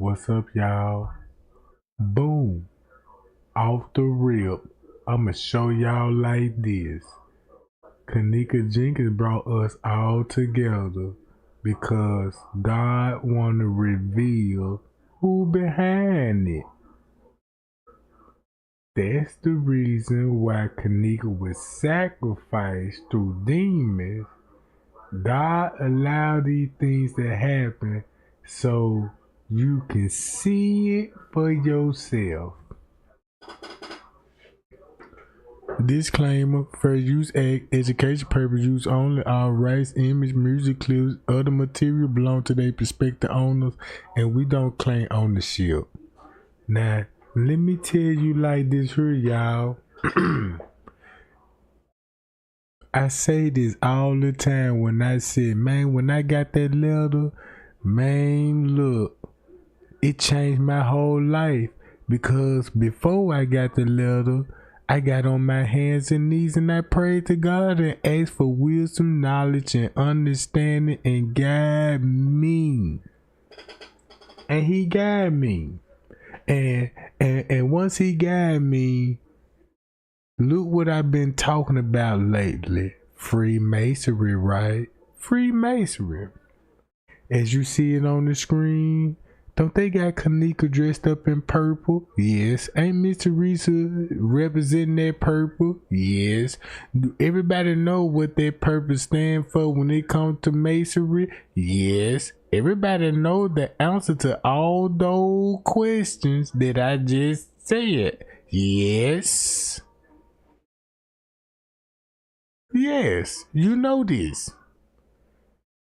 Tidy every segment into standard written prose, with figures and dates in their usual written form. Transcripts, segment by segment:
What's up, y'all? Boom. Off the rip. I'ma show y'all like this. Kenneka Jenkins brought us all together because God wanna reveal who behind it. That's the reason why Kenneka was sacrificed through demons. God allowed these things to happen so you can see it for yourself. Disclaimer: Fair Use Act, education purpose, use only. All rights, image, music clips, other material belong to their prospective owners, and we don't claim ownership. Now, let me tell you like this here, y'all. I say this all the time when I say, man, when I got that letter, man, look, it changed my whole life. Because before I got the letter, I got on my hands and knees and I prayed to God and asked for wisdom, knowledge, and understanding and guide me. And he guided me. And once he guided me, look what I've been talking about lately. Freemasonry, right? Freemasonry. As you see it on the screen, don't they got Kenneka dressed up in purple? Yes. Ain't Miss Teresa representing that purple? Yes. Do everybody know what that purple stand for when it comes to masonry? Yes. Everybody know the answer to all those questions that I just said. Yes. Yes, you know this.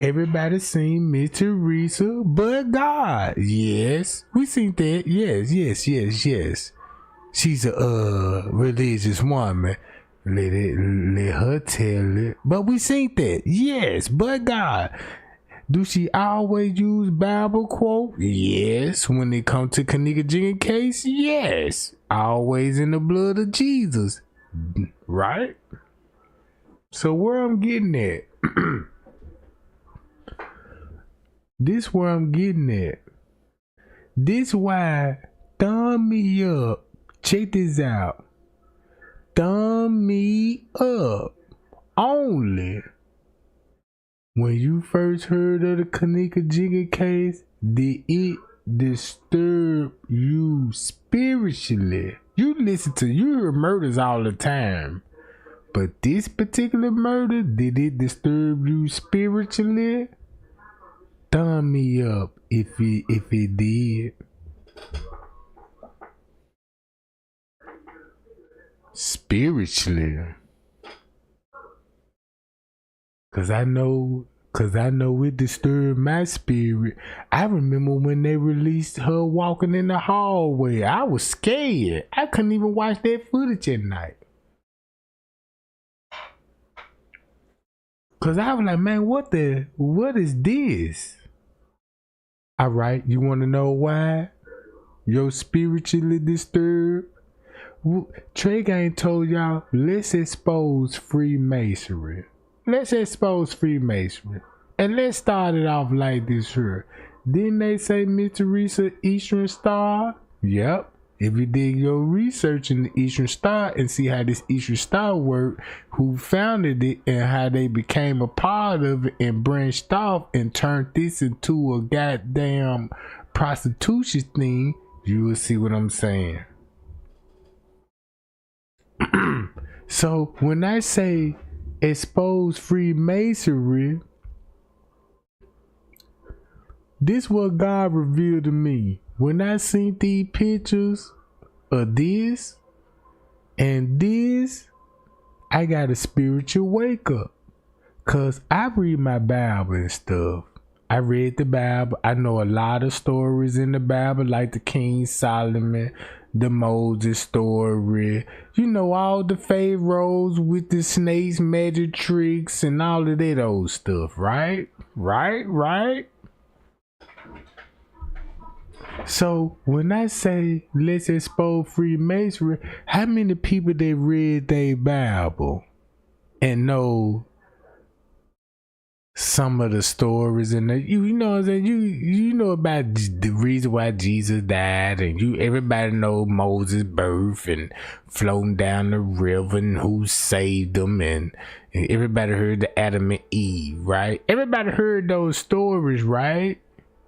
Everybody seen Miss Teresa, but God. Yes, we seen that. Yes. She's a religious woman. Let her tell it. But we seen that. Yes, but God. Do she always use Bible quote? Yes. When it comes to Kenneka Jenkins case, yes. Always in the blood of Jesus. Right? So where I'm getting at, this where I'm getting at. This why thumb me up. Check this out. Thumb me up. Only when you first heard of the Kenneka Jenkins case, did it disturb you spiritually? You hear murders all the time. But this particular murder, did it disturb you spiritually? Thumb me up if it did. Spiritually. Cause I know it disturbed my spirit. I remember when they released her walking in the hallway. I was scared. I couldn't even watch that footage at night. Cause I was like, man, what is this? All right, you want to know why you're spiritually disturbed? Trey ain't told y'all, let's expose Freemasonry. Let's expose Freemasonry. And let's start it off like this here. Didn't they say Miss Teresa Eastern Star? Yep. If you did your research in the Eastern Star and see how this Eastern Star worked, who founded it and how they became a part of it and branched off and turned this into a goddamn prostitution thing, you will see what I'm saying. So when I say expose Freemasonry, this what God revealed to me. When I seen these pictures of this and this, I got a spiritual wake up. Cause I read my Bible and stuff. I read the Bible. I know a lot of stories in the Bible, like the King Solomon, the Moses story. You know, all the pharaohs with the snakes, magic tricks, and all of that old stuff, right? Right? So when I say let's expose Freemasonry, how many people they read their Bible and know some of the stories and you know what I'm saying, you know about the reason why Jesus died, and everybody know Moses' birth and floating down the river and who saved them, and everybody heard the Adam and Eve, right? Everybody heard those stories, right?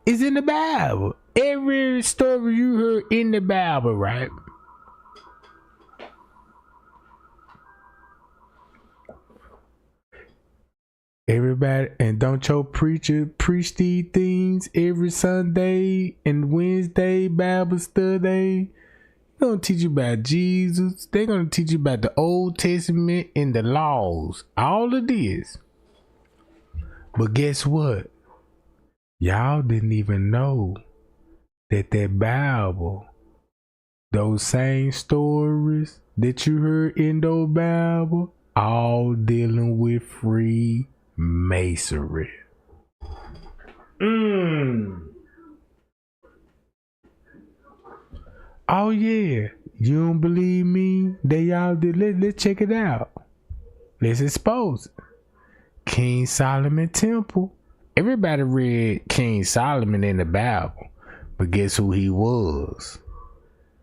It's in the Bible. Every story you heard in the Bible, right? Everybody, and don't your preacher preach these things every Sunday and Wednesday Bible study? They're gonna teach you about Jesus. They're gonna teach you about the Old Testament and the laws. All of this. But guess what? Y'all didn't even know that Bible, those same stories that you heard in those Bible, all dealing with Freemasonry. Oh yeah, you don't believe me? They all did. Let's check it out. Let's expose it. King Solomon Temple. Everybody read King Solomon in the Bible, but guess who he was?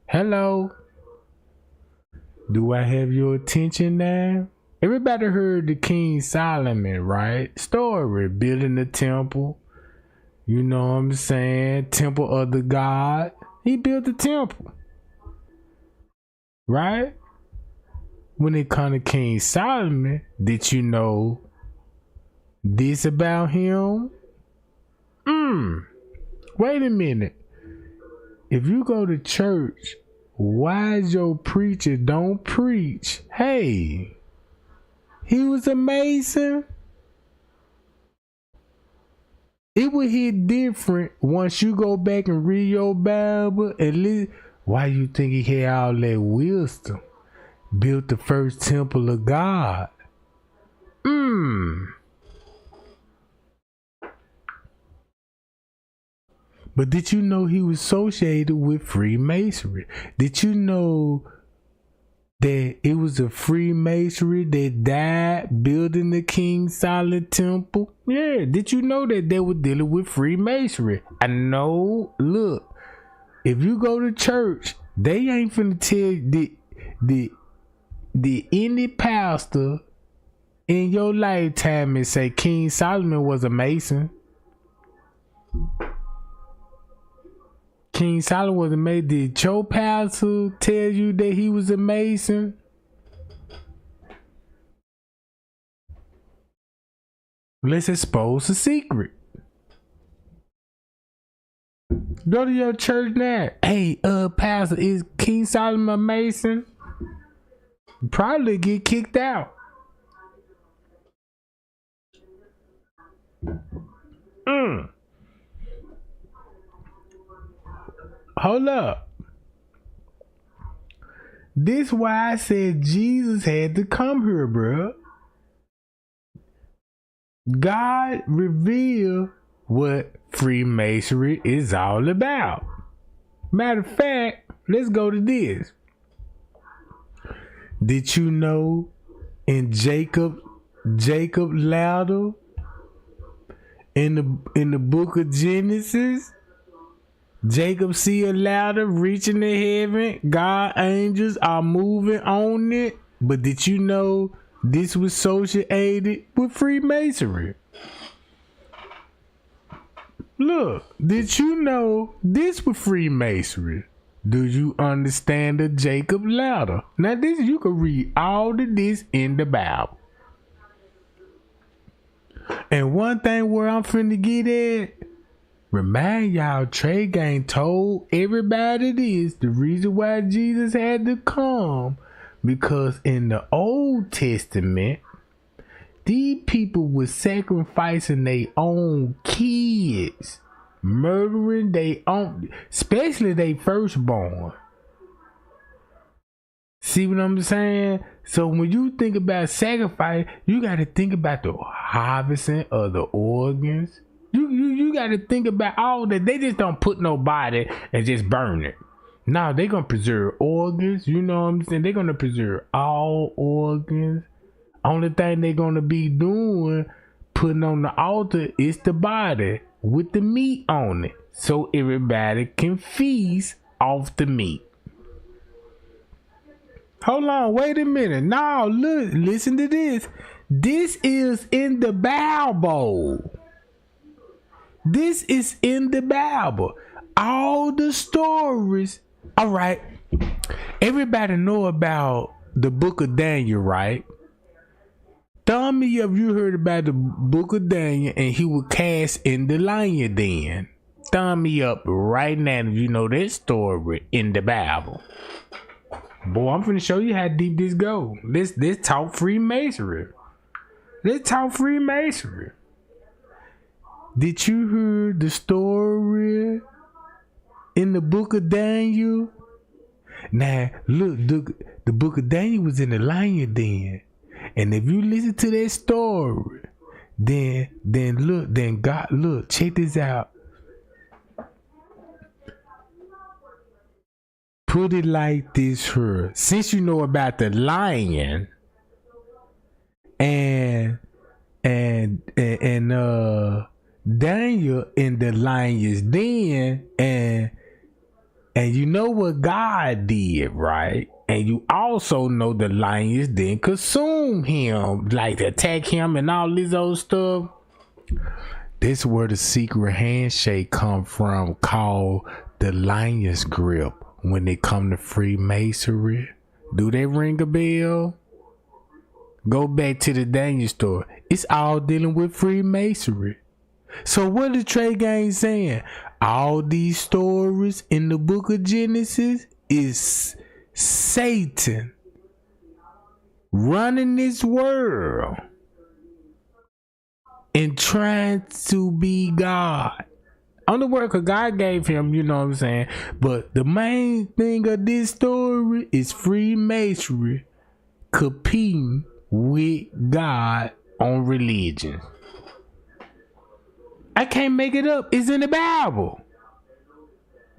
Hello. Do I have your attention now? Everybody heard the King Solomon, right? Story, building the temple. You know what I'm saying? Temple of the God. He built the temple. Right? When it comes to King Solomon, did you know this about him? Wait a minute. If you go to church, why is your preacher don't preach? Hey, he was a Mason. It would hit different once you go back and read your Bible. At least, why you think he had all that wisdom? Built the first temple of God. But did you know he was associated with Freemasonry? Did you know that it was a Freemasonry that died building the King Solomon Temple? Yeah, did you know that they were dealing with Freemasonry? I know. Look, if you go to church, they ain't finna tell you the any pastor in your lifetime and say King Solomon was a Mason. King Solomon was a Mason. Did your pastor tell you that he was a Mason? Let's expose the secret. Go to your church now. Hey, pastor, is King Solomon a Mason? Probably get kicked out. Hold up. This why I said Jesus had to come here, bro. God revealed what Freemasonry is all about. Matter of fact, let's go to this. Did you know in Jacob ladder in the book of Genesis, Jacob see a ladder reaching to heaven. God angels are moving on it. But did you know this was associated with Freemasonry? Look, did you know this was Freemasonry? Do you understand the Jacob ladder? Now this, you can read all of this in the Bible. And one thing where I'm finna get at, remind y'all, Trey Gang told everybody this, the reason why Jesus had to come, because in the Old Testament, these people were sacrificing their own kids, murdering their own, especially their firstborn. See what I'm saying? So when you think about sacrifice, you got to think about the harvesting of the organs. You got to think about all that. They just don't put nobody and just burn it. No, they're going to preserve organs. You know what I'm saying? They're going to preserve all organs. Only thing they're going to be doing, putting on the altar is the body with the meat on it, so everybody can feast off the meat. Hold on, wait a minute. No, look, listen to this. This is in the Bible. This is in the Bible. All the stories. All right. Everybody know about the book of Daniel, right? Tell me if you heard about the book of Daniel and he was cast in the lion den. Thumb me up right now if you know this story in the Bible. Boy, I'm finna show you how deep this go. Let's talk Freemasonry. Let's talk Freemasonry. Did you hear the story in the book of Daniel? Now, look, the book of Daniel was in the lion den. And if you listen to that story, then God, look, check this out. Put it like this here. Since you know about the lion and Daniel in the lion's den, and you know what God did, right? And you also know the lions didn't consume him, like attack him and all this old stuff. This is where the secret handshake come from, called the lion's grip. When it come to Freemasonry, do they ring a bell? Go back to the Daniel story. It's all dealing with Freemasonry. So what the Trey Gang saying? All these stories in the book of Genesis is Satan running this world and trying to be God. On the word, because God gave him, you know what I'm saying? But the main thing of this story is Freemasonry competing with God on religion. I can't make it up. It's in the Bible.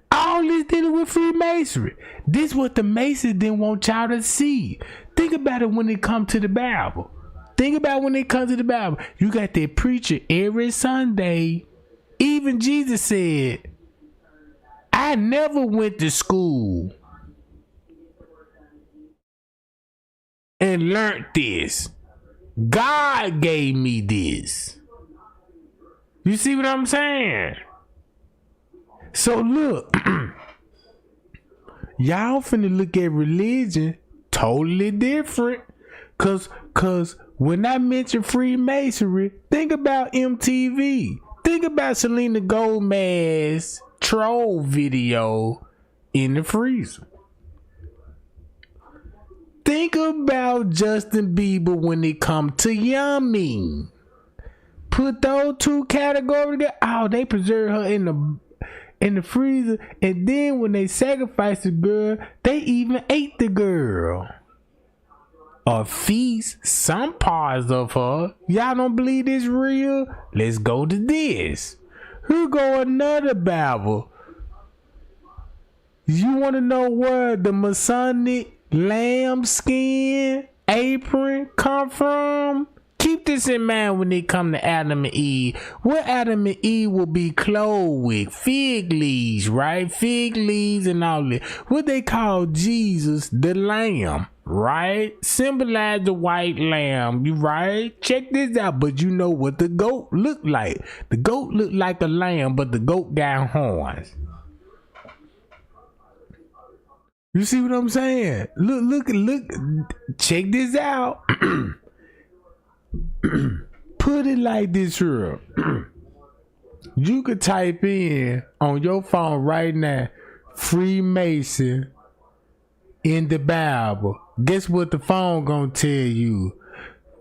All this dealing with Freemasonry. This what the Masons didn't want y'all to see. Think about it when it comes to the Bible. Think about when it comes to the Bible. You got that preacher every Sunday. Even Jesus said, I never went to school and learned this. God gave me this. You see what I'm saying? So look, y'all finna look at religion totally different. Cause when I mention Freemasonry, think about MTV. Think about Selena Gomez's troll video in the freezer. Think about Justin Bieber when it comes to yummy. Put those two categories together. Oh, they preserve her in the freezer. And then when they sacrificed the girl, they even ate the girl. Or feast some parts of her. Y'all don't believe this real? Let's go to this. Here go another Bible. You want to know where the Masonic lambskin apron come from? Keep this in mind when it come to Adam and Eve. What Adam and Eve will be clothed with? Fig leaves, right? Fig leaves and all that. What they call Jesus, the lamb, right? Symbolize the white lamb, you right? Check this out. But you know what the goat look like? The goat look like a lamb, but the goat got horns. You see what I'm saying? Look, check this out. Put it like this here. You could type in on your phone right now, Freemason in the Bible. Guess what the phone gonna tell you?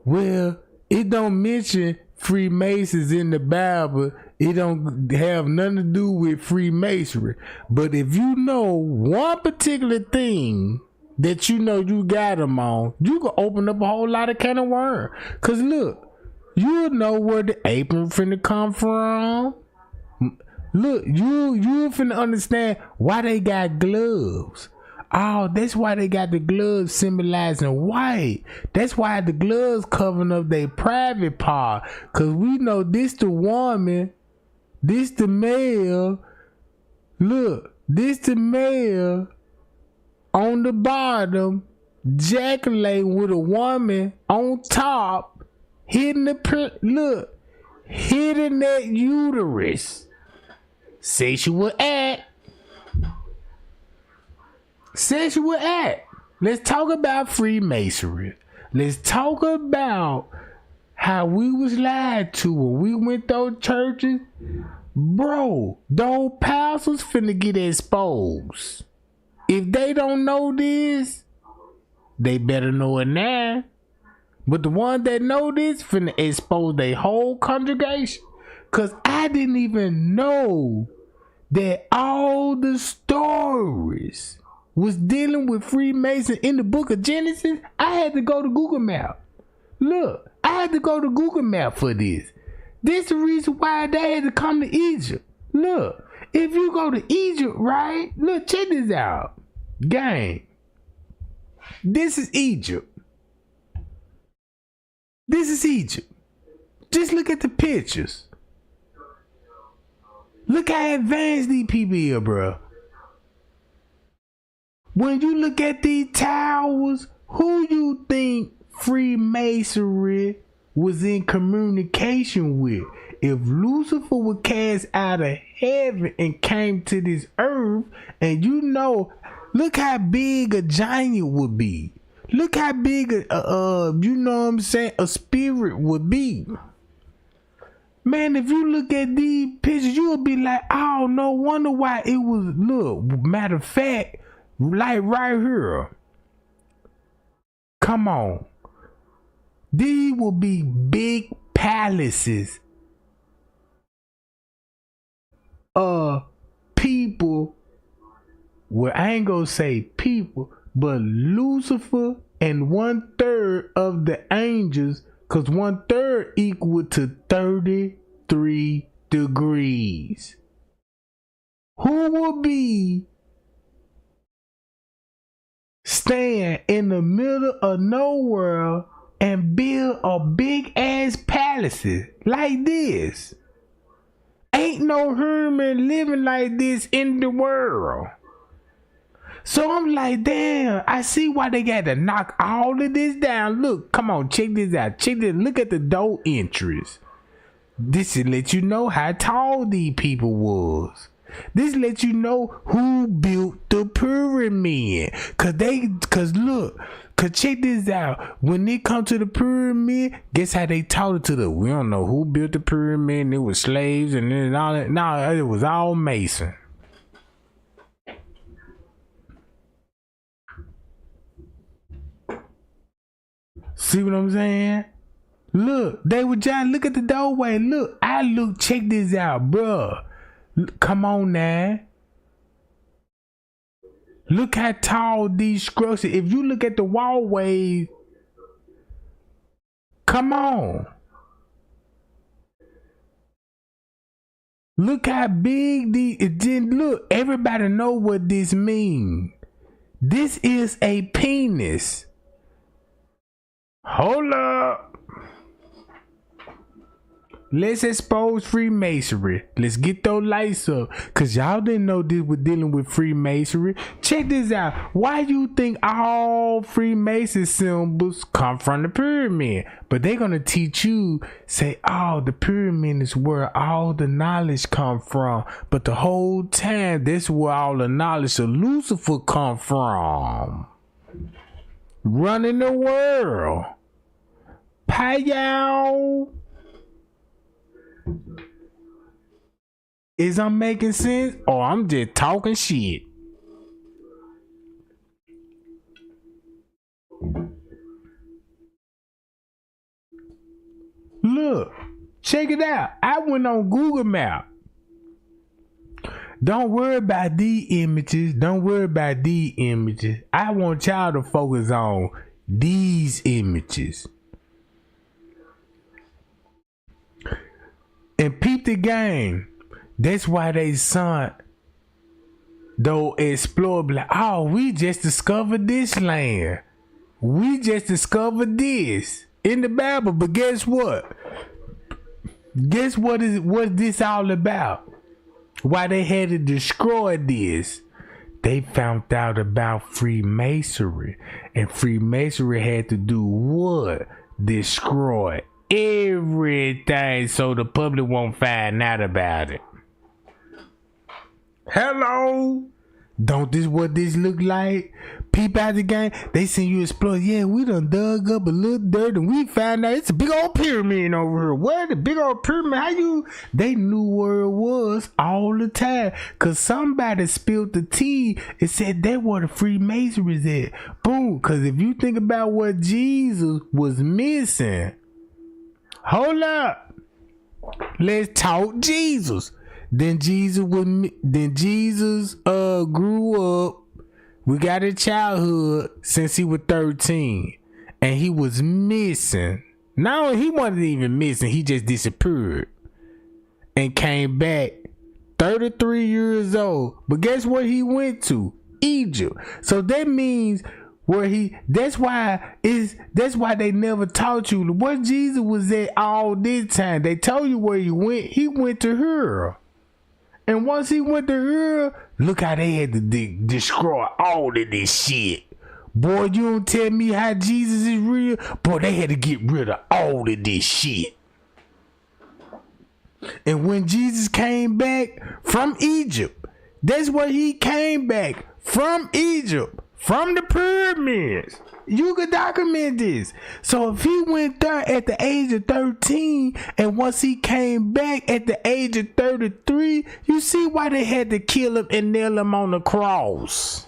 Well, it don't mention Freemasons in the Bible. It don't have nothing to do with Freemasonry. But if you know one particular thing that you know you got them on, you can open up a whole lot of can of worms. Cause look, you know where the apron finna come from. Look, you finna understand why they got gloves. Oh, that's why they got the gloves symbolizing white. That's why the gloves covering up their private part. Cause we know this the woman, this the male. Look, this the male on the bottom, ejaculating with a woman on top, hitting hitting that uterus. Sexual act. Sexual act. Let's talk about Freemasonry. Let's talk about how we was lied to when we went those churches. Bro, those pastors finna get exposed. If they don't know this, they better know it now. But the ones that know this finna expose their whole congregation. Cause I didn't even know that all the stories was dealing with Freemason in the book of Genesis. I had to go to Google Map. Look, I had to go to Google Map for this. This is the reason why they had to come to Egypt. Look, if you go to Egypt, right? Look, check this out. Gang. This is Egypt. This is Egypt. Just look at the pictures. Look how advanced these people are, bro. When you look at these towers, who you think Freemasonry was in communication with? If Lucifer was cast out of heaven and came to this earth, and you know, look how big a giant would be. Look how big you know what I'm saying, a spirit would be. Man, if you look at these pictures, you'll be like, oh, no wonder why it was, look, matter of fact, like right here. Come on. These will be big palaces. People, well, I ain't gonna say people, but Lucifer and 1/3 of the angels, cause 1/3 equal to 33 degrees. Who will be stand in the middle of nowhere and build a big ass palaces like this? Ain't no human living like this in the world. So I'm like, damn, I see why they got to knock all of this down. Look, come on, check this out. Check this. Look at the door entries. This will let you know how tall these people was. This let you know who built the pyramid. Cause look, check this out. When they come to the pyramid, guess how they taught it to the, we don't know who built the pyramid, and it was slaves and then all that. No, it was all Mason. See what I'm saying? Look, they were just look at the doorway. Look, check this out, bruh. Come on now. Look how tall these structures. If you look at the wallways, come on. Look how big these. Then look, everybody know what this means. This is a penis. Hold up. Let's expose Freemasonry. Let's get those lights up. Cause y'all didn't know this was dealing with Freemasonry. Check this out. Why you think all Freemason symbols come from the pyramid? But they're gonna teach you, say, oh, the pyramid is where all the knowledge come from. But the whole time, this is where all the knowledge of Lucifer come from. Running the world. Pay-yow. Is I'm making sense or I'm just talking shit? Look, check it out. I went on Google Maps. Don't worry about these images. Don't worry about these images. I want y'all to focus on these images. And peep the game. That's why they son. they'll explore, be like, oh, we just discovered this land. We just discovered this in the Bible. But guess what? Guess what's this all about? Why they had to destroy this? They found out about Freemasonry. And Freemasonry had to do what? Destroy everything so the public won't find out about it. Hello? Don't this what this look like? Peep out the game. They seen you explore. Yeah, we done dug up a little dirt and we found out it's a big old pyramid over here. Where the big old pyramid? How you? They knew where it was all the time. Cause somebody spilled the tea and said that where the Freemasons at. Boom. Cause if you think about what Jesus was missing. Hold up. Let's talk Jesus. Then Jesus grew up. We got a childhood since he was 13. And he was missing. No, he wasn't even missing. He just disappeared. And came back 33 years old. But guess where he went to? Egypt. So that means that's why they never taught you where Jesus was at all this time. They told you where he went. He went to her. And once he went to her, look how they had to destroy all of this shit. Boy, you don't tell me how Jesus is real. Boy, they had to get rid of all of this shit. And when Jesus came back from Egypt, that's where he came back from Egypt, from the pyramids. You could document this. So if he went there at the age of 13 and once he came back at the age of 33, you see why they had to kill him and nail him on the cross.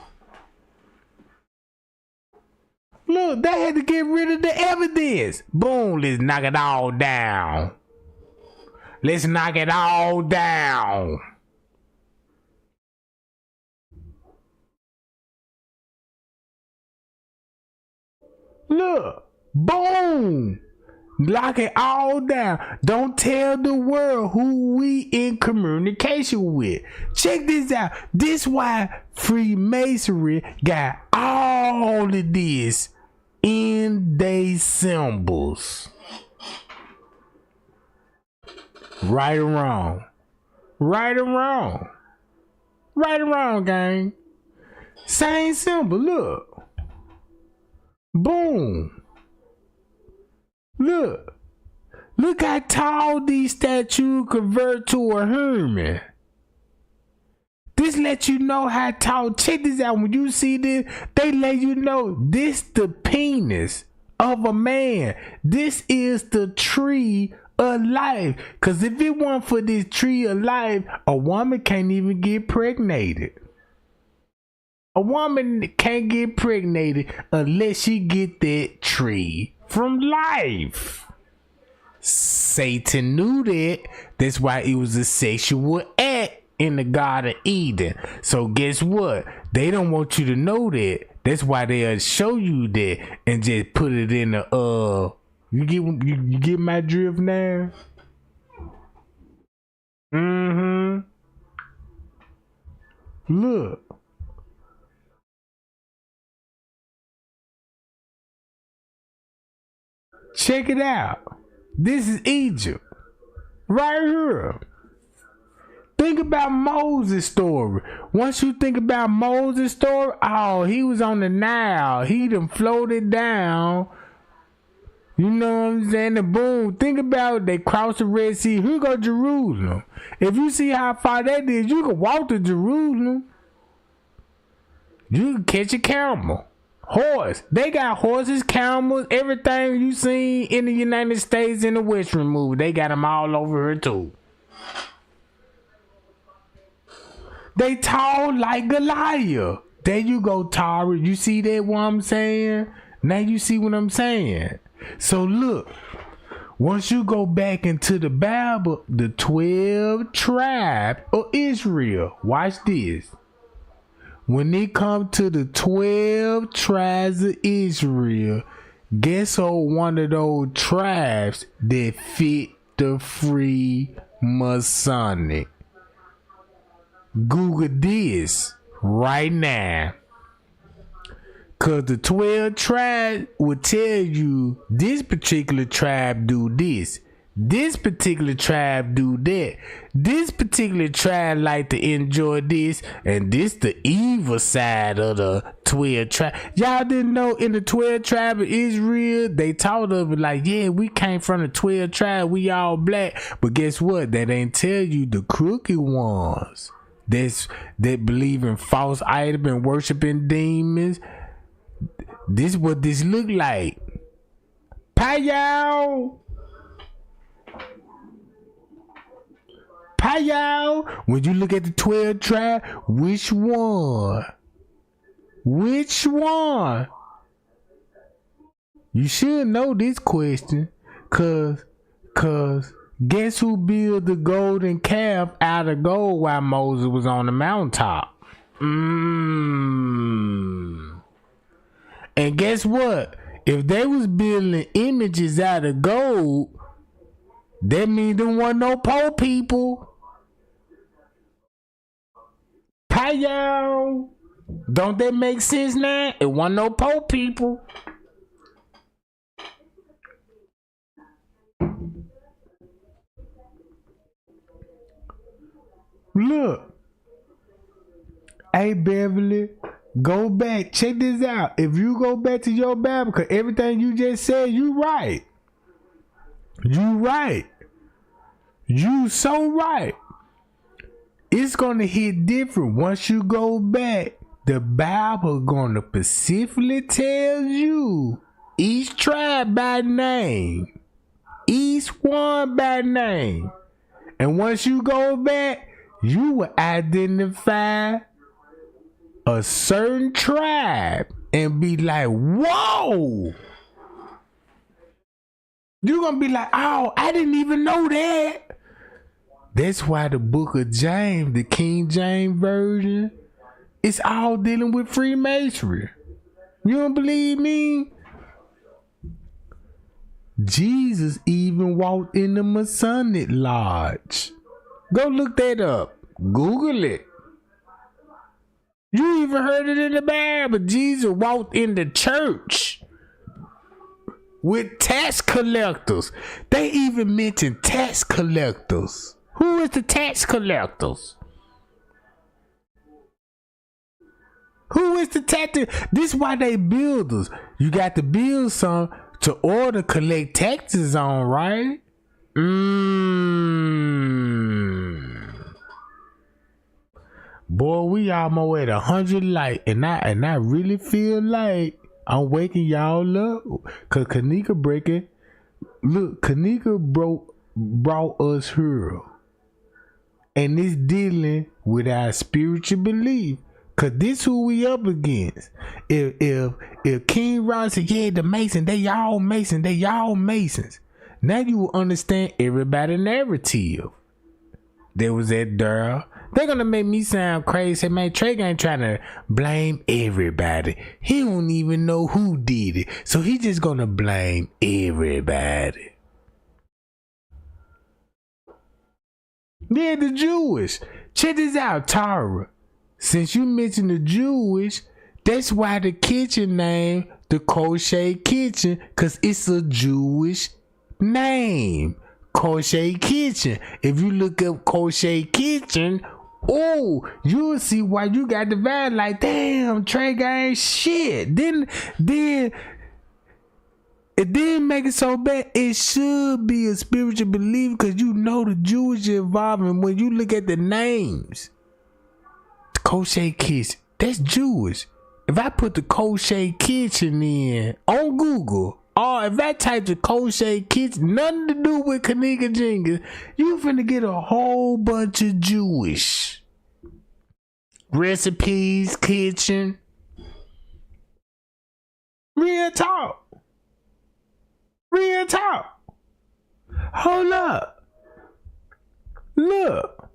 Look, they had to get rid of the evidence. Boom, let's knock it all down. Let's knock it all down. Look, boom, lock it all down. Don't tell the world who we in communication with. Check this out. This why Freemasonry got all of this in they symbols. Right or wrong? Right or wrong? Right or wrong, gang? Same symbol, look. Boom. Look how tall these statues convert to a human. This lets you know how tall. Check this out. When you see this, they let you know this the penis of a man. This is the tree of life. Cause if it weren't for this tree of life, a woman can't even get pregnated. A woman can't get pregnated unless she get that tree from life. Satan knew that. That's why it was a sexual act in the Garden of Eden. So guess what? They don't want you to know that. That's why they'll show you that and just put it in the you get my drift now? Look. Check it out. This is Egypt. Right here. Think about Moses' story. Once you think about Moses' story, oh, he was on the Nile. He done floated down. You know what I'm saying? And boom, think about it. They crossed the Red Sea. Here go Jerusalem. If you see how far that is, you can walk to Jerusalem. You can catch a camel. Horse. They got horses, camels, everything you seen in the United States in the Western movie. They got them all over here too. They tall like Goliath. There you go, Tara. You see that what I'm saying? Now you see what I'm saying. So look, once you go back into the Bible, the 12 tribes of Israel, watch this. When it comes to the 12 tribes of Israel, guess who one of those tribes that fit the free Masonic? Google this right now. Cause the 12 tribes will tell you this particular tribe do this. This particular tribe do that. This particular tribe like to enjoy this. And this the evil side of the 12 tribe. Y'all didn't know in the 12 tribe of Israel, they taught of it like, yeah, we came from the 12 tribe. We all black. But guess what? They didn't tell you the crooked ones. That believe in false idols and worshiping demons. This is what this look like. Payal. When you look at the 12 tribe, which one? Which one? You should know this question, cause guess who built the golden calf out of gold while Moses was on the mountaintop? And guess what? If they was building images out of gold, that means there wasn't no poor people. Payo. Don't that make sense now? It wasn't no poor people. Look. Hey, Beverly. Go back. Check this out. If you go back to your Bible, because everything you just said, you right. You right. You so right. It's going to hit different once you go back. The Bible going to specifically tell you each tribe by name. Each one by name. And once you go back, you will identify a certain tribe and be like, whoa. You're going to be like, oh, I didn't even know that. That's why the book of James, the King James Version, it's all dealing with Freemasonry. You don't believe me? Jesus even walked in the Masonic Lodge. Go look that up. Google it. You even heard it in the Bible. Jesus walked in the church with tax collectors. They even mentioned tax collectors. Who is the tax collectors? Who is the tax? This is why they builders. You got to build some to order collect taxes on, right? Boy, we almost at 100 light, and I really feel like I'm waking y'all up. Cause Kenneka breaking. Look, Kenneka brought us here. And it's dealing with our spiritual belief. Cause this who we up against. If King Ron said, yeah, the Mason, they all Masons. Now you will understand everybody's narrative. There was that girl. They're gonna make me sound crazy. Man, Trey ain't trying to blame everybody. He don't even know who did it. So he just gonna blame everybody. Yeah, the Jewish. Check this out, Tara. Since you mentioned the Jewish, that's why the kitchen name the Kosher Kitchen, cause it's a Jewish name. Kosher Kitchen. If you look up Kosher Kitchen, oh, you'll see why you got the vibe like, damn, Trey guy ain't shit. Then it didn't make it so bad. It should be a spiritual belief because you know the Jewish involvement. When you look at the names, Kosher Kitchen, that's Jewish. If I put the Kosher Kitchen in on Google, or if I type the Kosher Kitchen, nothing to do with Kenneka Jenkins, you finna get a whole bunch of Jewish recipes, kitchen. Real talk. Real talk. Hold up. Look.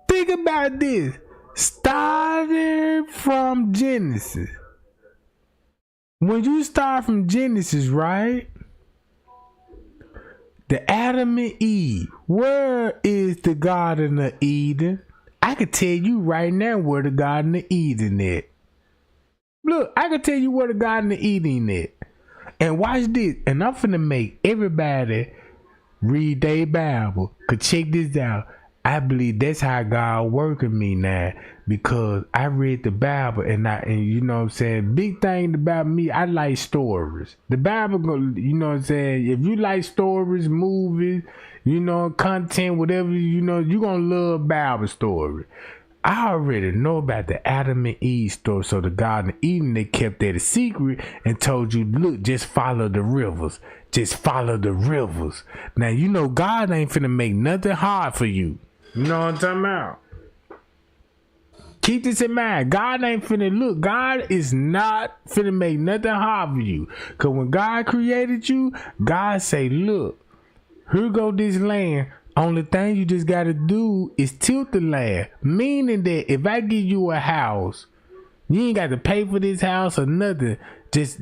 Think about this. Starting from Genesis. When you start from Genesis, right? The Adam and Eve. Where is the Garden of Eden? I could tell you right now where the Garden of Eden is. Look, I can tell you where the Garden of Eden is. And watch this. And I'm finna make everybody read their Bible. Cause check this out. I believe that's how God working me now. Because I read the Bible and you know what I'm saying? Big thing about me, I like stories. The Bible, you know what I'm saying? If you like stories, movies, you know, content, whatever, you know, you gonna love Bible story. I already know about the Adam and Eve story. So the Garden of Eden, they kept that a secret and told you, look, just follow the rivers. Just follow the rivers. Now, you know, God ain't finna make nothing hard for you. You know what I'm talking about? Keep this in mind. God ain't finna look. God is not finna make nothing hard for you. Cause when God created you, God say, look, here go this land. Only thing you just gotta do is tilt the land. Meaning that if I give you a house, you ain't got to pay for this house or nothing. Just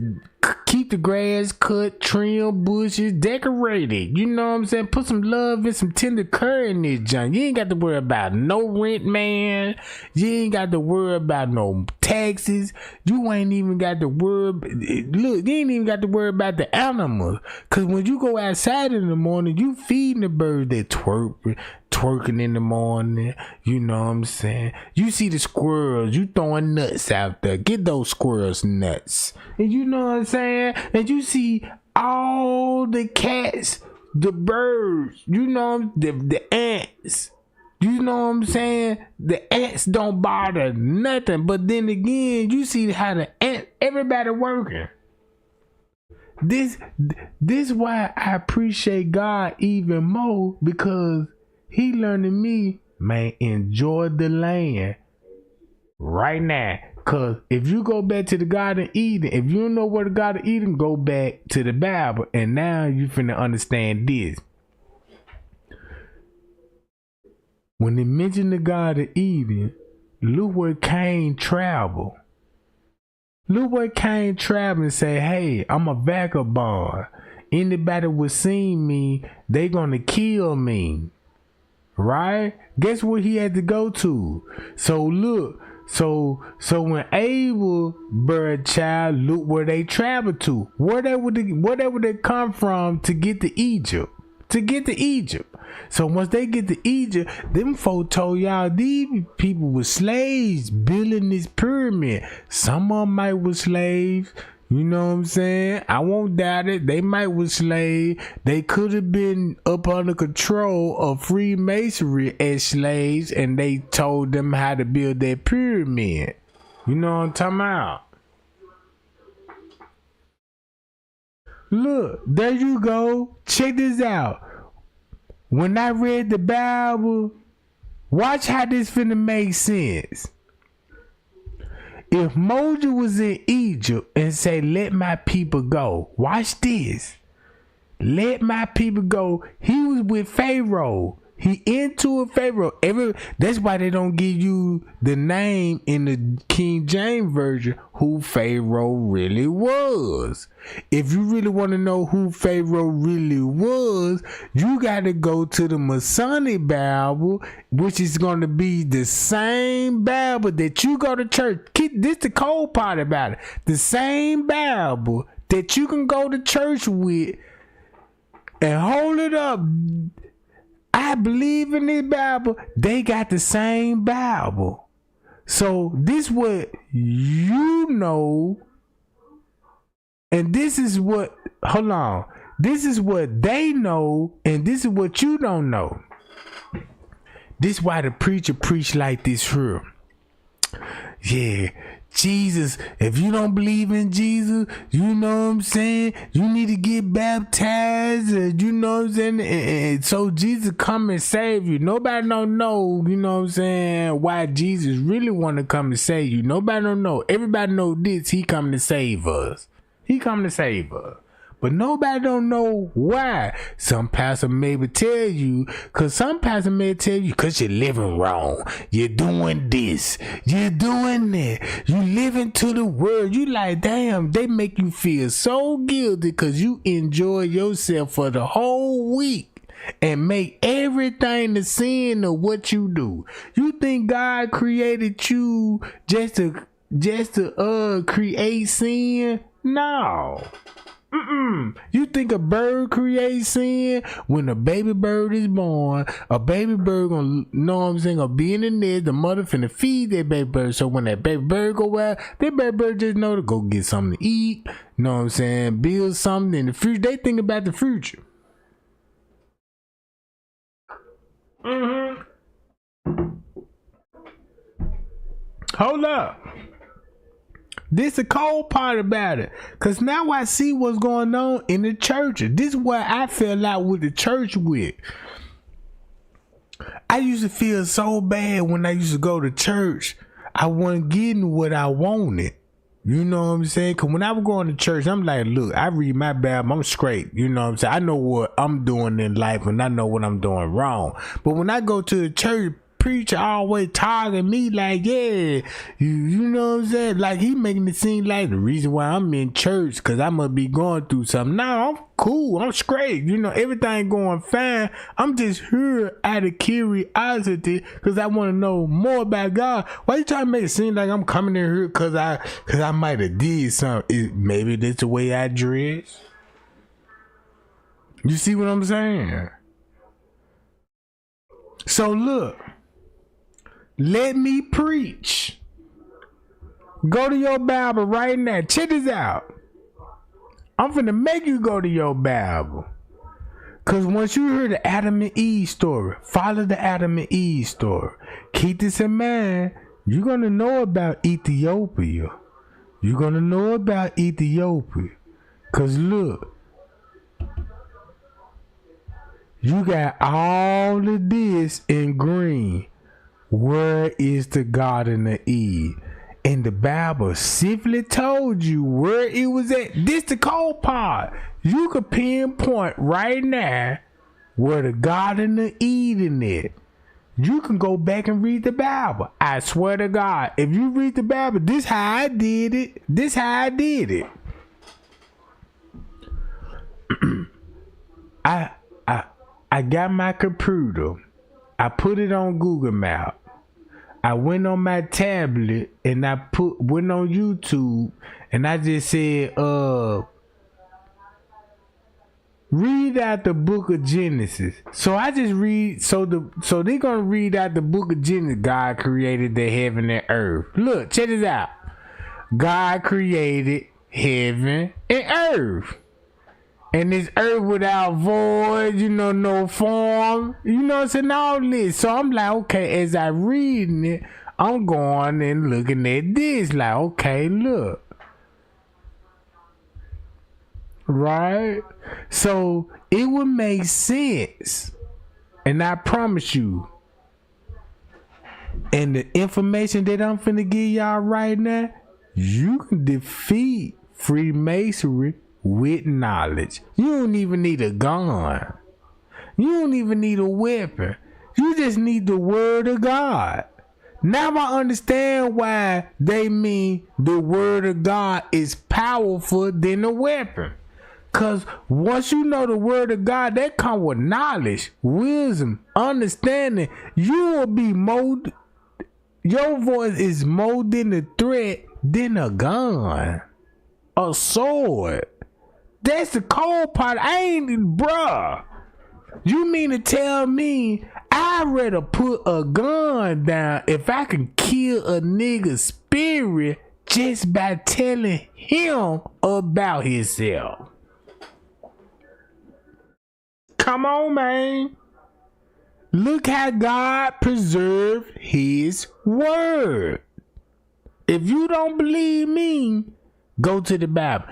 keep the grass cut, trim bushes, decorate it. You know what I'm saying? Put some love and some tender care in this junk. You ain't got to worry about no rent, man. You ain't got to worry about no taxes. You ain't even got to worry. Look, you ain't even got to worry about the animals. Cause when you go outside in the morning, you feeding the birds that twerking in the morning. You know what I'm saying? You see the squirrels, you throwing nuts out there. Get those squirrels nuts. And you know what I'm saying? And you see all the cats, the birds, you know, the ants. You know what I'm saying? The ants don't bother nothing. But then again, you see how the ants, everybody working. This why I appreciate God even more, because he learning me, man, enjoy the land right now. Cause if you go back to the Garden of Eden, if you don't know where the Garden of Eden, go back to the Bible, and now you finna understand this. When they mention the Garden of Eden, look where Cain traveled. Look where Cain traveled and say, hey, I'm a vagabond. Anybody would see me, they gonna kill me. Right? Guess where he had to go to? So look, so when Abel birthed child, look where they traveled to. Where would they come from to get to Egypt? So once they get to Egypt, them folk told y'all these people were slaves building this pyramid. Some of them might were slaves. You know what I'm saying? I won't doubt it. They might was slaves. They could have been up under control of Freemasonry as slaves, and they told them how to build that pyramid. You know what I'm talking about? Look, there you go. Check this out. When I read the Bible, watch how this finna make sense. If Moses was in Egypt and say, let my people go, watch this. Let my people go. He was with Pharaoh. He into a Pharaoh. That's why they don't give you the name in the King James Version who Pharaoh really was. If you really want to know who Pharaoh really was, you got to go to the Masonic Bible, which is going to be the same Bible that you go to church. This the cold part about it. The same Bible that you can go to church with and hold it up. I believe in this Bible. They got the same Bible. So this what you know, and this is what, hold on. This is what they know, and this is what you don't know. This why the preacher preach like this here. Yeah, Jesus, if you don't believe in Jesus, you know what I'm saying, you need to get baptized, you know what I'm saying, and so Jesus come and save you. Nobody don't know, you know what I'm saying, why Jesus really want to come to save you. Nobody don't know. Everybody know this, he come to save us. He come to save us. But nobody don't know why. Some pastor maybe tell you, cause some pastor may tell you, cause you're living wrong. You're doing this. You're doing that. You living to the world. You like, damn, they make you feel so guilty cause you enjoy yourself for the whole week. and make everything the sin of what you do. You think God created you just to create sin? No. You think a bird creates sin? When a baby bird is born, a baby bird gonna, know what I'm saying, gonna be in the nest, the mother finna feed that baby bird. So when that baby bird go out, that baby bird just know to go get something to eat, know what I'm saying, build something in the future. They think about the future. Hold up. This the cold part about it. Cause now I see what's going on in the churches. This is where I fell out with the church with. I used to feel so bad when I used to go to church. I wasn't getting what I wanted. You know what I'm saying? Cause when I was going to church, I'm like, look, I read my Bible, I'm straight. You know what I'm saying? I know what I'm doing in life and I know what I'm doing wrong. But when I go to the church, preacher always targeting me like, yeah, you know what I'm saying? Like he making it seem like the reason why I'm in church cause I must be going through something. No, I'm cool. I'm straight. You know, everything going fine. I'm just here out of curiosity cause I want to know more about God. Why you trying to make it seem like I'm coming in here cause I might have did something? Maybe that's the way I dress. You see what I'm saying? So look. Let me preach. Go to your Bible right now. Check this out. I'm finna make you go to your Bible. Cause once you hear the Adam and Eve story, follow the Adam and Eve story. Keep this in mind. You're gonna know about Ethiopia. You're gonna know about Ethiopia. Cause look. You got all of this in green. Where is the Garden of Eden? And the Bible simply told you where it was at. This the cold part. You could pinpoint right now where the Garden of Eden is. You can go back and read the Bible. I swear to God, if you read the Bible, this how I did it. This how I did it. I got my computer. I put it on Google Maps. I went on my tablet and I went on YouTube and I just said, read out the book of Genesis. So I just read, so they're gonna read out the book of Genesis. God created the heaven and earth. Look, check this out. God created heaven and earth. And this earth without void, you know, no form, you know, it's an all this. So I'm like, okay, as I reading it, I'm going and looking at this, like, okay, look. Right? So it would make sense. And I promise you, and the information that I'm finna give y'all right now, you can defeat Freemasonry with knowledge. You don't even need a gun. You don't even need a weapon. You just need the word of God. Now I understand why they mean the word of God is powerful than a weapon. Cause once you know the word of God, that comes with knowledge, wisdom, understanding. You will be more, your voice is more than a threat than a gun, a sword. That's the cold part. I ain't, bruh. You mean to tell me I'd rather put a gun down if I can kill a nigga's spirit just by telling him about himself? Come on, man. Look how God preserved his word. If you don't believe me, go to the Bible.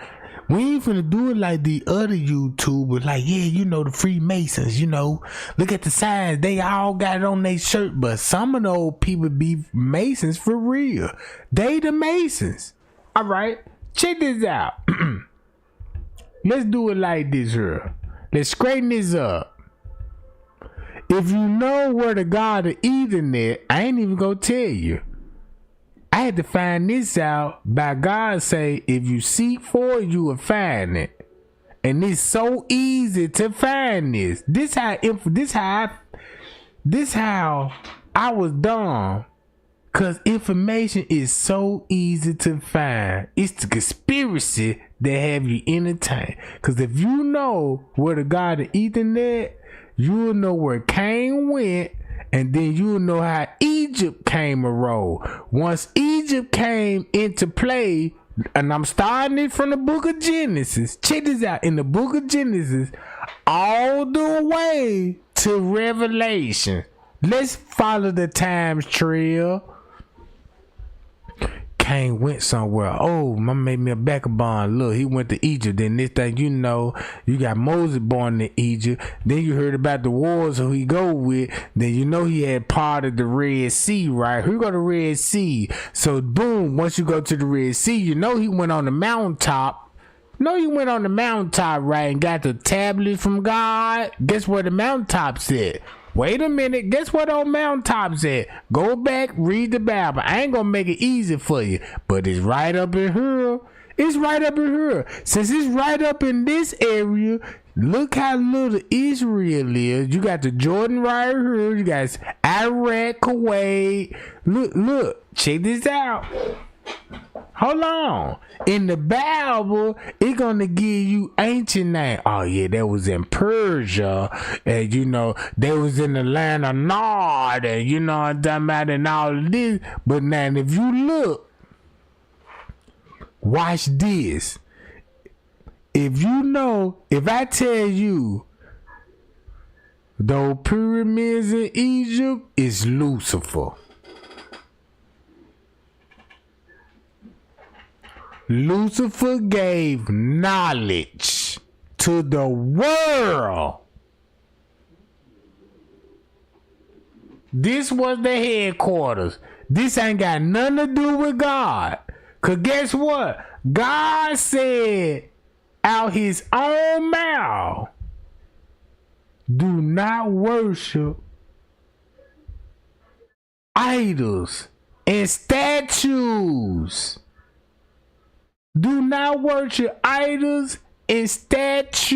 We ain't finna do it like the other YouTubers, like, yeah, you know, the Freemasons, you know, look at the signs, they all got it on their shirt, but some of those people be Masons for real. They the Masons. All right, check this out. Let's do it like this here. Let's straighten this up. If you know where the God of Eden is, I ain't even gonna tell you. I had to find this out by God say, if you seek for it, you will find it. and it's so easy to find this. This how I was dumb. Cause information is so easy to find. It's the conspiracy that have you entertained. Cause if you know where the God of Ethernet, you'll know where Cain went, and then you'll know how Egypt came a roll. Once Egypt came into play, and I'm starting it from the book of Genesis. Check this out. In the book of Genesis, all the way to Revelation. Let's follow the times trail. Cain went somewhere. Oh, mama made me a vagabond. Look, he went to Egypt. Then this thing, you know, you got Moses born in Egypt. Then you heard about the wars who he go with. Then you know he had part of the Red Sea, right? Who go to Red Sea? So boom, once you go to the Red Sea, you know he went on the mountaintop. No, he went on the mountaintop, right, and got the tablet from God. Guess where the mountaintop's at? Wait a minute, guess what on mountaintops at? Go back, read the Bible. I ain't gonna make it easy for you, but it's right up in here. It's right up in here. Since it's right up in this area, look how little Israel is. You got the Jordan right here. You got Iraq, Kuwait. Look, check this out. Hold on. In the Bible, it's gonna give you ancient name. Oh yeah, that was in Persia, and you know they was in the land of Nod, and you know what I'm talking about, and all of this. But now, if you look, watch this. If you know, if I tell you, those pyramids in Egypt is Lucifer. Lucifer gave knowledge to the world. This was the headquarters. This ain't got nothing to do with God. Cause guess what? God said out his own mouth, do not worship idols and statues. Do not worship idols and statues.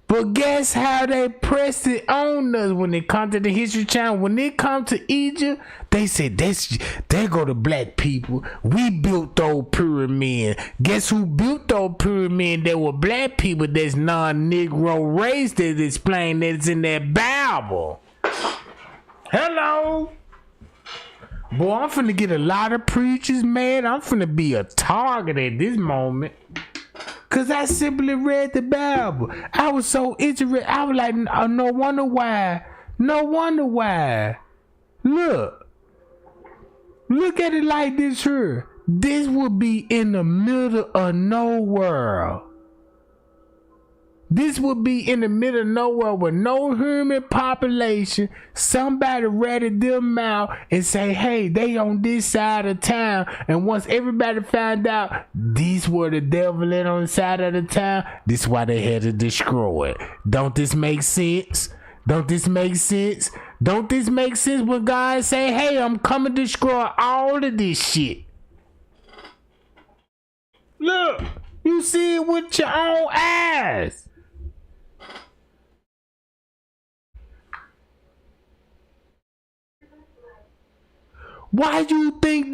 But guess how they pressed it on us when it comes to the History Channel? When it comes to Egypt, they said, there go the black people. We built those pyramids. Guess who built those pyramids? They were black people that's non-Negro race that explained that it's in that Bible. Hello? Boy, I'm finna get a lot of preachers mad. I'm finna be a target at this moment. Cause I simply read the Bible. I was so interested. I was like, oh, no wonder why. No wonder why. Look at it like this here. This would be in the middle of nowhere. This would be in the middle of nowhere with no human population. Somebody ratted them out and say, hey, they on this side of town. And once everybody found out these were the devil in on the side of the town, this is why they had to destroy it. Don't this make sense? Don't this make sense? Don't this make sense when God say, hey, I'm coming to destroy all of this shit? Look, you see it with your own eyes. Why you think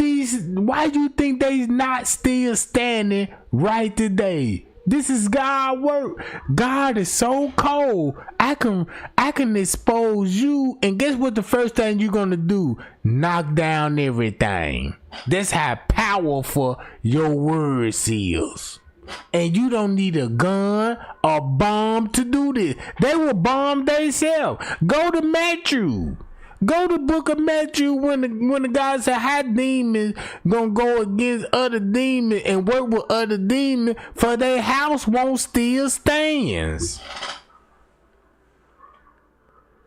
they not still standing right today? This is God work. God is so cold. I can expose you, and guess what the first thing you're gonna do? Knock down everything. That's how powerful your words is. And you don't need a gun or bomb to do this. They will bomb themselves. Go to Matthew. Go to book of Matthew when the God said how demons gonna go against other demons and work with other demons for their house won't still stands.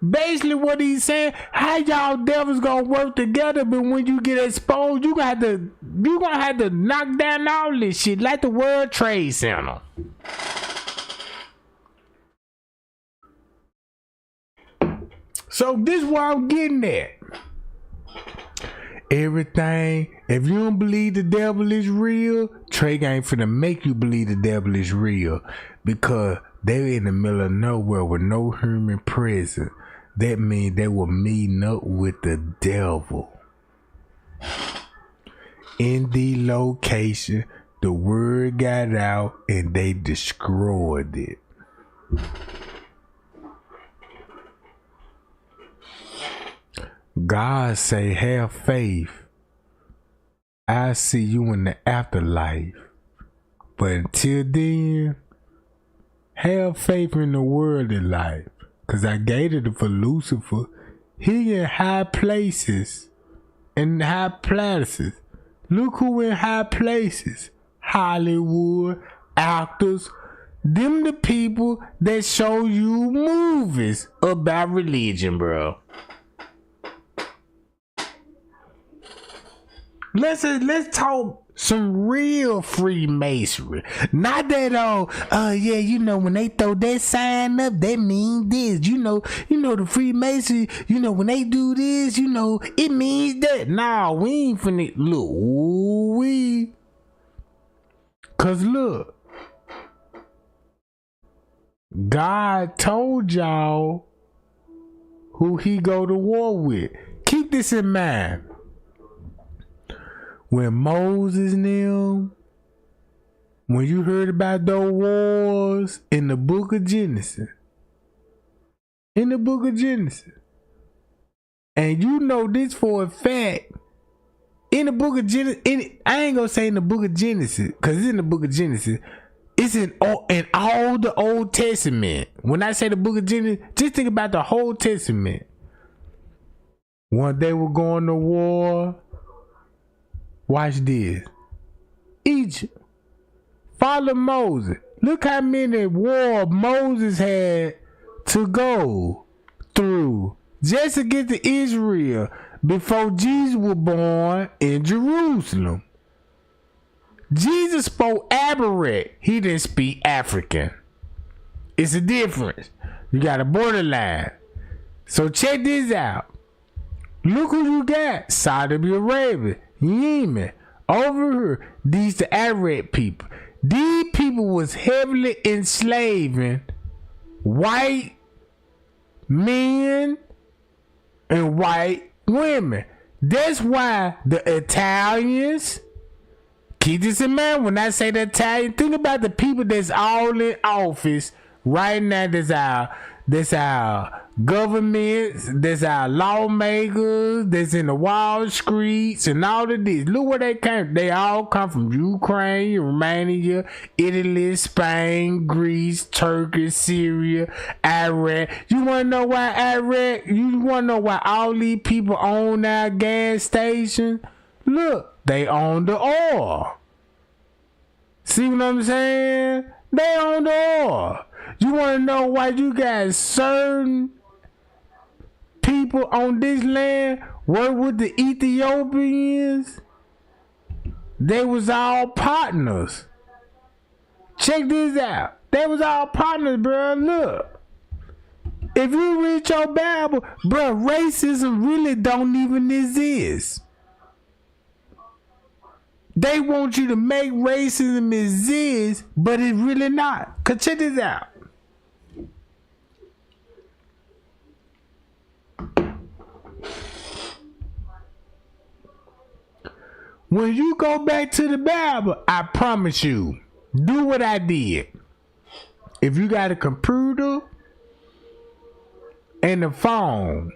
Basically what he's saying, how y'all devils gonna work together, but when you get exposed, you gonna have to knock down all this shit like the World Trade Center. So this is where I'm getting at. Everything, if you don't believe the devil is real, Trey ain't finna make you believe the devil is real because they're in the middle of nowhere with no human presence. That means they were meeting up with the devil. In the location, the word got out and they destroyed it. God say, have faith. I see you in the afterlife. But until then, have faith in the worldly life. Because I gave it for Lucifer. He in high places. In high places. Look who in high places. Hollywood, actors. Them the people that show you movies about religion, bro. Let's talk some real Freemasonry. Not that yeah, you know, when they throw that sign up, that means this. You know the Freemason, you know, when they do this, you know, it means that. Nah, we ain't finna look. Cause look, God told y'all who he go to war with. Keep this in mind. When Moses and them, when you heard about those wars in the book of Genesis, and you know this for a fact, in the book of Genesis, I ain't gonna say in the book of Genesis, because it's in the book of Genesis, it's in all the Old Testament. When I say the book of Genesis, just think about the whole Testament. When they were going to war, watch this. Egypt. Follow Moses. Look how many wars Moses had to go through just to get to Israel before Jesus was born in Jerusalem. Jesus spoke Arabic. He didn't speak African. It's a difference. You got a borderline. So check this out. Look who you got. Saudi Arabia. Yemen, over here, these the Arab people. These people was heavily enslaving white men and white women. That's why the Italians, keep this in mind when I say the Italian, think about the people that's all in office right now. That's our governments, that's our lawmakers, that's in the Wall Streets and all of this. Look where they came. They all come from Ukraine, Romania, Italy, Spain, Greece, Turkey, Syria, Iraq. You wanna know why Iraq? You wanna know why all these people own our gas station? Look, they own the oil. See what I'm saying? They own the oil. You want to know why you got certain people on this land work with the Ethiopians? They was all partners. Check this out. They was all partners, bro. Look. If you read your Bible, bro, racism really don't even exist. They want you to make racism exist, but it's really not. Cause check this out. When you go back to the Bible, I promise you, do what I did. If you got a computer and a phone,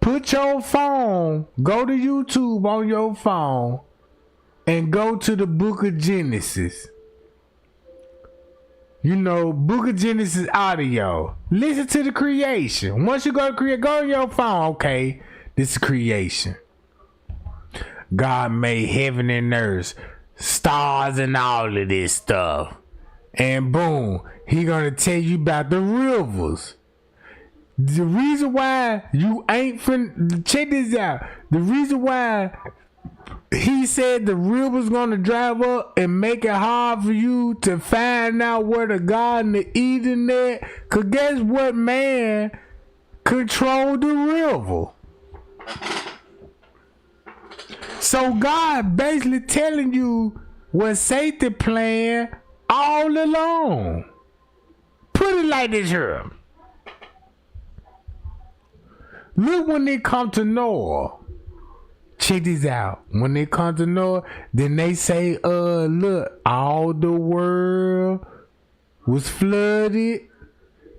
put your phone, go to YouTube on your phone, and go to the book of Genesis. You know, book of Genesis audio. Listen to the creation. Once you go to create, go on your phone. Okay, this is creation. God made heaven and earth, stars and all of this stuff. And boom, he gonna tell you about the rivers. The reason why you ain't check this out. The reason why he said the river's gonna drive up and make it hard for you to find out where the Garden of Eden at. Cause guess what, man controlled the river. So God basically telling you was Satan plan all along. Put it like this here. Look when they come to Noah. Check this out. When they come to Noah, then they say, look, all the world was flooded.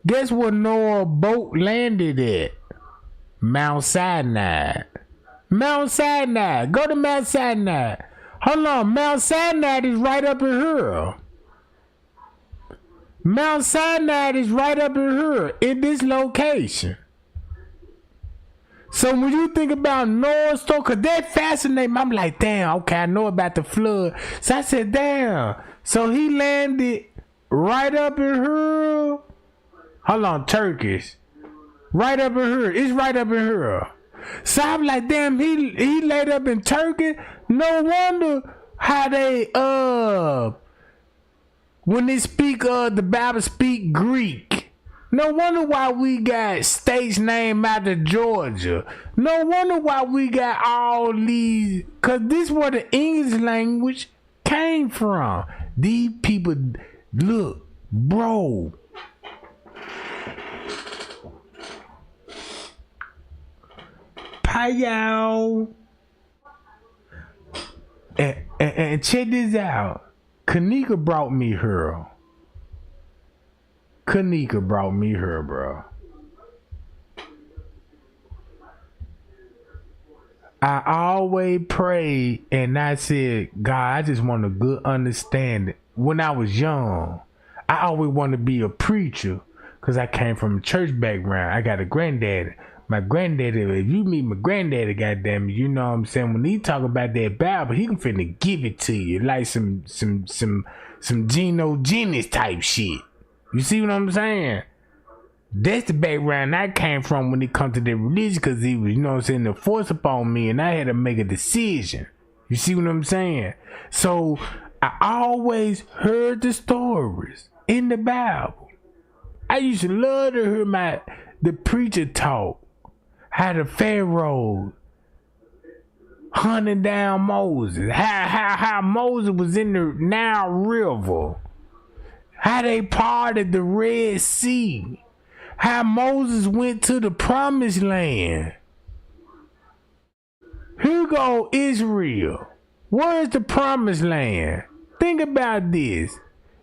Guess what Noah's boat landed at? Mount Sinai. Mount Sinai. Go to Mount Sinai. Hold on. Mount Sinai is right up in here. Mount Sinai is right up in here in this location. So when you think about Noah's story, because that fascinates me, I'm like, damn, okay, I know about the flood. So I said, damn. So he landed right up in here. Hold on, Turkish. Right up in here. It's right up in here. So I'm like, damn, he laid up in Turkey. No wonder how they, when they speak, the Bible speak Greek. No wonder why we got states named after Georgia. No wonder why we got all these, cause this where the English language came from. These people, look, bro. Payao. And check this out. Kenneka brought me her. Kenneka brought me her, bro. I always prayed and I said, God, I just want a good understanding. When I was young, I always wanted to be a preacher because I came from a church background. I got a granddaddy. My granddaddy, if you meet my granddaddy, goddamn, you know what I'm saying? When he talk about that Bible, he can finna give it to you like some Geno Jennings type shit. You see what I'm saying? That's the background I came from when it comes to the religion, because he was, you know what I'm saying, the force upon me and I had to make a decision. You see what I'm saying? So I always heard the stories in the Bible. I used to love to hear the preacher talk, how the Pharaoh hunted down Moses, how Moses was in the Nile River, how they parted the Red Sea, how Moses went to the promised land. Here go Israel. Where's the promised land? Think about this.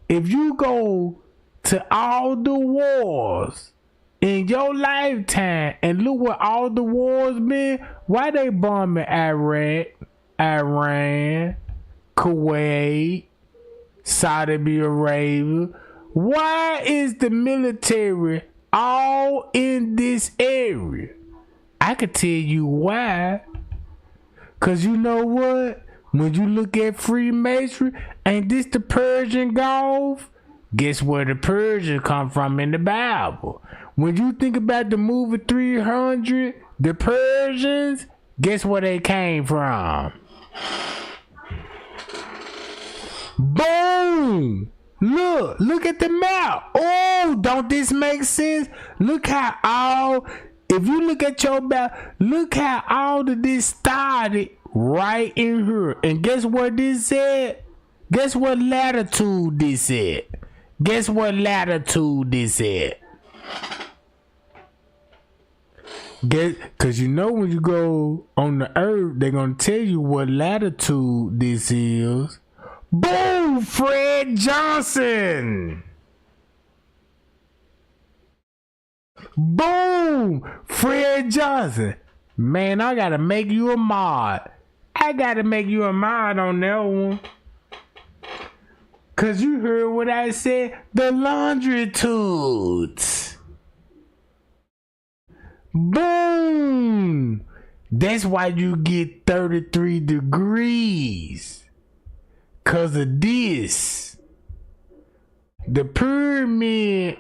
If you go to all the wars in your lifetime and look what all the wars been, why they bombing Iraq, Iran, Kuwait, Saudi Arabia? Why is the military all in this area? I could tell you why. Cause you know what? When you look at Freemasonry, ain't this the Persian Gulf? Guess where the Persians come from in the Bible? When you think about the movie 300, the Persians, guess where they came from? Boom! Look at the map. Oh, don't this make sense? Look how if you look at your map, look how all of this started right in here. And guess what this said? Guess what latitude this at? Guess what latitude this at? Cause you know when you go on the earth, they're gonna tell you what latitude this is. Boom, Fred Johnson. Boom, Fred Johnson. Man, I gotta make you a mod. I gotta make you a mod on that one. Cause you heard what I said, the longitudes. Boom. That's why you get 33 degrees. Cause of this. The pyramid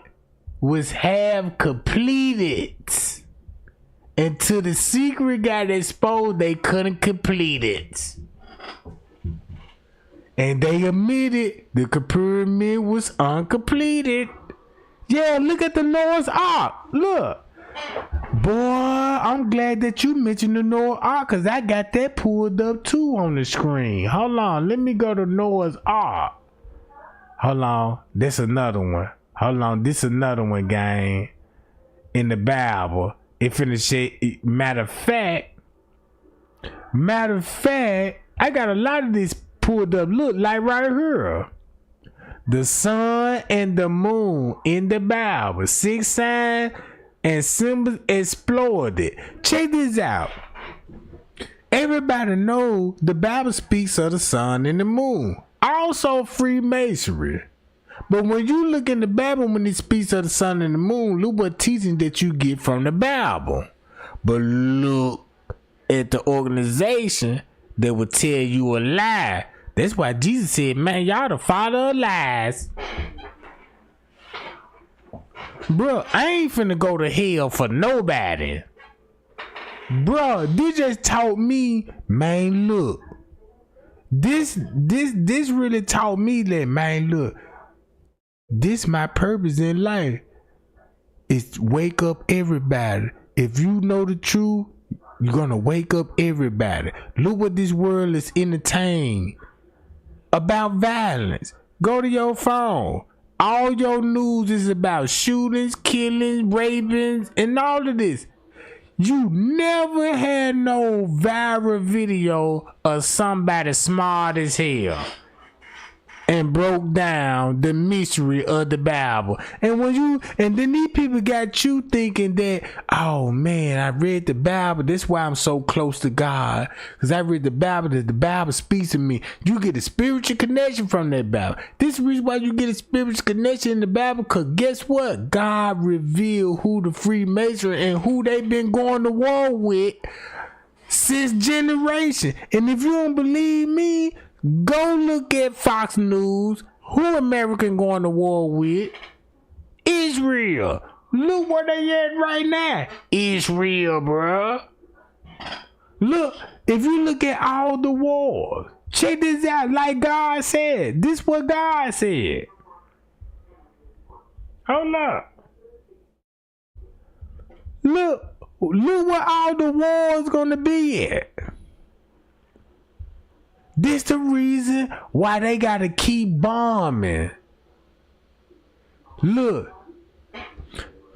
was half completed. Until the secret got exposed, they couldn't complete it. And they admitted the pyramid was uncompleted. Yeah, look at the Noah's Ark. Look. Boy, I'm glad that you mentioned the Noah's Ark, cause I got that pulled up too on the screen. Hold on, let me go to Noah's Ark. Hold on, this another one. Hold on, this another one, gang. In the Bible, it finna say. Matter of fact, I got a lot of this pulled up. Look, like right here. The sun and the moon in the Bible. 6 signs and symbols exploded. Check this out. Everybody knows the Bible speaks of the sun and the moon. Also Freemasonry. But when you look in the Bible, when it speaks of the sun and the moon, look what teaching that you get from the Bible. But look at the organization that will tell you a lie. That's why Jesus said, man, y'all the father of lies. Bro, I ain't finna go to hell for nobody. Bro, this just taught me, man, look. This really taught me that, man, look. This my purpose in life. Is wake up everybody. If you know the truth, you're gonna wake up everybody. Look what this world is entertained about violence. Go to your phone. All your news is about shootings, killings, rapings, and all of this. You never had no viral video of somebody smart as hell and broke down the mystery of the Bible. And then these people got you thinking that, oh man, I read the Bible, that's why I'm so close to God, because I read the Bible, that the Bible speaks to me. You get a spiritual connection from that Bible. This is the reason why you get a spiritual connection in the Bible, because guess what? God revealed who the Freemasons and who they've been going to war with since generation. And if you don't believe me, go look at Fox News. Who America going to war with? Israel. Look where they at right now. Israel, bruh. Look, if you look at all the wars, check this out. Like God said. This is what God said. Hold up. Look where all the wars gonna be at. This the reason why they gotta keep bombing. Look,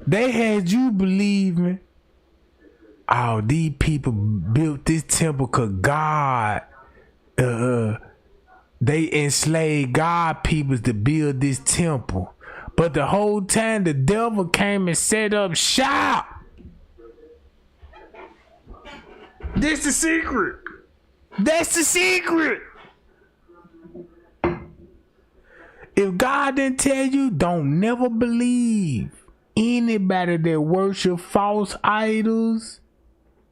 they had you believing, oh, these people built this temple because God, they enslaved God peoples to build this temple. But the whole time the devil came and set up shop. This the secret. That's the secret. If God didn't tell you, don't never believe anybody that worship false idols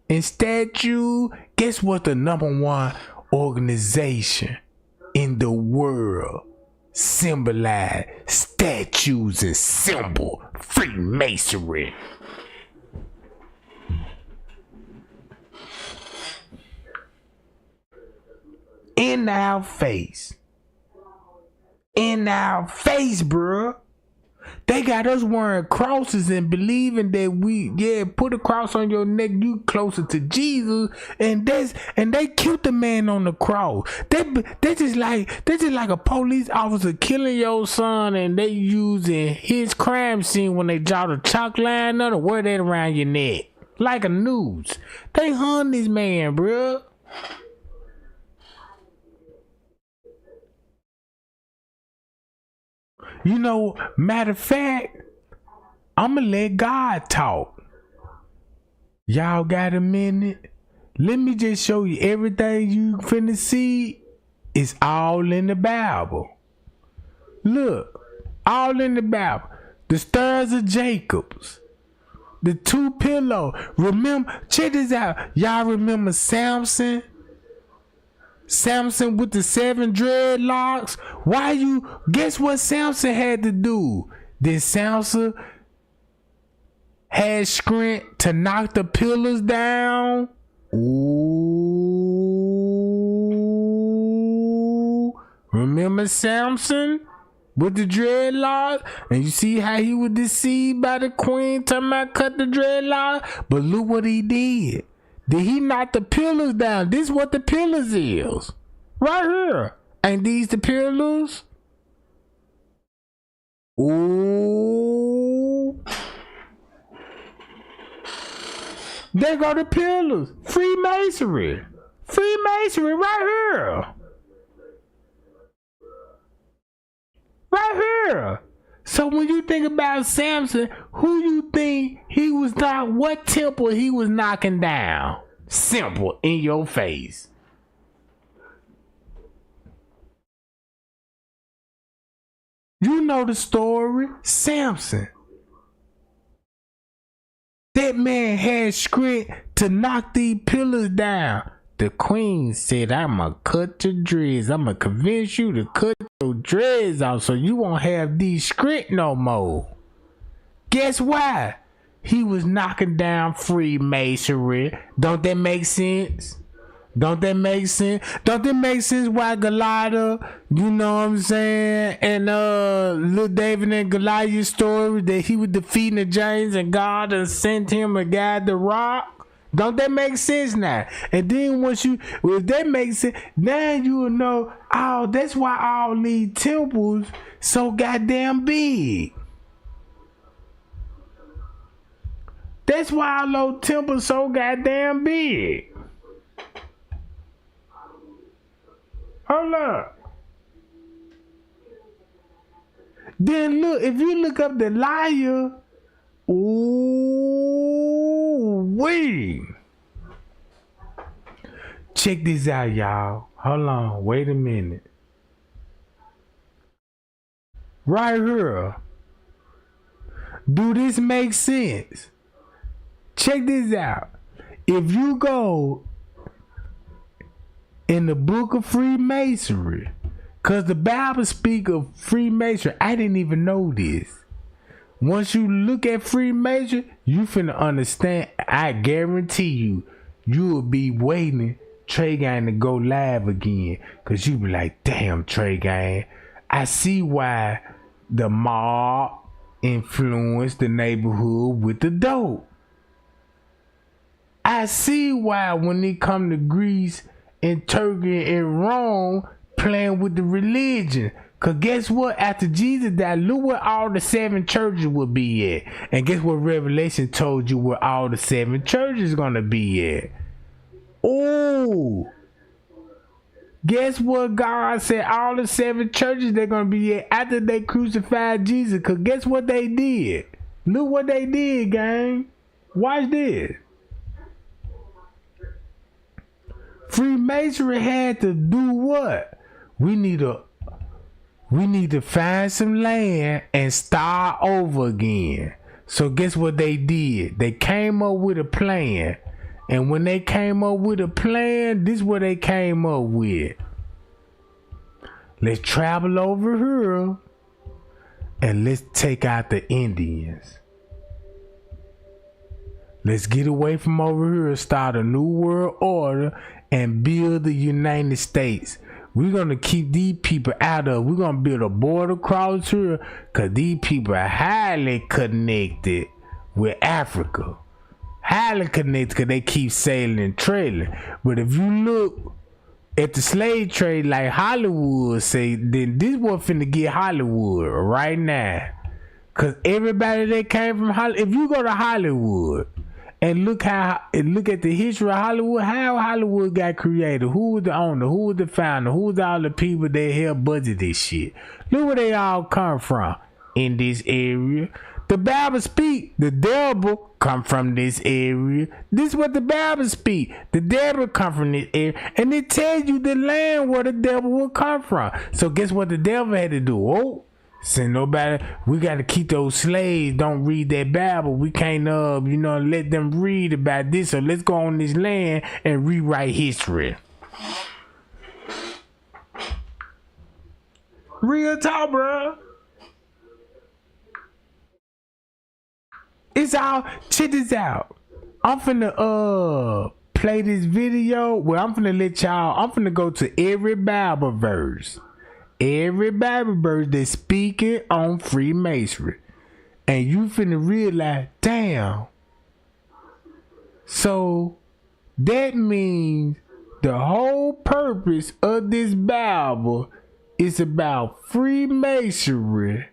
and statues. Guess what the #1 organization in the world symbolize statues and symbol? Freemasonry. In our face. In our face, bruh. They got us wearing crosses and believing that put a cross on your neck, you closer to Jesus, and they killed the man on the cross. They just like a police officer killing your son, and they using his crime scene when they draw the chalk line or wear that around your neck like a noose. They hung this man, bruh. You know, matter of fact, I'ma let God talk. Y'all got a minute? Let me just show you everything you finna see is all in the Bible. Look, all in the Bible. The stars of Jacob's. The 2 pillows. Remember, check this out. Y'all remember Samson? Samson with the 7 dreadlocks. Guess what Samson had to do? Then Samson had strength to knock the pillars down. Ooh. Remember Samson? with the dreadlocks, and you see how he was deceived by the queen talking about cut the dreadlocks. But look what he did. Did he knock the pillars down? This is what the pillars is. Right here. Ain't these the pillars? Ooh. There go the pillars. Freemasonry. Freemasonry right here. Right here. So when you think about Samson, who you think he was not? What temple he was knocking down? Simple, in your face. You know the story. Samson. That man had script to knock these pillars down. The queen said, I'ma cut your dreads. I'ma convince you to cut your dreads off so you won't have these script no more. Guess why? He was knocking down Freemasonry. Don't that make sense? Don't that make sense? Don't that make sense why Goliath, you know what I'm saying? And little David and Goliath's story that he was defeating the giants and God sent him a guy to rock. Don't that make sense now? And then if that makes sense, now you will know, oh, that's why all these temples so goddamn big. That's why all those temples so goddamn big. Hold up. Then look, if you look up the liar, ooh wee. Check this out, y'all. Hold on, wait a minute. Right here. Do this make sense? Check this out. If you go in the book of Freemasonry, because the Bible speak of Freemasonry, I didn't even know this. Once you look at Freemasonry, you finna understand. I guarantee you will be waiting Trey Gang to go live again, because you be like, damn, Trey Gang, I see why the mob influenced the neighborhood with the dope. I see why when they come to Greece and Turkey and Rome playing with the religion. Cause guess what? After Jesus died, look where all the 7 churches will be at. And guess what Revelation told you where all the 7 churches gonna be at? Oh, guess what God said? All the 7 churches they're gonna be at after they crucified Jesus. Cause guess what they did? Look what they did, gang. Watch this. Freemasonry had to do what? We need to find some land and start over again. So guess what they did? They came up with a plan. And when they came up with a plan, this is what they came up with. Let's travel over here and let's take out the Indians. Let's get away from over here and start a new world order and build the United States. We're going to keep these people out of. We're going to build a border across here because these people are highly connected with Africa. Highly connected because they keep sailing and trailing. But if you look at the slave trade like Hollywood say, then this one finna get Hollywood right now. Because everybody that came from Hollywood, if you go to Hollywood, and look at the history of Hollywood, how Hollywood got created, who was the owner, who was the founder, who was all the people that helped budget this shit. Look where they all come from in this area. The Bible speak, the devil come from this area. This is what the Bible speak. The devil come from this area. And it tells you the land where the devil will come from. So guess what the devil had to do? Oh, send nobody. We got to keep those slaves. Don't read that Bible. We can't, let them read about this. So let's go on this land and rewrite history. Real talk, bro. It's all. Check this out. I'm finna play this video. Well, I'm finna let y'all. I'm finna go to every Bible verse. every Bible verse that's speaking on Freemasonry. And you finna realize, damn. So that means the whole purpose of this Bible is about Freemasonry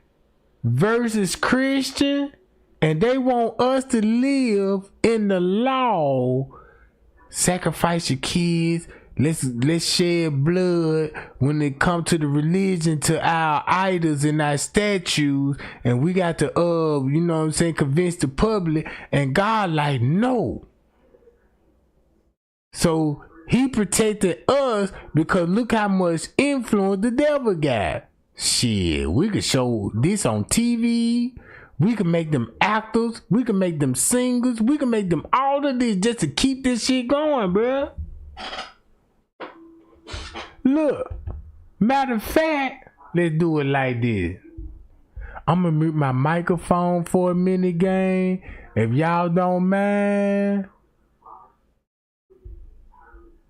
versus Christian, and they want us to live in the law. Sacrifice your kids. Let's shed blood when it comes to the religion, to our idols and our statues, and we got to you know what I'm saying, convince the public. And God like, no. So he protected us because look how much influence the devil got. Shit, we could show this on TV. We can make them actors. We can make them singers. We can make them all of this just to keep this shit going, bruh. Look, matter of fact, let's do it like this. I'm gonna mute my microphone for a minute, gang. If y'all don't mind.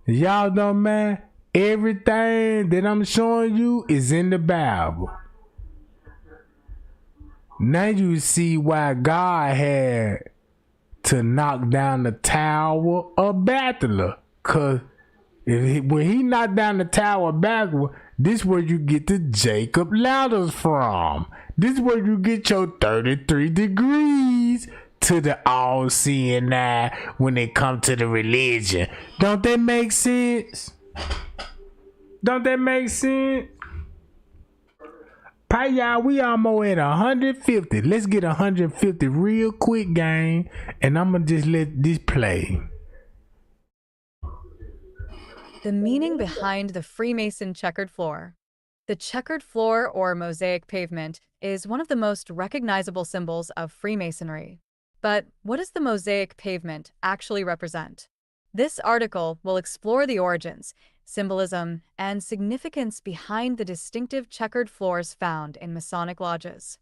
Y'all don't mind, everything that I'm showing you is in the Bible. Now you see why God had to knock down the Tower of Babel. Cause when he knocked down the Tower of Babel, this is where you get the Jacob ladders from. This is where you get your 33 degrees to the all-seeing eye when it comes to the religion. Don't that make sense? Don't that make sense? Pie, y'all, we almost at 150. Let's get 150 real quick, gang. And I'm going to just let this play. The meaning behind the Freemason checkered floor. The checkered floor, or mosaic pavement, is one of the most recognizable symbols of Freemasonry. But what does the mosaic pavement actually represent? This article will explore the origins, symbolism, and significance behind the distinctive checkered floors found in Masonic lodges.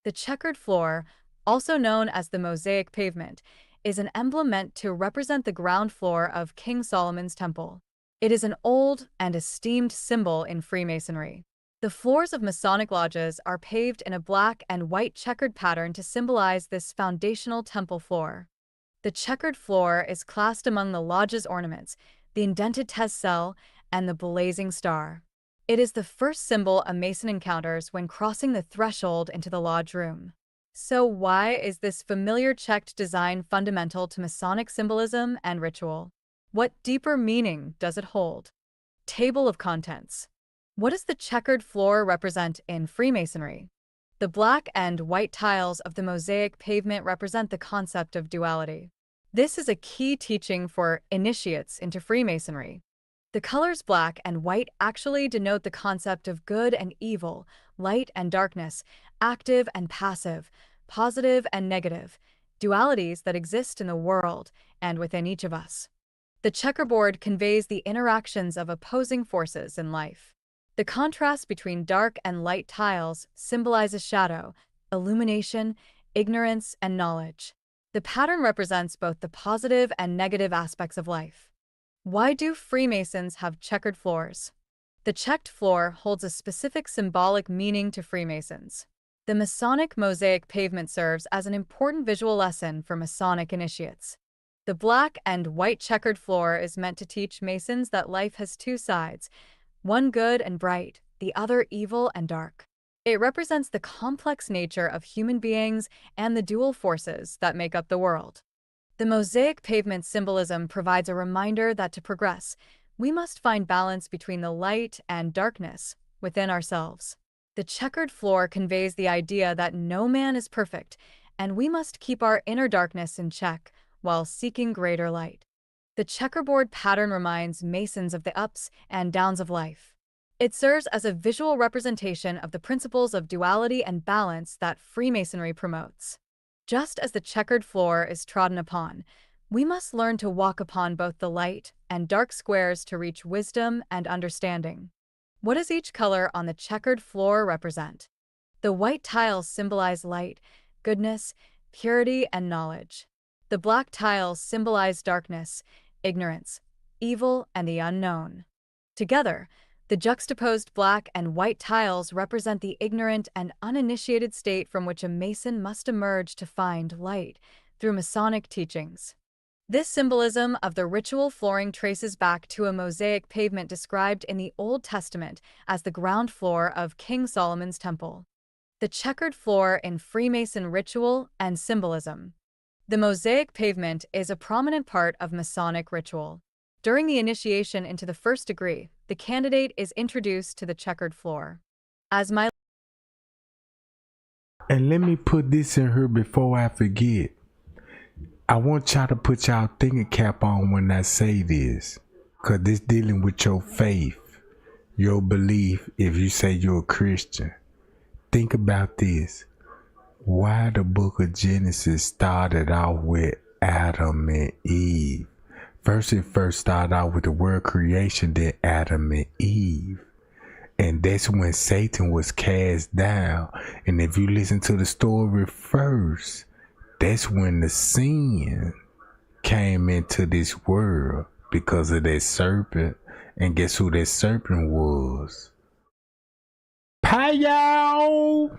The checkered floor, also known as the mosaic pavement, is an emblem meant to represent the ground floor of King Solomon's temple. It is an old and esteemed symbol in Freemasonry. The floors of Masonic lodges are paved in a black and white checkered pattern to symbolize this foundational temple floor. The checkered floor is classed among the lodge's ornaments, the indented tessel, and the blazing star. It is the first symbol a Mason encounters when crossing the threshold into the lodge room. So why is this familiar checked design fundamental to Masonic symbolism and ritual? What deeper meaning does it hold? Table of contents. What does the checkered floor represent in Freemasonry? The black and white tiles of the mosaic pavement represent the concept of duality. This is a key teaching for initiates into Freemasonry. The colors black and white actually denote the concept of good and evil, light and darkness, active and passive, positive and negative, dualities that exist in the world and within each of us. The checkerboard conveys the interactions of opposing forces in life. The contrast between dark and light tiles symbolizes shadow, illumination, ignorance, and knowledge. The pattern represents both the positive and negative aspects of life. Why do Freemasons have checkered floors? The checked floor holds a specific symbolic meaning to Freemasons. The Masonic mosaic pavement serves as an important visual lesson for Masonic initiates. The black and white checkered floor is meant to teach Masons that life has two sides, one good and bright, the other evil and dark. It represents the complex nature of human beings and the dual forces that make up the world. The mosaic pavement symbolism provides a reminder that to progress, we must find balance between the light and darkness within ourselves. The checkered floor conveys the idea that no man is perfect, and we must keep our inner darkness in check while seeking greater light. The checkerboard pattern reminds Masons of the ups and downs of life. It serves as a visual representation of the principles of duality and balance that Freemasonry promotes. Just as the checkered floor is trodden upon, we must learn to walk upon both the light and dark squares to reach wisdom and understanding. What does each color on the checkered floor represent? The white tiles symbolize light, goodness, purity, and knowledge. The black tiles symbolize darkness, ignorance, evil, and the unknown. Together, The juxtaposed black and white tiles represent the ignorant and uninitiated state from which a Mason must emerge to find light through Masonic teachings. This symbolism of the ritual flooring traces back to a mosaic pavement described in the Old Testament as the ground floor of King Solomon's temple. The checkered floor in Freemason ritual and symbolism. The mosaic pavement is a prominent part of Masonic ritual. During the initiation into the first degree, the candidate is introduced to the checkered floor. And let me put this in here before I forget. I want y'all to put y'all thinking cap on when I say this, because this dealing with your faith, your belief, if you say you're a Christian. Think about this. Why the book of Genesis started off with Adam and Eve? First, it first started out with the word creation, then Adam and Eve. And that's when Satan was cast down. And if you listen to the story first, that's when the sin came into this world because of that serpent. And guess who that serpent was? Y'all!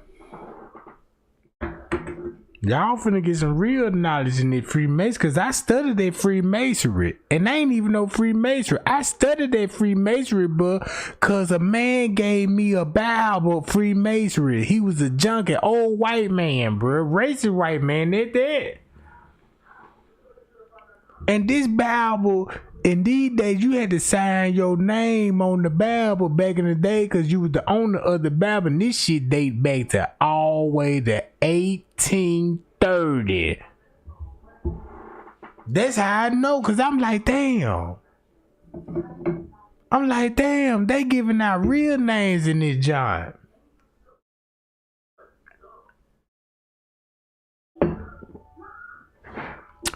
Y'all finna get some real knowledge in that Freemason, because I studied that Freemasonry. And I ain't even know Freemasonry. I studied that Freemasonry, but because a man gave me a Bible of Freemasonry. He was a junkie, old white man, bro. Racist white man, that. And this Bible, in these days, you had to sign your name on the Bible back in the day because you was the owner of the Bible. And this shit date back to all the way to 1830. That's how I know, because I'm like, damn. They giving out real names in this job.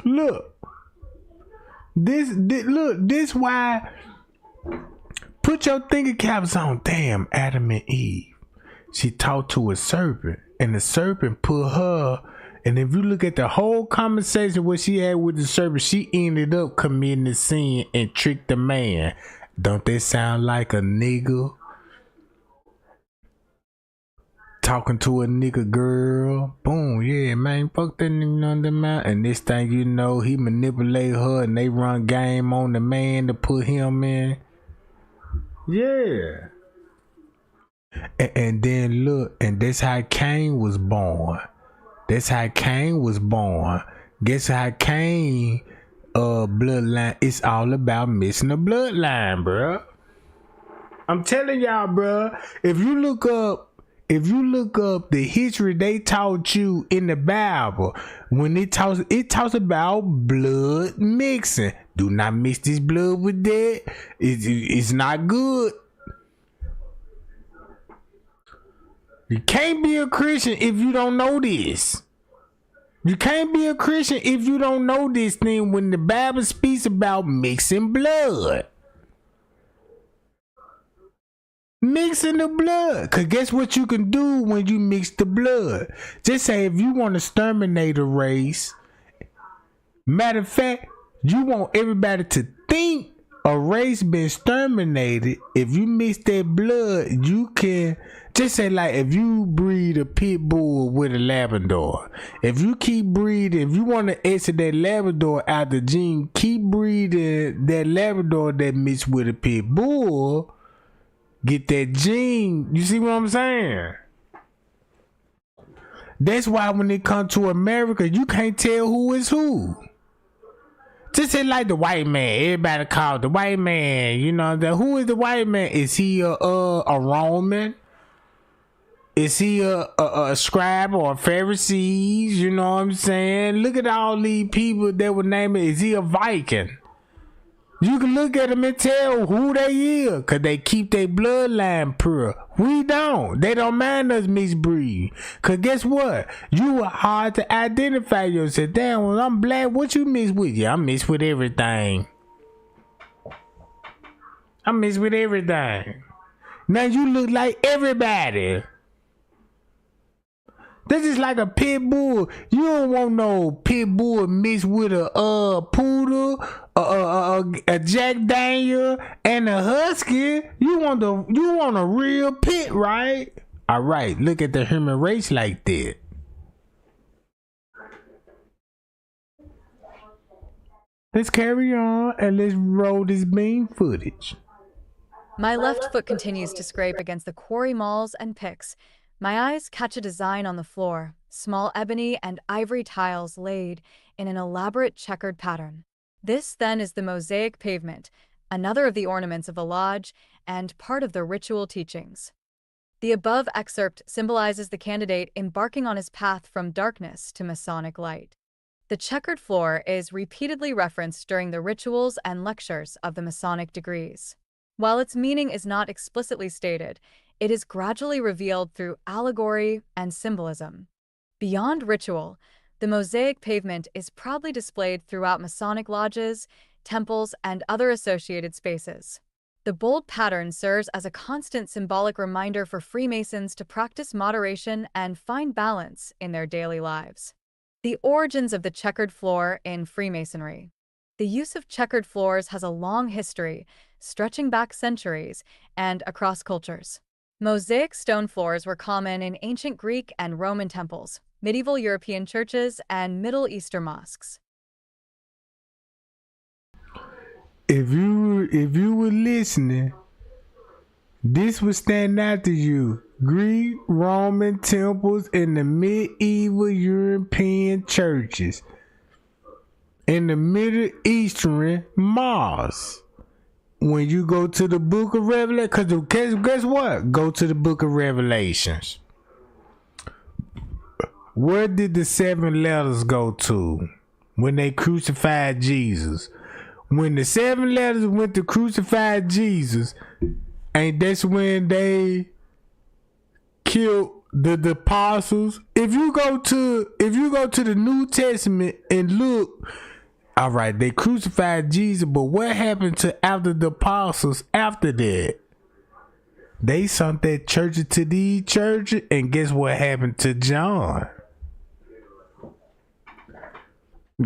Look. This why put your thinking caps on. Damn, Adam and Eve. She talked to a serpent, and the serpent put her. And if you look at the whole conversation what she had with the serpent, she ended up committing the sin and tricked the man. Don't that sound like a nigga talking to a nigga girl? Boom, yeah, man, fuck that nigga on the mouth. And this thing, you know, he manipulate her and they run game on the man to put him in. Yeah. And then look, and that's how Cain was born. Guess how Cain bloodline, it's all about missing the bloodline, bruh. I'm telling y'all, bruh, if you look up the history they taught you in the Bible, when it talks about blood mixing. Do not mix this blood with that. It's not good. You can't be a Christian if you don't know this. You can't be a Christian if you don't know this thing when the Bible speaks about mixing blood. Mixing the blood. Because guess what you can do when you mix the blood? Just say if you want to exterminate a race, matter of fact, you want everybody to think a race been exterminated. If you mix that blood, you can just say, like, if you breed a pit bull with a Labrador, if you keep breeding, if you want to exit that Labrador out the gene, keep breeding that Labrador that mixed with a pit bull, get that gene. You see what I'm saying? That's why when it comes to America, you can't tell who is who. Just say like the white man. Everybody call the white man. You know, who is the white man? Is he a Roman? Is he a scribe or a Pharisees? You know what I'm saying? Look at all these people that would name it. Is he a Viking? You can look at them and tell who they is, because they keep their bloodline pure. We don't. They don't mind us mixed-breed. Because guess what? You are hard to identify yourself. Damn, when I'm black, what you mix with? Yeah, I'm mixed with everything. I'm mixed with everything. Now you look like everybody. This is like a pit bull. You don't want no pit bull mixed with a poodle, a Jack Daniel and a Husky. You want a real pit, right? All right, look at the human race like that. Let's carry on and let's roll this bean footage. My left foot continues to scrape against the quarry malls and picks. My eyes catch a design on the floor, small ebony and ivory tiles laid in an elaborate checkered pattern. This, then, is the mosaic pavement, another of the ornaments of the lodge and part of the ritual teachings. The above excerpt symbolizes the candidate embarking on his path from darkness to Masonic light. The checkered floor is repeatedly referenced during the rituals and lectures of the Masonic degrees. While its meaning is not explicitly stated, it is gradually revealed through allegory and symbolism. Beyond ritual, the mosaic pavement is proudly displayed throughout Masonic lodges, temples, and other associated spaces. The bold pattern serves as a constant symbolic reminder for Freemasons to practice moderation and find balance in their daily lives. The origins of the checkered floor in Freemasonry. The use of checkered floors has a long history, stretching back centuries and across cultures. Mosaic stone floors were common in ancient Greek and Roman temples, medieval European churches, and Middle Eastern mosques. If you were listening, this would stand out to you. Greek, Roman temples, and the medieval European churches, and the Middle Eastern mosques. When you go to the book of Revelation, because guess what? Go to the book of Revelations. Where did the 7 letters go to when they crucified Jesus? When the 7 letters went to crucify Jesus, and that's when they killed the apostles. If you go to the New Testament and look, all right, they crucified Jesus, but what happened to after the apostles after that? They sent that church to these churches, and guess what happened to John?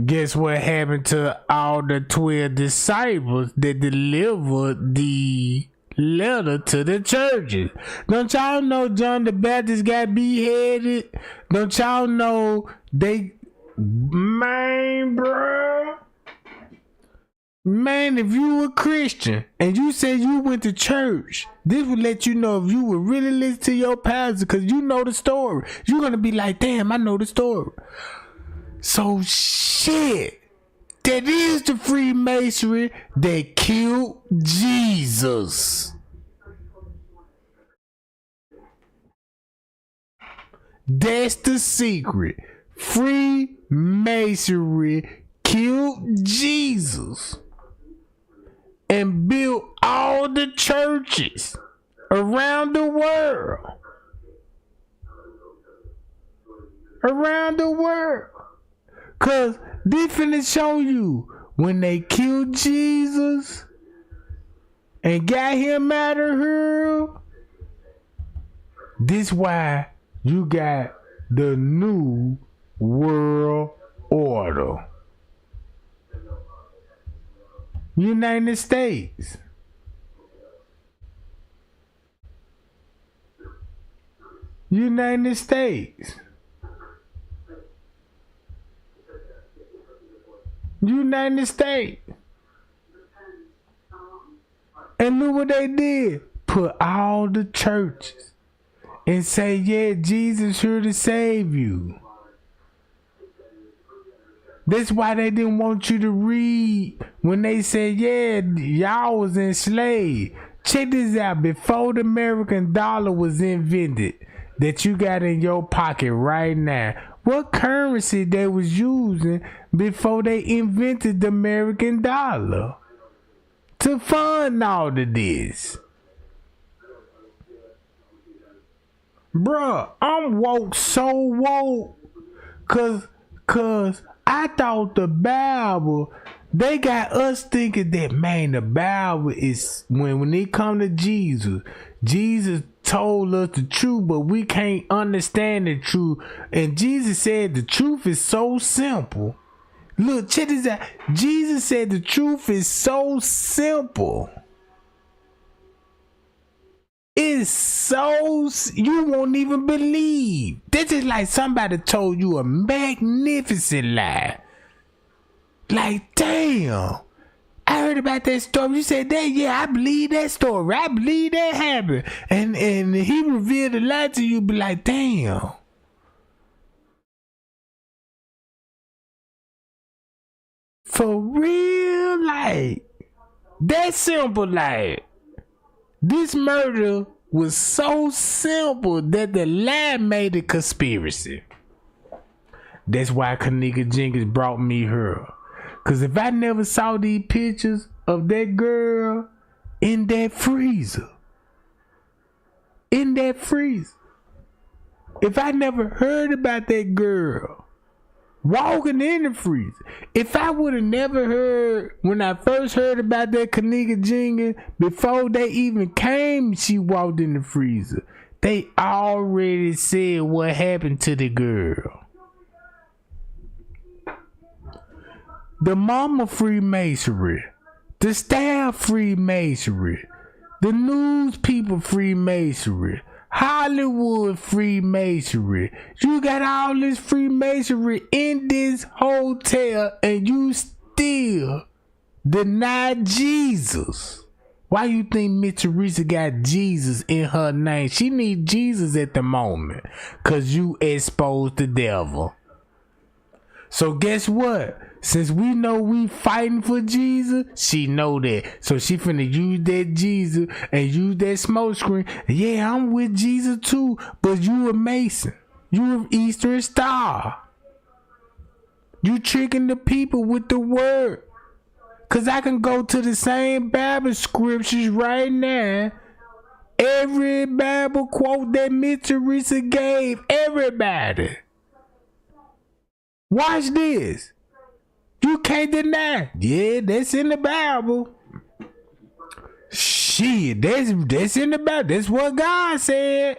Guess what happened to all the 12 disciples that delivered the letter to the churches? Don't y'all know John the Baptist got beheaded? Don't y'all know they... Man, bro. Man, if you were Christian and you said you went to church, this would let you know if you would really listen to your pastor, because you know the story. You're going to be like, damn, I know the story. So shit, that is the Freemasonry that killed Jesus. That's the secret. Freemasonry killed Jesus and built all the churches around the world. Around the world. Cause they finna show you when they killed Jesus and got him out of here. This why you got the new world order. United States. United States. United States. And look what they did. Put all the churches and say, yeah, Jesus here to save you. That's why they didn't want you to read when they said, yeah, y'all was enslaved. Check this out. Before the American dollar was invented, that you got in your pocket right now, what currency they was using before they invented the American dollar to fund all of this? Bruh, I'm woke, so woke, cause I thought the Bible, they got us thinking that, man, the Bible is, when it come to Jesus, Jesus told us the truth, but we can't understand the truth. And Jesus said the truth is so simple Look, check this out. Jesus said the truth is so simple. It's so, you won't even believe. This is like somebody told you a magnificent lie. Like, damn. I heard about that story. You said that, yeah, I believe that story. I believe that happened. And he revealed a lie to you, be like, damn. For real, like, that simple, like, this murder was so simple that the lie made a conspiracy. That's why Kenneka Jenkins brought me her. Cause if I never saw these pictures of that girl in that freezer, if I never heard about that girl walking in the freezer, if I would have never heard, when I first heard about that Kenneka Jenkins, before they even came, she walked in the freezer. They already said what happened to the girl. The mama Freemasonry, the staff Freemasonry, the news people Freemasonry, Hollywood Freemasonry. You got all this Freemasonry in this hotel and you still deny Jesus. Why you think Miss Teresa got Jesus in her name? She need Jesus at the moment because you exposed the devil. So guess what? Since we know we fighting for Jesus, she know that. So she finna use that Jesus and use that smoke screen. Yeah, I'm with Jesus too, but you a Mason. You an Eastern Star. You tricking the people with the word. Cause I can go to the same Bible scriptures right now. Every Bible quote that Miss Teresa gave everybody. Watch this. You can't deny. Yeah, that's in the Bible. Shit, that's in the Bible. That's what God said.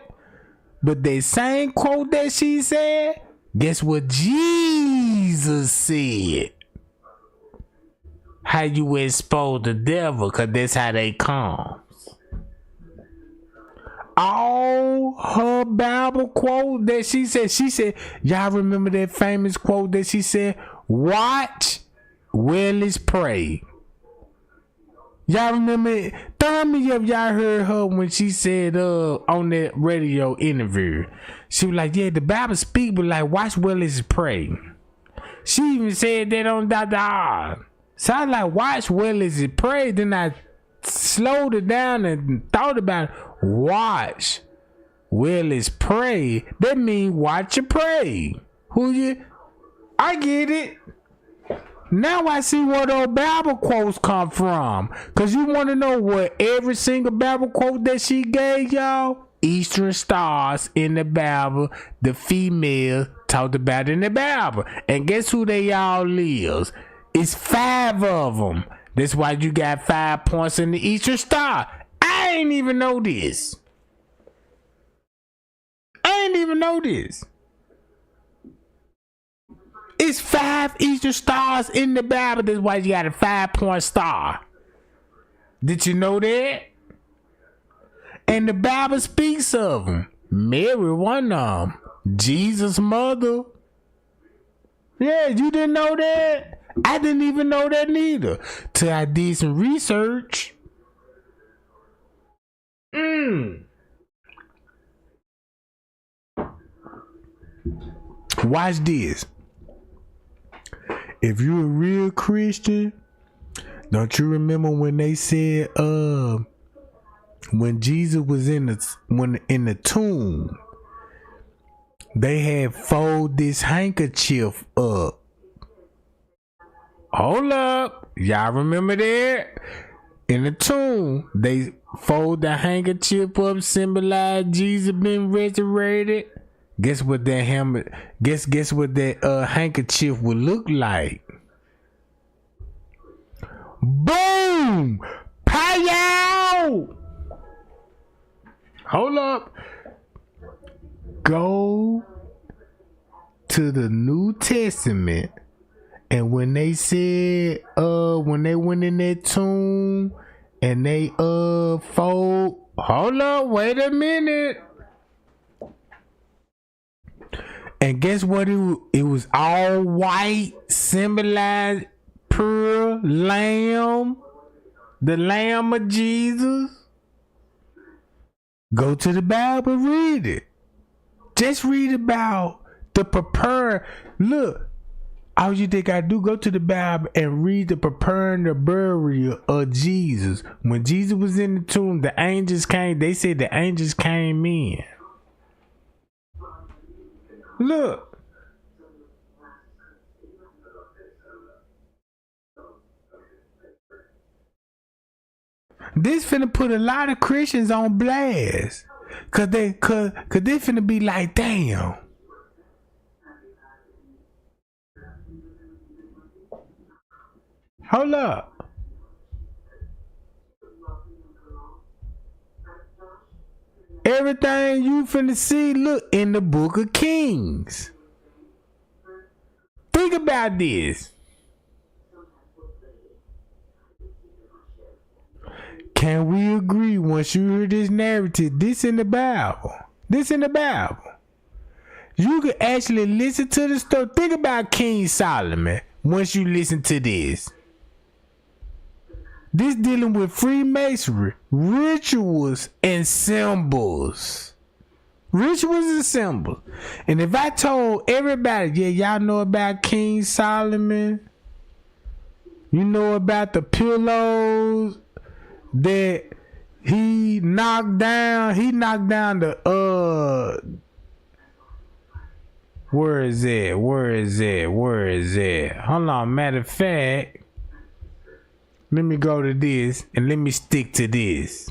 But that same quote that she said, guess what Jesus said? How you expose the devil, cause that's how they come. All her Bible quote that she said, y'all remember that famous quote that she said, watch, well is pray. Y'all remember it? Tell me if y'all heard her when she said on that radio interview. She was like, yeah, the Bible speak, but like watch well is pray. She even said that on Dr. R. So I was like, watch well is pray. Then I slowed it down and thought about it. Watch well is pray. That means watch and pray. I get it. Now I see where those Bible quotes come from. Cause you want to know what every single Bible quote that she gave y'all? Eastern stars in the Bible, the female talked about in the Bible. And guess who they all is? It's 5 of them. That's why you got 5 points in the Eastern star. I ain't even know this. It's 5 Eastern stars in the Bible. That's why you got a 5-point star. Did you know that? And the Bible speaks of them. Mary, one of them. Jesus' mother. Yeah, you didn't know that? I didn't even know that neither. Till I did some research. Watch this. If you're a real Christian, don't you remember when they said when Jesus was in the tomb, they had fold this handkerchief up. Hold up. Y'all remember that? In the tomb, they fold the handkerchief up, symbolize Jesus been resurrected. Guess what that handkerchief would look like? Boom! Pow! Hold up. Go to the New Testament And when they said, when they went in that tomb and they hold up, wait a minute. And guess what? It was all white, symbolized pure lamb, the Lamb of Jesus. Go to the Bible, read it. Just read about the prepare. Look, all you think I do, go to the Bible and read the preparing the burial of Jesus. When Jesus was in the tomb, the angels came. They said the angels came in. Look. This finna put a lot of Christians on blast. Cause they finna be like, damn. Hold up. Everything you finna see, look, in the book of Kings. Think about this. Can we agree once you hear this narrative, this in the Bible? This in the Bible. You can actually listen to the story. Think about King Solomon once you listen to this. This dealing with Freemasonry, rituals and symbols. Rituals and symbols. And if I told everybody, yeah, y'all know about King Solomon, you know about the pillows that he knocked down the where is it? Hold on, matter of fact, let me go to this and let me stick to this.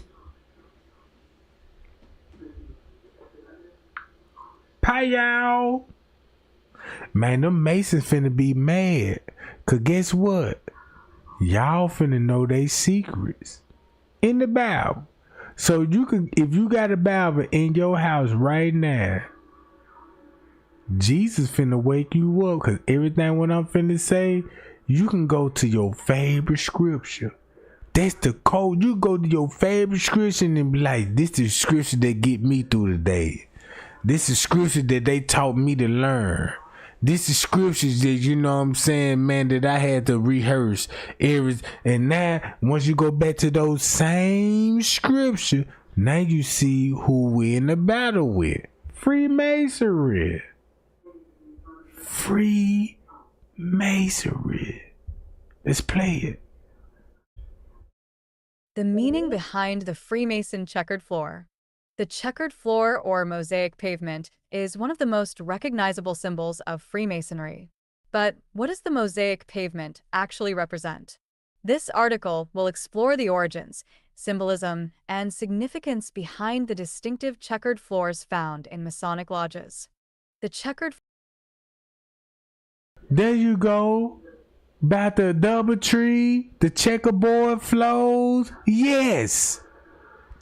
Payal. Man, them Masons finna be mad. Cause guess what? Y'all finna know they secrets in the Bible. So you can, if you got a Bible in your house right now, Jesus finna wake you up. Cause everything what I'm finna say, you can go to your favorite scripture. That's the code. You go to your favorite scripture and be like, this is scripture that get me through the day. This is scripture that they taught me to learn. This is scriptures that, you know what I'm saying, man, that I had to rehearse. And now, once you go back to those same scripture, now you see who we in the battle with. Freemasonry. Freemasonry. Let's play it. The meaning behind the Freemason checkered floor. The checkered floor or mosaic pavement is one of the most recognizable symbols of Freemasonry. But what does the mosaic pavement actually represent? This article will explore the origins, symbolism, and significance behind the distinctive checkered floors found in Masonic lodges. The checkered. There you go. About the double tree, the checkerboard flows. Yes.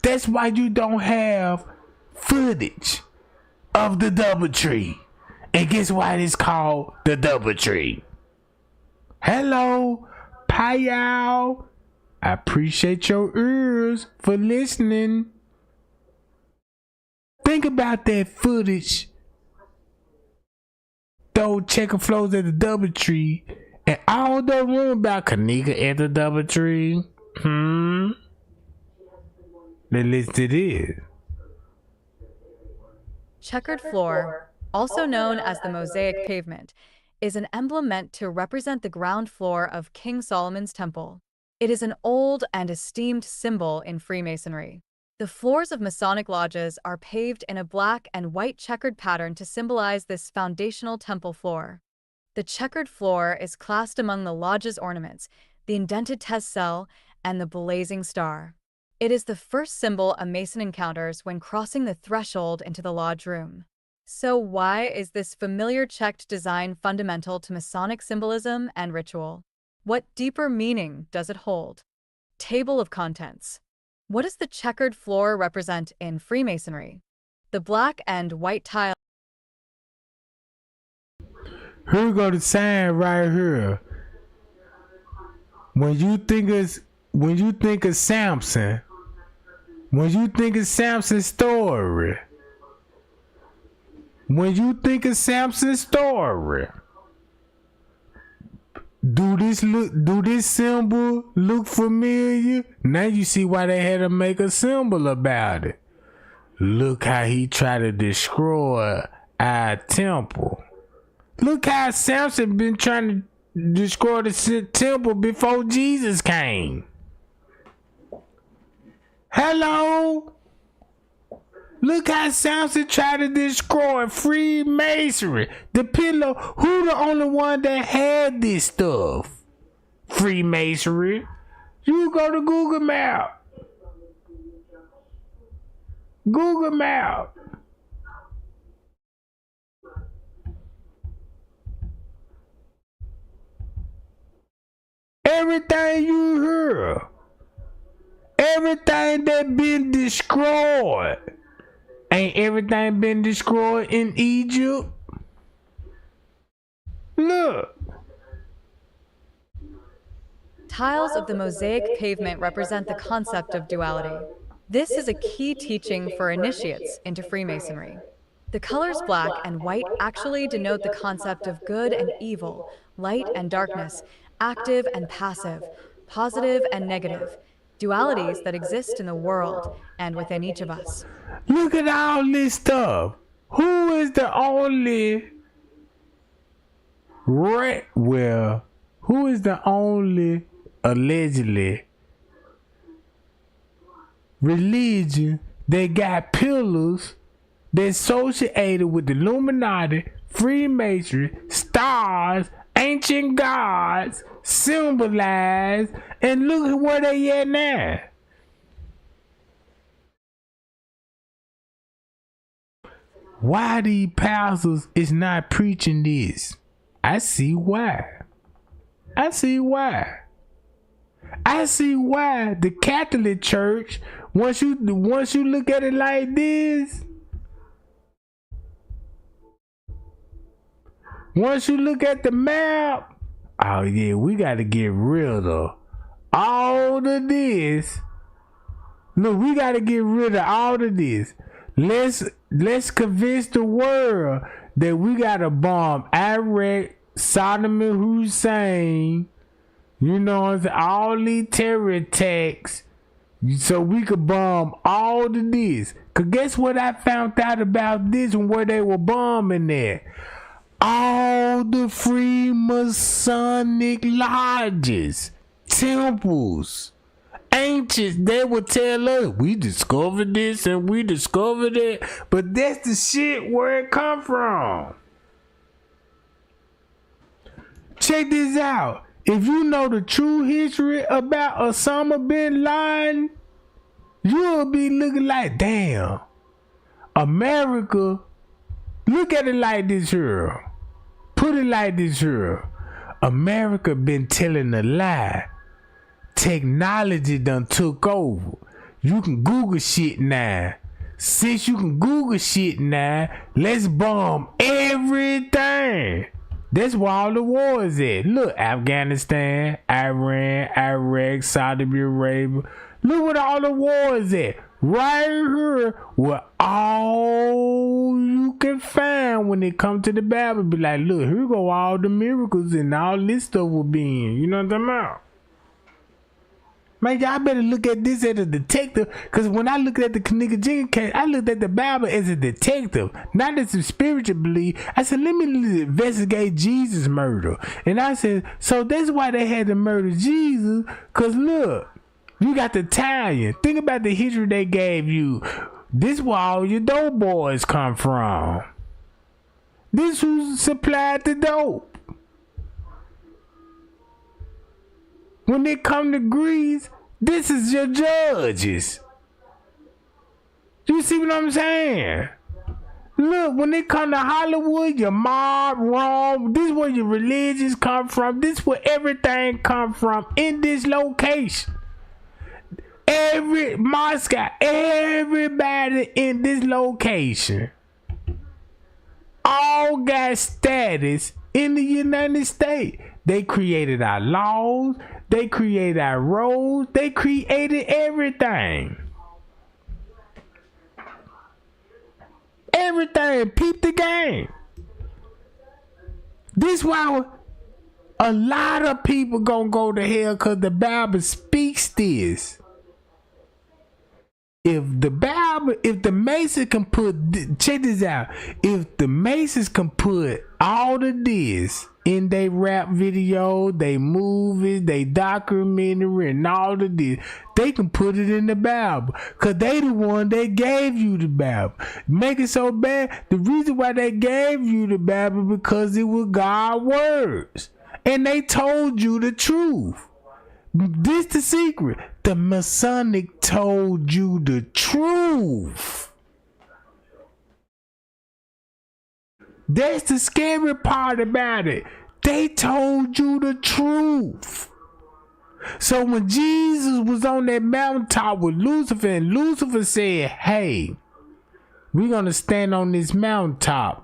That's why you don't have footage of the double tree. And guess why it's called the double tree? Hello, Payal. I appreciate your ears for listening. Think about that footage. Those checker flows at the double tree. And all the room about Kenneka at the double tree. Let's listen to this. Checkered floor, also known as the mosaic pavement, is an emblem meant to represent the ground floor of King Solomon's temple. It is an old and esteemed symbol in Freemasonry. The floors of Masonic lodges are paved in a black and white checkered pattern to symbolize this foundational temple floor. The checkered floor is classed among the lodge's ornaments, the indented tessel, and the blazing star. It is the first symbol a Mason encounters when crossing the threshold into the lodge room. So why is this familiar checked design fundamental to Masonic symbolism and ritual? What deeper meaning does it hold? Table of contents. What does the checkered floor represent in Freemasonry? The black and white tile. Here go the sign right here. When you think of Samson, when you think of Samson's story, do this symbol look familiar? Now you see why they had to make a symbol about it. Look how he tried to destroy our temple. Look how Samson been trying to destroy the temple before Jesus came. Hello? Look how Samson tried to destroy Freemasonry. The pillow, who the only one that had this stuff? Freemasonry. You go to Google Map. Google Map. Everything you hear, everything that been destroyed, ain't everything been destroyed in Egypt? Look. Tiles of the mosaic pavement represent the concept of duality. This is a key teaching for initiates into Freemasonry. The colors black and white actually denote the concept of good and evil, light and darkness, active and passive, positive and negative, dualities that exist in the world and within each of us. Look at all this stuff. Who is the only who is the only allegedly religion that got pillars that's associated with the Illuminati, Freemasonry, stars, ancient gods, symbolized, and look at where they at now. Why these pastors is not preaching this? I see why. I see why the Catholic Church, once you look at it like this, once you look at the map, oh yeah, we gotta get rid of all of this. No, we gotta get rid of all of this. Let's convince the world that we gotta bomb Iraq, Saddam Hussein, you know, all these terror attacks, so we could bomb all of this. Cause guess what I found out about this and where they were bombing at? All the Freemasonic lodges, temples, ancients, they would tell us, we discovered this and we discovered it, but that's the shit where it come from. Check this out. If you know the true history about Osama bin Laden, you'll be looking like, damn, America, look at it like this here. Put it like this here. America been telling a lie. Technology done took over. You can Google shit now. Since you can Google shit now, let's bomb everything. That's where all the wars at. Look, Afghanistan, Iran, Iraq, Saudi Arabia. Look what all the wars at. Right here, where all you can find when it comes to the Bible. Be like, look, here go all the miracles and all this stuff will be in. You know what I'm talking about? Man, y'all better look at this as a detective, because when I looked at the Kenneka Jenkins case, I looked at the Bible as a detective, not as a spiritual belief. I said, let me investigate Jesus' murder. And I said, so that's why they had to murder Jesus, because look, you got the tie-in. Think about the history they gave you. This where all your dope boys come from. This who supplied the dope. When they come to Greece, this is your judges. You see what I'm saying? Look, when they come to Hollywood, your mob, Rome, this is where your religions come from. This is where everything come from in this location. Moscow, everybody in this location all got status in the United States. They created our laws. They created our roads. They created everything. Everything. Peep the game. This why a lot of people gonna go to hell, because the Bible speaks this. If the Masons can put, check this out, if the Masons can put all of this in their rap video, they movies, they documentary, and all of this, they can put it in the Bible, because they the one that gave you the Bible. Make it so bad, the reason why they gave you the Bible, because it was God's words, and they told you the truth. This the secret. The Masonic told you the truth. That's the scary part about it. They told you the truth. So when Jesus was on that mountaintop with Lucifer, and Lucifer said, hey, we're going to stand on this mountaintop,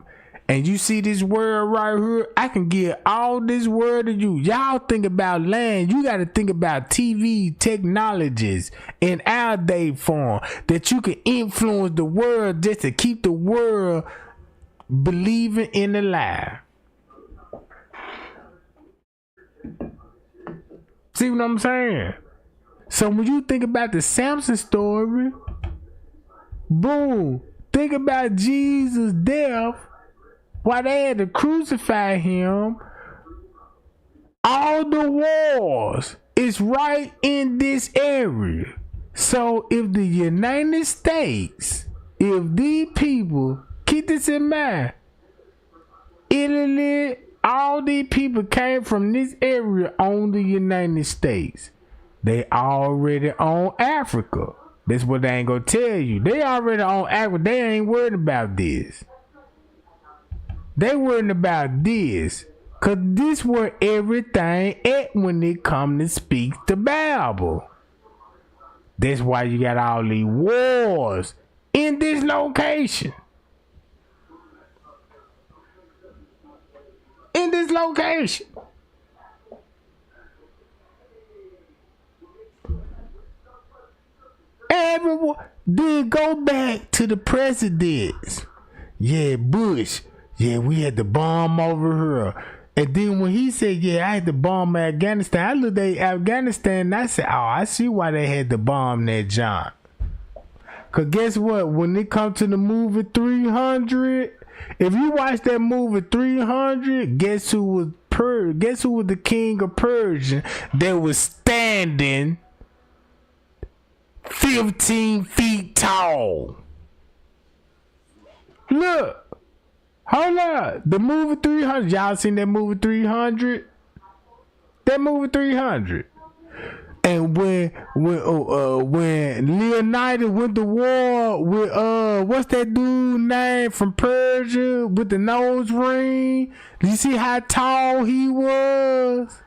and you see this world right here, I can give all this world to you. Y'all think about land. You got to think about TV technologies in our day form, that you can influence the world just to keep the world believing in the lie. See what I'm saying? So when you think about the Samson story, boom, think about Jesus' death. Why they had to crucify him. All the wars is right in this area. So if the United States, if these people, keep this in mind, Italy, all these people came from this area on the United States. They already own Africa. That's what they ain't gonna tell you. They already own Africa. They ain't worried about this. They worrying about this, cause this where everything at when it come to speak the Bible. That's why you got all these wars in this location. In this location. Everyone. Then go back to the presidents. Yeah, Bush. Yeah, we had to bomb over here. And then when he said, yeah, I had to bomb Afghanistan, I looked at Afghanistan and I said, oh, I see why they had to bomb that John. Because guess what? When it comes to the movie 300, if you watch that movie 300, guess who was the king of Persia that was standing 15 feet tall? Look. Hold up. The movie 300. Y'all seen that movie 300? That movie 300. And when Leonidas went to war with what's that dude name from Persia with the nose ring? You see how tall he was?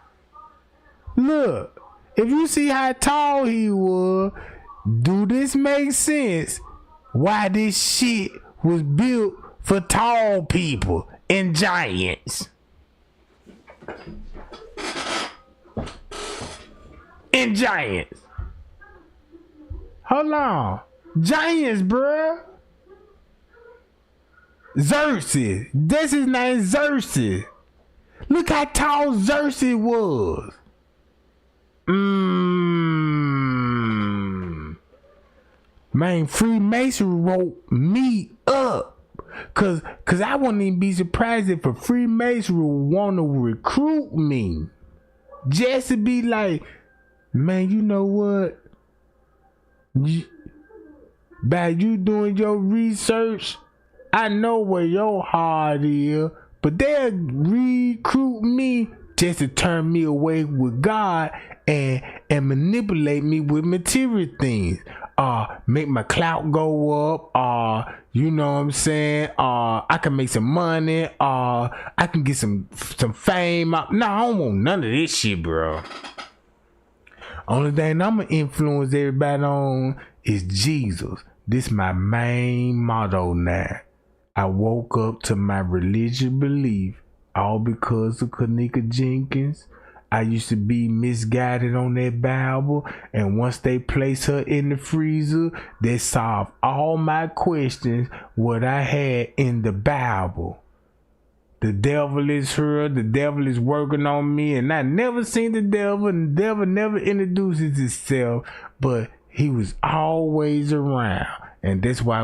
Look, if you see how tall he was, do this make sense? Why this shit was built for tall people and giants. And giants. Hold on. Giants, bruh. Xerxes. That's his name, Xerxes. Look how tall Xerxes was. Man, Freemasonry wrote me up. Cause I wouldn't even be surprised if a Freemason would want to recruit me. Just to be like, man, you know what? By you doing your research, I know where your heart is, but they'll recruit me just to turn me away with God and manipulate me with material things. Make my clout go up, you know what I'm saying? I can make some money, I can get some fame. No, I don't want none of this shit, bro. Only thing I'm gonna influence everybody on is Jesus. This my main motto now. I woke up to my religious belief All because of Kenneka Jenkins. I used to be misguided on that Bible, and once they place her in the freezer, they solve all my questions what I had in the Bible. The devil is here, the devil is working on me, and I never seen the devil, and the devil never introduces himself, but he was always around, and that's why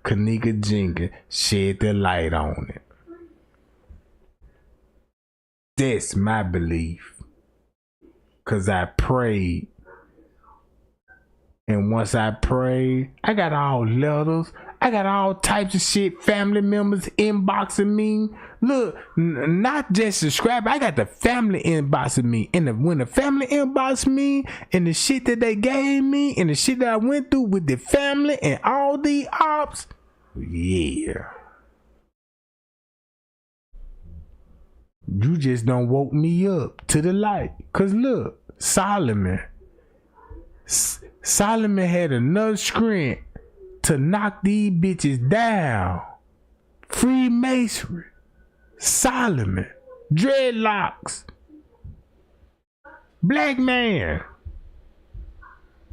Kenneka Jenkins shed the light on it. That's my belief. Cause I prayed. And once I prayed, I got all letters. I got all types of shit. Family members inboxing me. Look, not just subscribe. I got the family inboxing me. And when the family inboxed me and the shit that they gave me and the shit that I went through with the family and all the ops, yeah. You just done woke me up to the light. Cause look, Solomon had enough strength to knock these bitches down. Freemasonry, Solomon, dreadlocks, black man,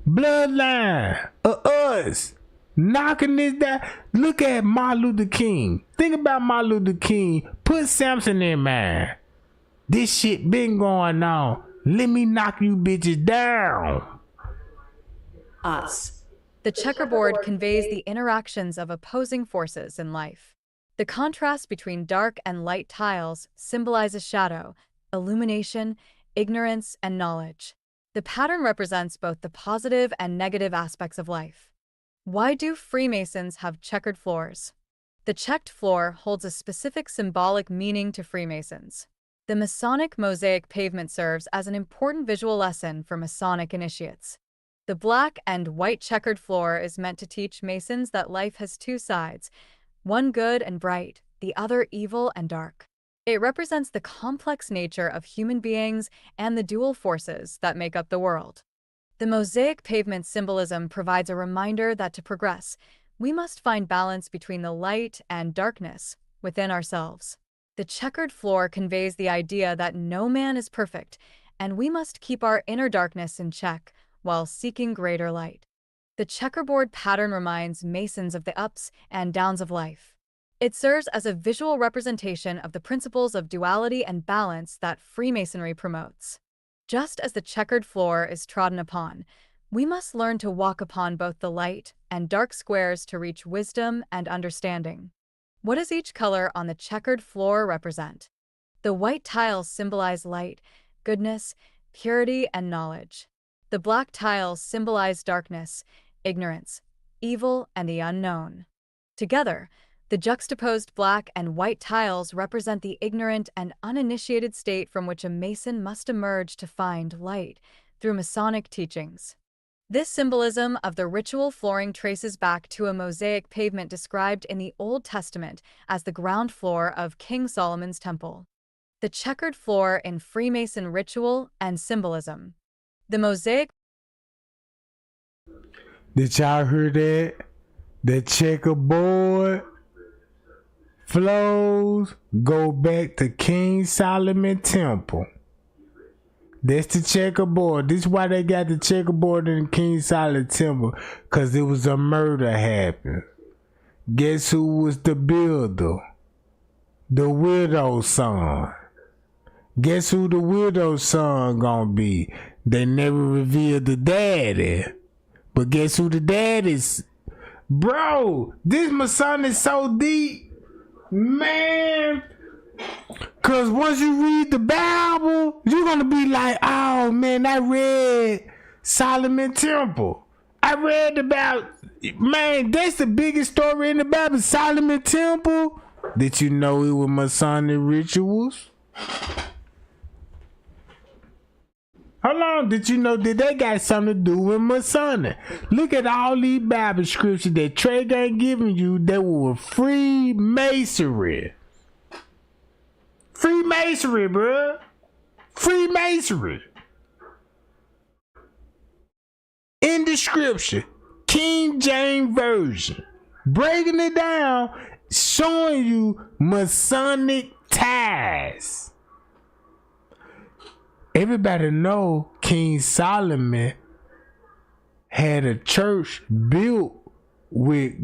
bloodline of us. Knocking this down. Look at Martin Luther King. Think about Martin Luther King. Put Samson in mind. This shit been going on. Let me knock you bitches down. Us. The checkerboard conveys the interactions of opposing forces in life. The contrast between dark and light tiles symbolizes shadow, illumination, ignorance, and knowledge. The pattern represents both the positive and negative aspects of life. Why do Freemasons have checkered floors? The checked floor holds a specific symbolic meaning to Freemasons. The Masonic mosaic pavement serves as an important visual lesson for Masonic initiates. The black and white checkered floor is meant to teach Masons that life has two sides, one good and bright, the other evil and dark. It represents the complex nature of human beings and the dual forces that make up the world. The mosaic pavement symbolism provides a reminder that to progress, we must find balance between the light and darkness within ourselves. The checkered floor conveys the idea that no man is perfect, and we must keep our inner darkness in check while seeking greater light. The checkerboard pattern reminds Masons of the ups and downs of life. It serves as a visual representation of the principles of duality and balance that Freemasonry promotes. Just as the checkered floor is trodden upon, we must learn to walk upon both the light and dark squares to reach wisdom and understanding. What does each color on the checkered floor represent? The white tiles symbolize light, goodness, purity, and knowledge. The black tiles symbolize darkness, ignorance, evil, and the unknown. Together, the juxtaposed black and white tiles represent the ignorant and uninitiated state from which a Mason must emerge to find light through Masonic teachings. This symbolism of the ritual flooring traces back to a mosaic pavement described in the Old Testament as the ground floor of King Solomon's temple. The checkered floor in Freemason ritual and symbolism. The mosaic. Did y'all hear that? The checkerboard flows go back to King Solomon Temple. That's the checkerboard. This is why they got the checkerboard in King Solomon Temple, because it was a murder happened. Guess who was the builder? The widow's son. Guess who the widow's son gonna be? They never revealed the daddy. But guess who the dad is? Bro, this Mason is so deep. Man, cause once you read the Bible, you're gonna be like, oh man, I read Solomon Temple. I read about, man, that's the biggest story in the Bible, Solomon Temple. Did you know it was Masonic rituals? Hold on, did you know that they got something to do with Masonic? Look at all these Bible scriptures that Trey ain't giving you that were Freemasonry. Freemasonry, bruh. Freemasonry. In the scripture, King James Version. Breaking it down, showing you Masonic baptized. Everybody know King Solomon had a church built with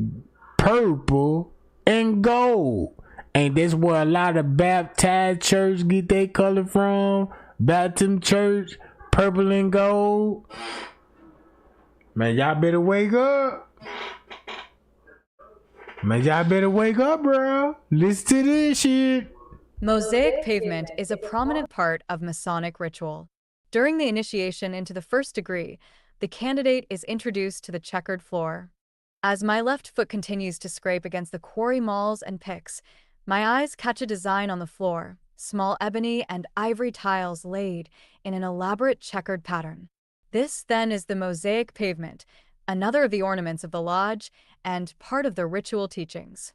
purple and gold. And that's where a lot of baptized church get their color from. Baptism church, purple and gold. Man, y'all better wake up. Man, y'all better wake up, bro. Listen to this shit. Mosaic pavement is a prominent part of Masonic ritual. During the initiation into the first degree, the candidate is introduced to the checkered floor. As my left foot continues to scrape against the quarry mauls and picks, my eyes catch a design on the floor, small ebony and ivory tiles laid in an elaborate checkered pattern. This, then, is the mosaic pavement, another of the ornaments of the lodge and part of the ritual teachings.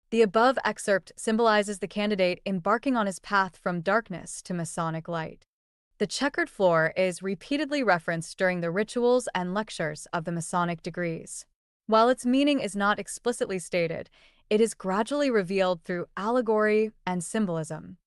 The above excerpt symbolizes the candidate embarking on his path from darkness to Masonic light. The checkered floor is repeatedly referenced during the rituals and lectures of the Masonic degrees. While its meaning is not explicitly stated, it is gradually revealed through allegory and symbolism.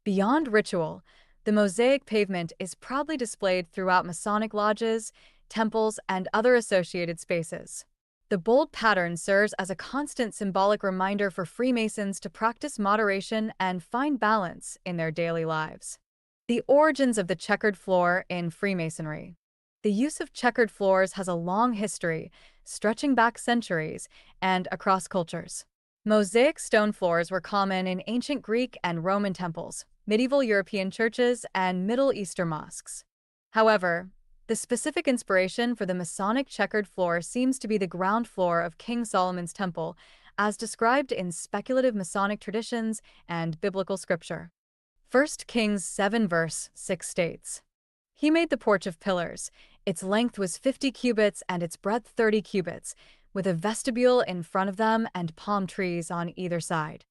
Beyond ritual, the mosaic pavement is proudly displayed throughout Masonic lodges, temples, and other associated spaces. The bold pattern serves as a constant symbolic reminder for Freemasons to practice moderation and find balance in their daily lives. The origins of the checkered floor in Freemasonry. The use of checkered floors has a long history, stretching back centuries and across cultures. Mosaic stone floors were common in ancient Greek and Roman temples, medieval European churches, and Middle Eastern mosques. However, the specific inspiration for the Masonic checkered floor seems to be the ground floor of King Solomon's temple, as described in speculative Masonic traditions and biblical scripture. 1 Kings 7 verse 6 states, "He made the porch of pillars. Its length was 50 cubits and its breadth 30 cubits, with a vestibule in front of them and palm trees on either side."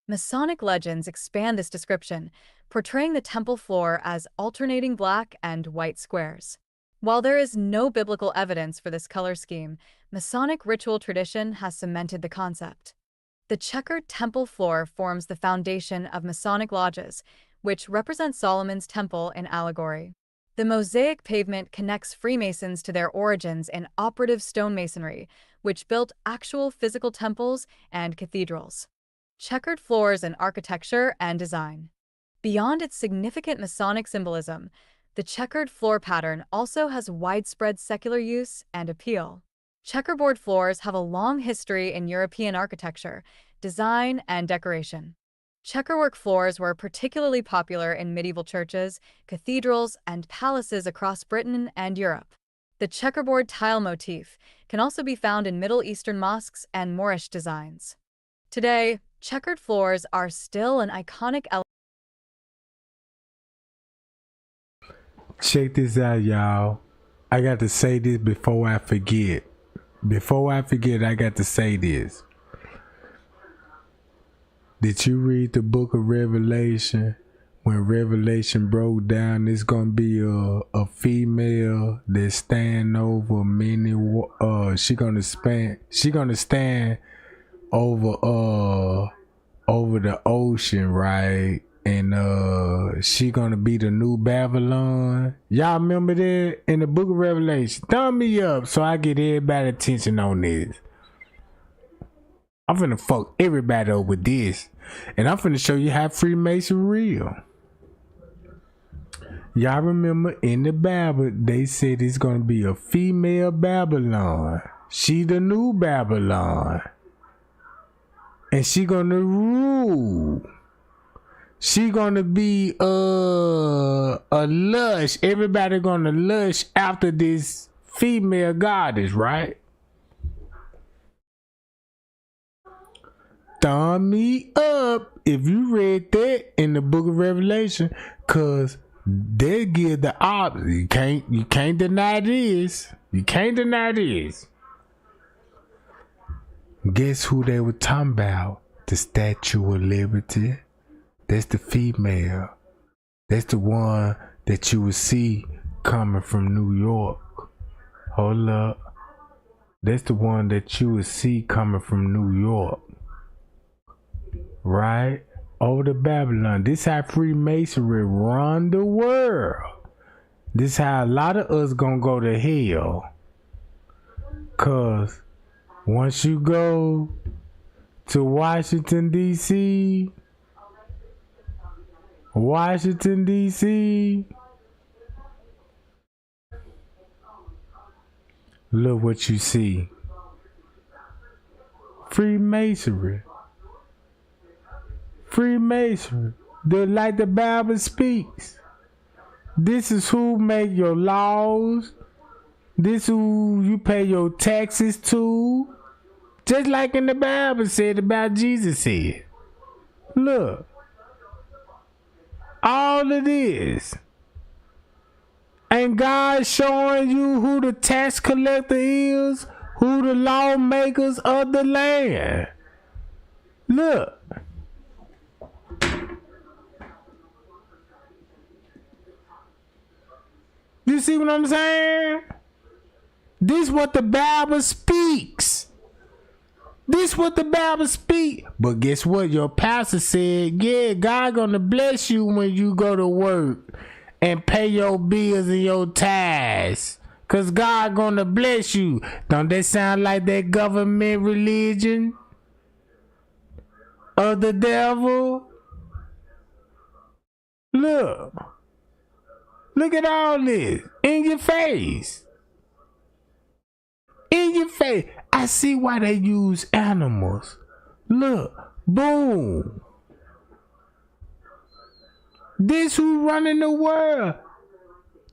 Masonic legends expand this description, portraying the temple floor as alternating black and white squares. While there is no biblical evidence for this color scheme, Masonic ritual tradition has cemented the concept. The checkered temple floor forms the foundation of Masonic lodges, which represent Solomon's temple in allegory. The mosaic pavement connects Freemasons to their origins in operative stonemasonry, which built actual physical temples and cathedrals. Checkered floors in architecture and design. Beyond its significant Masonic symbolism, the checkered floor pattern also has widespread secular use and appeal. Checkerboard floors have a long history in European architecture, design, and decoration. Checkerwork floors were particularly popular in medieval churches, cathedrals, and palaces across Britain and Europe. The checkerboard tile motif can also be found in Middle Eastern mosques and Moorish designs. Today, checkered floors are still an iconic element. Check this out, y'all. I got to say this before I forget. I got to say this. Did you read the book of Revelation? When Revelation broke down, it's gonna be a female that stand over many. She gonna stand over the ocean, right? And she gonna be the new Babylon. Y'all remember that in the book of Revelation? Thumb me up so I get everybody attention on this. I'm finna fuck everybody up with this. And I'm finna show you how Freemason real. Y'all remember in the Bible, they said it's gonna be a female Babylon. She the new Babylon. And she gonna rule. She gonna be a lush. Everybody gonna lush after this female goddess, right? Thumb me up if you read that in the book of Revelation, cause they give the opposite. You can't deny this. You can't deny this. Guess who they were talking about? The Statue of Liberty. That's the female. That's the one that you would see coming from New York. Hold up. That's the one that you would see coming from New York. Right? over to Babylon. This how Freemasonry run the world. This how a lot of us gonna go to hell. Cause once you go to Washington D.C., look what you see. Freemasonry. Like the Bible speaks. This is who make your laws. This who you pay your taxes to. Just like in the Bible said about Jesus said. Look. All of this. And God showing you who the tax collector is, who the lawmakers of the land. Look. You see what I'm saying? This is what the Bible speaks. But guess what? Your pastor said, yeah, God gonna bless you when you go to work and pay your bills and your tithes. Cause God gonna bless you. Don't that sound like that government religion of the devil? Look at all this in your face. I see why they use animals. Look, boom. This who running the world.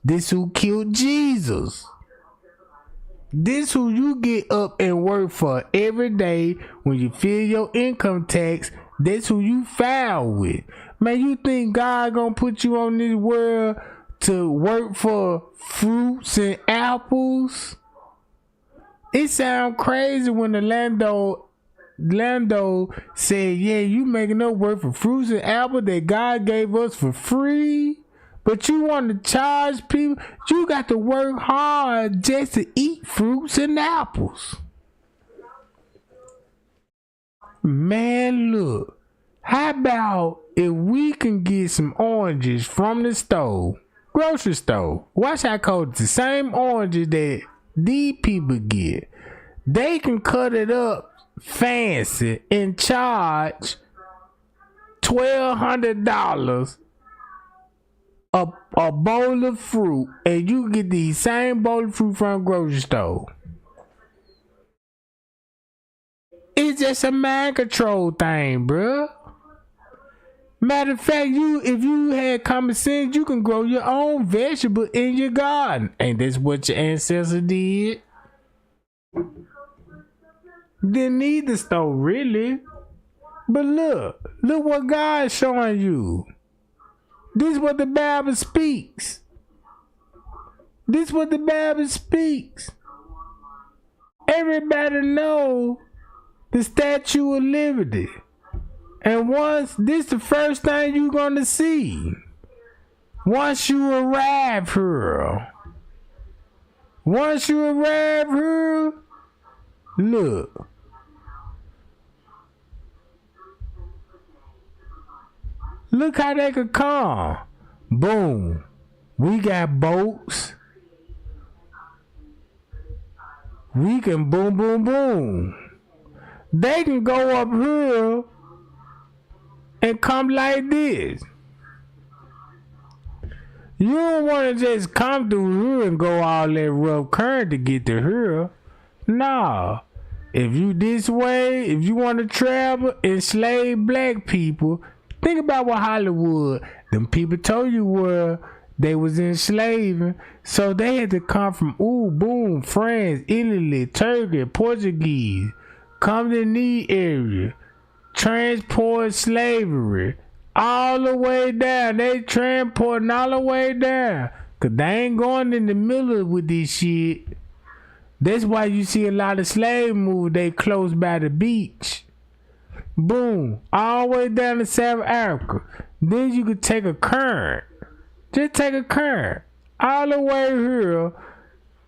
This who killed Jesus. This who you get up and work for every day when you feel your income tax. This who you file with. Man, you think God gonna put you on this world to work for fruits and apples? It sound crazy when the Lando said, yeah, you making up work for fruits and apples that God gave us for free, but you want to charge people. You got to work hard just to eat fruits and apples. Man, look, how about if we can get some oranges from the store, grocery store? Watch how cold the same oranges that these people get. They can cut it up fancy and charge $1,200 a bowl of fruit, and you get the same bowl of fruit from a grocery store. It's just a mind control thing, bruh. Matter of fact, if you had common sense, you can grow your own vegetable in your garden. Ain't this what your ancestors did? Didn't need the store, really. But look what God's showing you. This is what the Bible speaks. Everybody know the Statue of Liberty. And this the first thing you're gonna see. Once you arrive here. Look. Look how they could come. Boom. We got boats. We can boom, boom, boom. They can go up here and come like this. You don't want to just come through here and go all that rough current to get to here. Nah. If you this way, if you want to travel, enslave black people, think about what Hollywood, them people told you where they was enslaving. So they had to come from, boom, France, Italy, Turkey, Portuguese, come to the area, transport slavery, all the way down. They transporting all the way down. Cause they ain't going in the middle with this shit. That's why you see a lot of slave moves, they close by the beach. Boom. All the way down to South Africa. Then you could take a current. Just take a current. All the way here.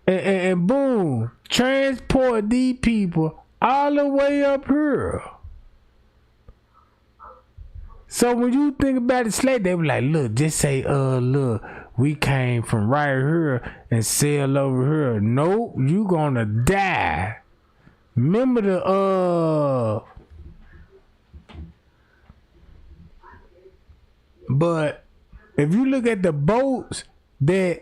And boom. Transport these people all the way up here. So when you think about the slave, they were like, look, just say, look, we came from right here and sail over here. Nope, you gonna die. Remember but if you look at the boats that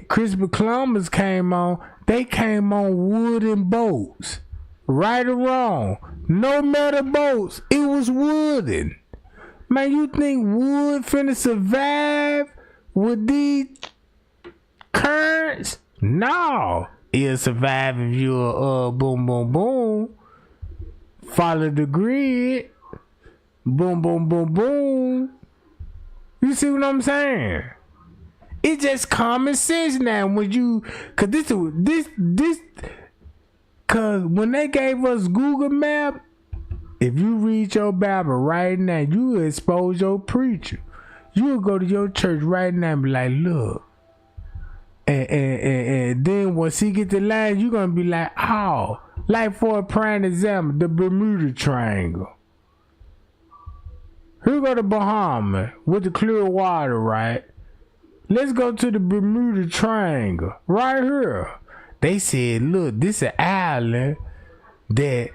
Christopher Columbus came on, they came on wooden boats. Right or wrong, no metal boats, it was wooden. Man, you think wood finna survive with these currents? No, it'll survive if you're boom boom boom, follow the grid, boom boom boom boom. You see what I'm saying? It's just common sense now when you, cause cause when they gave us Google Map, if you read your Bible right now, you will expose your preacher. You will go to your church right now and be like, look. And then once he get the line, you gonna be like, oh, like for a prime example, the Bermuda Triangle. Here go to Bahamas with the clear water, right? Let's go to the Bermuda Triangle right here. They said, look, this is an island that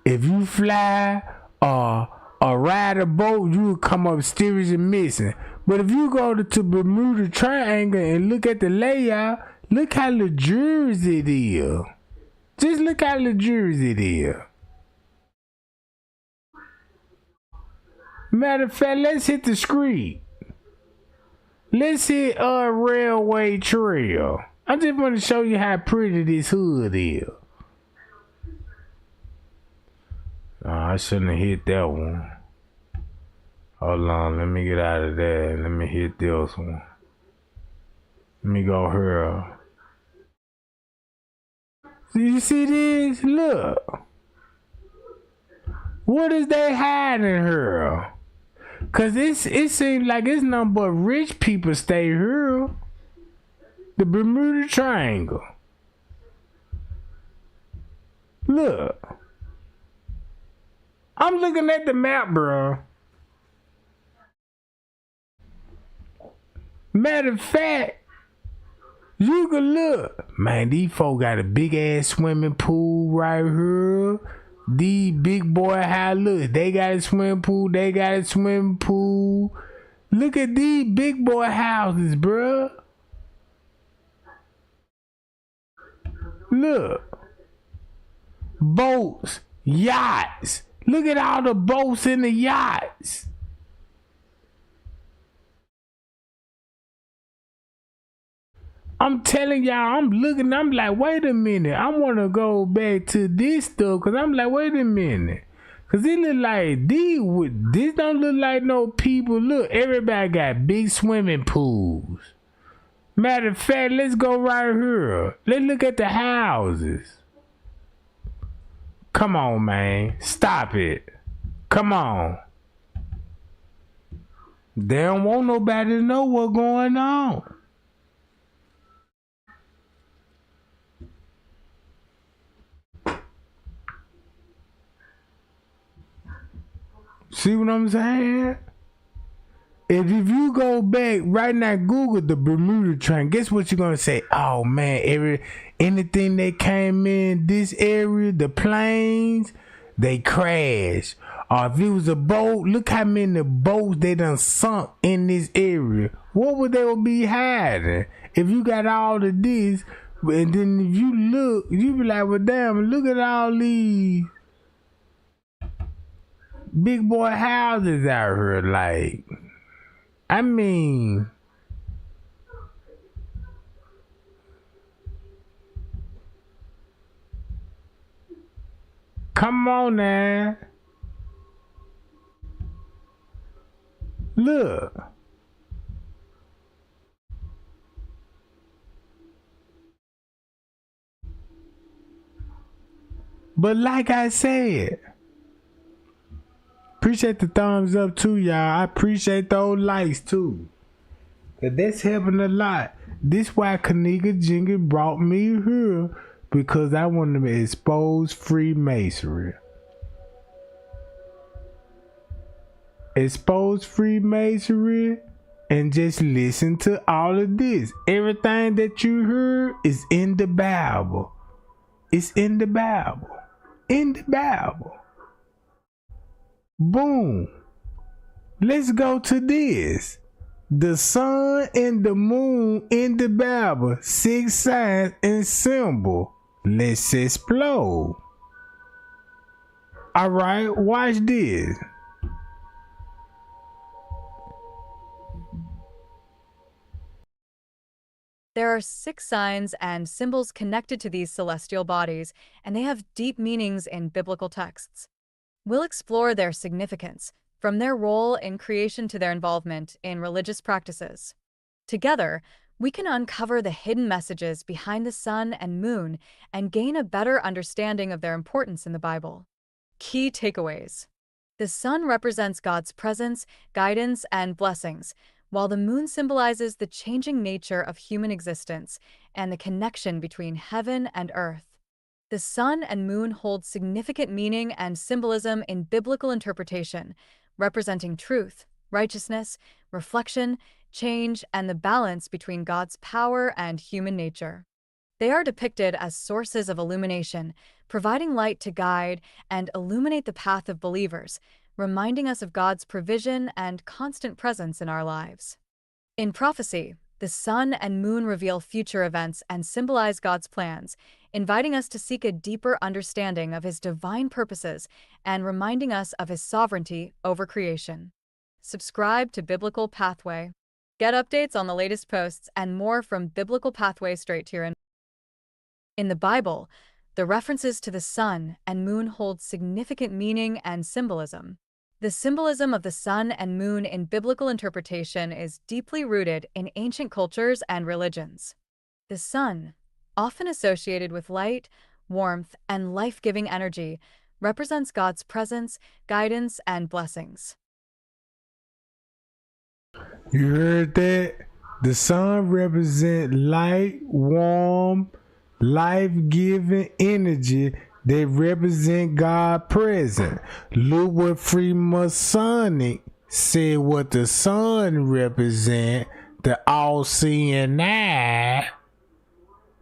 if you fly or ride a boat, you will come up mysterious and missing. But if you go to Bermuda Triangle and look at the layout, look how luxurious it is. Just look how luxurious it is. Matter of fact, let's hit the street. Let's hit a railway trail. I just want to show you how pretty this hood is. Oh, I shouldn't have hit that one. Hold on, let me get out of there. Let me hit this one. Let me go here. You see this? Look. What is they hiding here? Cause it seems like it's nothing but rich people stay here. The Bermuda Triangle. Look. I'm looking at the map, bro. Matter of fact, you can look. Man, these folk got a big ass swimming pool right here. These big boy house, look, they got a swimming pool, they got a swimming pool. Look at these big boy houses, bruh. Look. Boats, yachts. Look at all the boats in the yachts. I'm telling y'all, I'm looking, I'm like, wait a minute. I want to go back to this stuff because I'm like, wait a minute. Because it look like, this don't look like no people. Look, everybody got big swimming pools. Matter of fact, let's go right here. Let's look at the houses. Come on, man. Stop it. Come on. They don't want nobody to know what's going on. See what I'm saying? If you go back right now, Google the Bermuda Triangle, guess what you're gonna say? Oh man, anything that came in this area, the planes, they crashed. Or if it was a boat, look how many boats they done sunk in this area. What would they be hiding? If you got all of this, and then if you look, you be like, well damn, look at all these big boy houses out here. Like, I mean, come on now. Look. But like I said, appreciate the thumbs up too, y'all. I appreciate those likes too. Cause that's helping a lot. This why Kenneka Jenkins brought me here, because I wanted to expose Freemasonry. expose Freemasonry and just listen to all of this. Everything that you heard is in the Bible. It's in the Bible. In the Bible. Boom. Let's go to this. The sun and the moon in the Bible, 6 signs and symbol. Let's explode. All right, watch this. There are 6 signs and symbols connected to these celestial bodies, and they have deep meanings in biblical texts. We'll explore their significance, from their role in creation to their involvement in religious practices. Together, we can uncover the hidden messages behind the sun and moon and gain a better understanding of their importance in the Bible. Key takeaways. The sun represents God's presence, guidance, and blessings, while the moon symbolizes the changing nature of human existence and the connection between heaven and earth. The sun and moon hold significant meaning and symbolism in biblical interpretation, representing truth, righteousness, reflection, change, and the balance between God's power and human nature. They are depicted as sources of illumination, providing light to guide and illuminate the path of believers, reminding us of God's provision and constant presence in our lives. In prophecy, the sun and moon reveal future events and symbolize God's plans, inviting us to seek a deeper understanding of His divine purposes and reminding us of His sovereignty over creation. Subscribe to Biblical Pathway. Get updates on the latest posts and more from Biblical Pathway straight to your inbox. In the Bible, the references to the sun and moon hold significant meaning and symbolism. The symbolism of the sun and moon in biblical interpretation is deeply rooted in ancient cultures and religions. The sun, often associated with light, warmth, and life-giving energy, represents God's presence, guidance, and blessings. You heard that? The sun represents light, warm, life-giving energy that represent God present. Look what Freemasonic said what the sun represent, the all-seeing eye.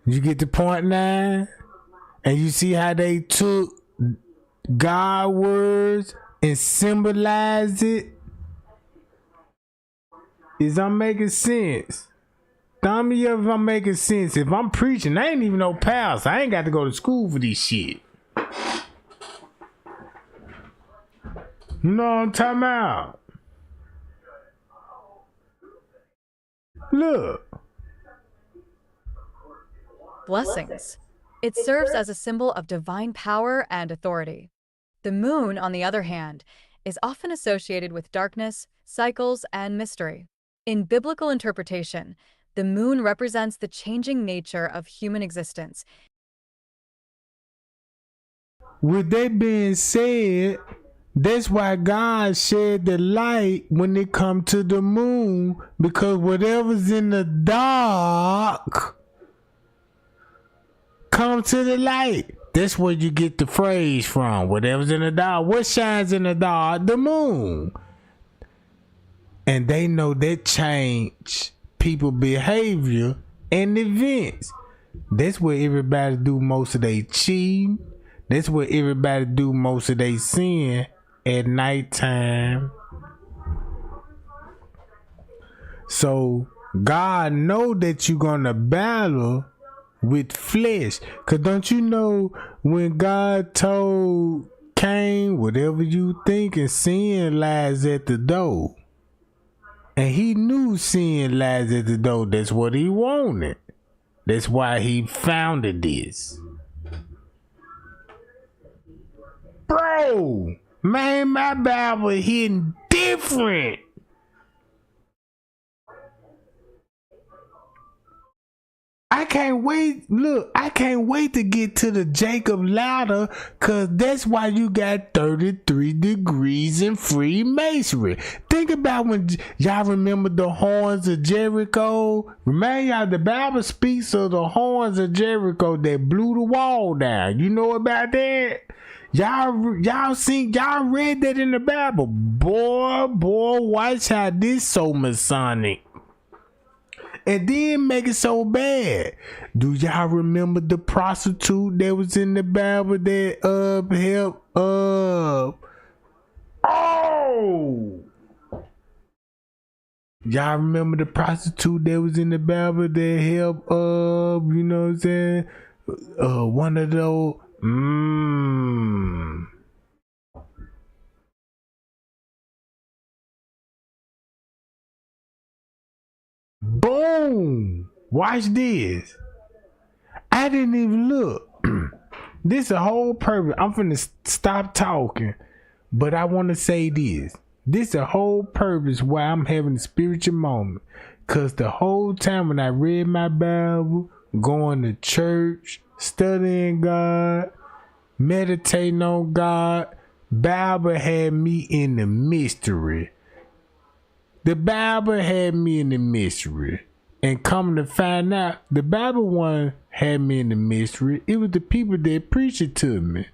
You get the point now? And you see how they took God words and symbolized it? Is I'm making sense? Tell me if I'm making sense. If I'm preaching, I ain't even no pastor. I ain't got to go to school for this shit. You know what I'm talking about? Look. Blessings. It serves as a symbol of divine power and authority. The moon, on the other hand, is often associated with darkness, cycles, and mystery. In biblical interpretation, the moon represents the changing nature of human existence. With that being said, that's why God shed the light when it come to the moon, because whatever's in the dark come to the light. That's where you get the phrase from. Whatever's in the dark. What shines in the dark? The moon. And they know that change people behavior and events. That's where everybody do most of their cheating. That's where everybody do most of their sin at nighttime. So God know that you're gonna battle with flesh. Cause don't you know when God told Cain, whatever you think and sin lies at the door. And he knew sin lies at the door. That's what he wanted. That's why he founded this. Bro, man, my Bible hitting different. I can't wait. Look, I can't wait to get to the Jacob ladder, cause that's why you got 33 degrees in Freemasonry. Think about when y'all remember the horns of Jericho. Remember y'all, the Bible speaks of the horns of Jericho that blew the wall down. You know about that? Y'all read that in the Bible. Boy, watch how this so Masonic. And then make it so bad. Do y'all remember the prostitute that was in the Bible that helped y'all remember the prostitute that was in the Bible that helped you know what I'm saying? One of those Boom! Watch this. I didn't even look. This a whole purpose. I'm finna stop talking, but I want to say this. This a whole purpose why I'm having a spiritual moment. Cause the whole time when I read my Bible, going to church, studying God, meditating on God, Bible had me in the mystery. The Bible had me in the mystery. And coming to find out, the Bible one had me in the mystery. It was the people that preached it to me.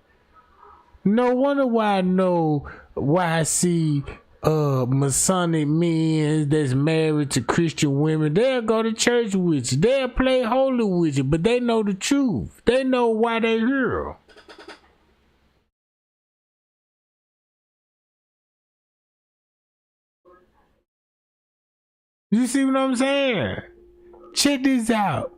No wonder why I see Masonic men that's married to Christian women. They'll go to church with you. They'll play holy with you, but they know the truth. They know why they're here. You see what I'm saying? Check this out.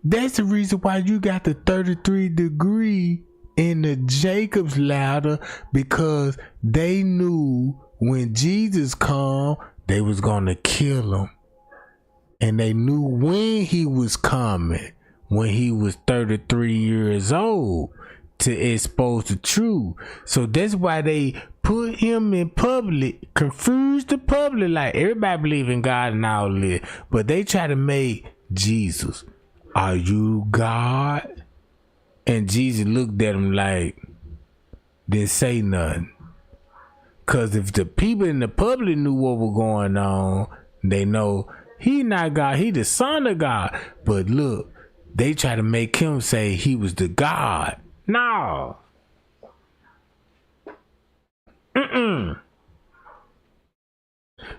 That's the reason why you got the 33 degree in the Jacob's ladder, because they knew when Jesus come, they was gonna kill him. And they knew when he was coming, when he was 33 years old, to expose the truth. So that's why they put him in public, confuse the public, like everybody believe in God and all this, but they try to make Jesus, are you God? And Jesus looked at him like, didn't say nothing. Cause if the people in the public knew what was going on, they know he not God, he the son of God. But look, they try to make him say he was the God. No.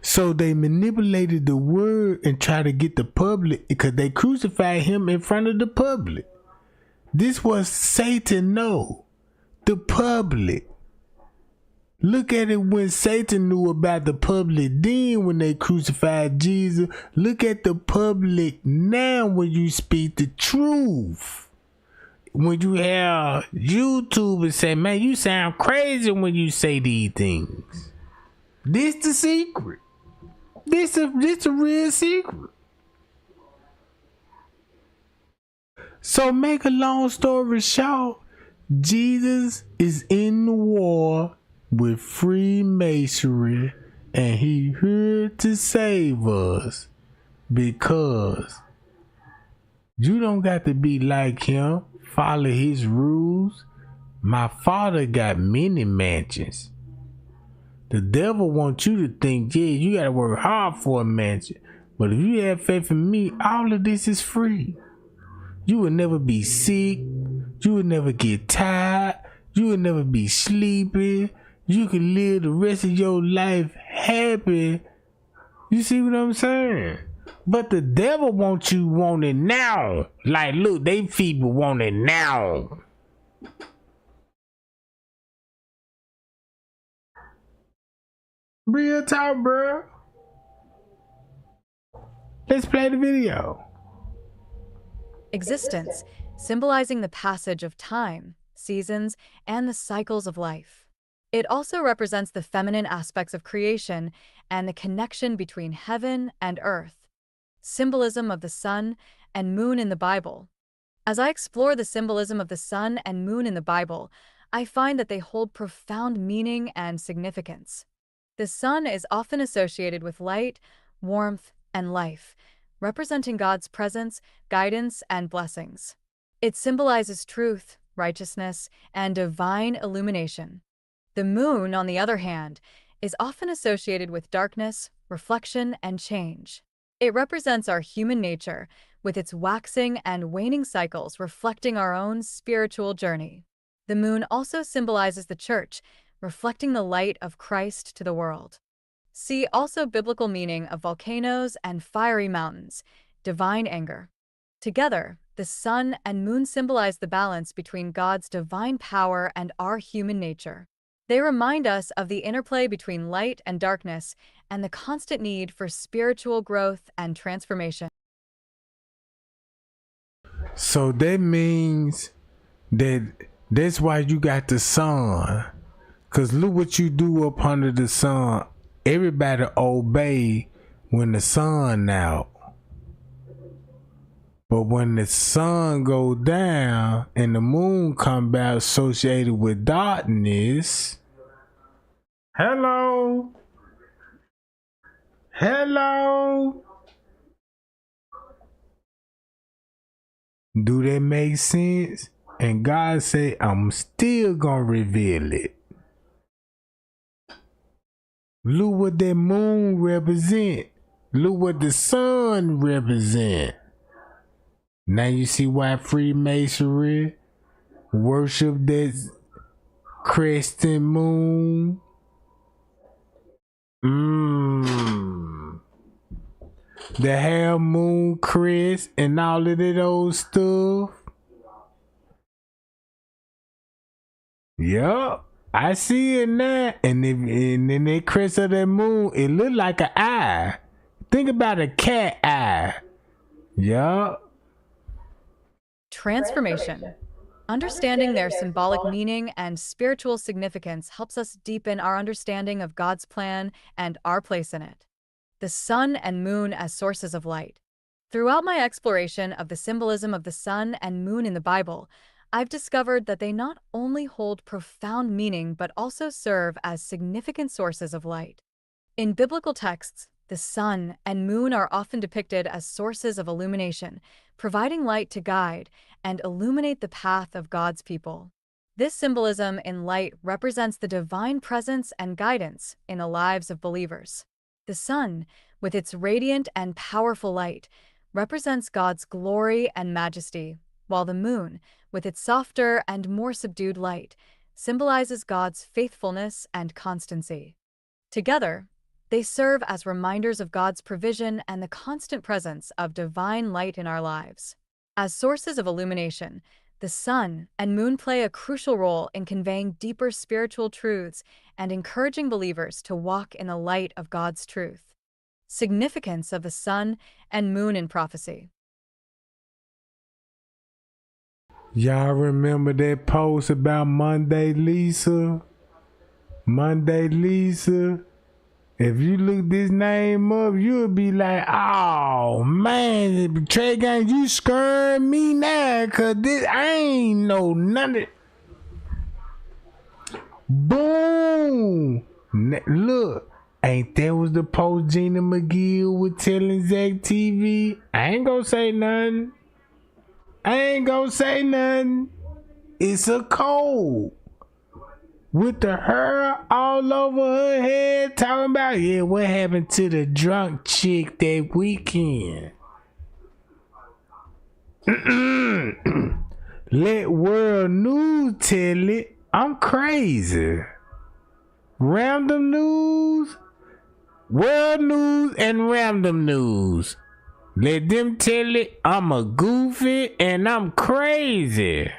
So they manipulated the word and tried to get the public, because they crucified him in front of the public. This was Satan know. The public. Look at it when Satan knew about the public then when they crucified Jesus. Look at the public now when you speak the truth. When you have YouTubers say, man, you sound crazy when you say these things. This the secret. This a real secret. So make a long story short, Jesus is in the war with Freemasonry, and he here to save us, because you don't got to be like him, follow his rules. My Father got many mansions. The devil wants you to think, yeah, you gotta work hard for a mansion. But if you have faith in me, all of this is free. You will never be sick. You will never get tired. You will never be sleepy. You can live the rest of your life happy. You see what I'm saying? But the devil wants you want it now. Like, look, they people want it now. Real talk, bro. Let's play the video. Existence, symbolizing the passage of time, seasons, and the cycles of life. It also represents the feminine aspects of creation and the connection between heaven and earth. Symbolism of the sun and moon in the Bible. As I explore the symbolism of the sun and moon in the Bible, I find that they hold profound meaning and significance. The sun is often associated with light, warmth, and life, representing God's presence, guidance, and blessings. It symbolizes truth, righteousness, and divine illumination. The moon, on the other hand, is often associated with darkness, reflection, and change. It represents our human nature, with its waxing and waning cycles reflecting our own spiritual journey. The moon also symbolizes the church, reflecting the light of Christ to the world. See also biblical meaning of volcanoes and fiery mountains, divine anger. Together, the sun and moon symbolize the balance between God's divine power and our human nature. They remind us of the interplay between light and darkness and the constant need for spiritual growth and transformation. So that means that's why you got the sun. Cause look what you do up under the sun. Everybody obey when the sun out. But when the sun go down and the moon come back associated with darkness. Hello. Do that make sense? And God say, I'm still gonna reveal it. Look what that moon represent. Look what the sun represent. Now you see why Freemasonry worship that crescent moon. The half moon crest and all of that old stuff. Yup, I see it now. And then that crest of that moon, it look like an eye. Think about a cat eye. Yup. Transformation. Understanding their symbolic meaning and spiritual significance helps us deepen our understanding of God's plan and our place in it. The sun and moon as sources of light. Throughout my exploration of the symbolism of the sun and moon in the Bible, I've discovered that they not only hold profound meaning but also serve as significant sources of light. In biblical texts, the sun and moon are often depicted as sources of illumination, providing light to guide and illuminate the path of God's people. This symbolism in light represents the divine presence and guidance in the lives of believers. The sun, with its radiant and powerful light, represents God's glory and majesty, while the moon, with its softer and more subdued light, symbolizes God's faithfulness and constancy. Together, they serve as reminders of God's provision and the constant presence of divine light in our lives. As sources of illumination, the sun and moon play a crucial role in conveying deeper spiritual truths and encouraging believers to walk in the light of God's truth. Significance of the sun and moon in prophecy. Y'all remember that post about Monday Lisa? Monday Lisa? If you look this name up, you'll be like, oh man, Trey Gang, you scaring me now, cause this I ain't know none of it. Boom! Look, ain't that was the post Gina McGill was telling Zach TV? I ain't gonna say nothing. It's a code. With the hair all over her head, talking about, yeah, what happened to the drunk chick that weekend? Let World News tell it. I'm crazy. Random News, World News, and Random News. Let them tell it. I'm a goofy and I'm crazy.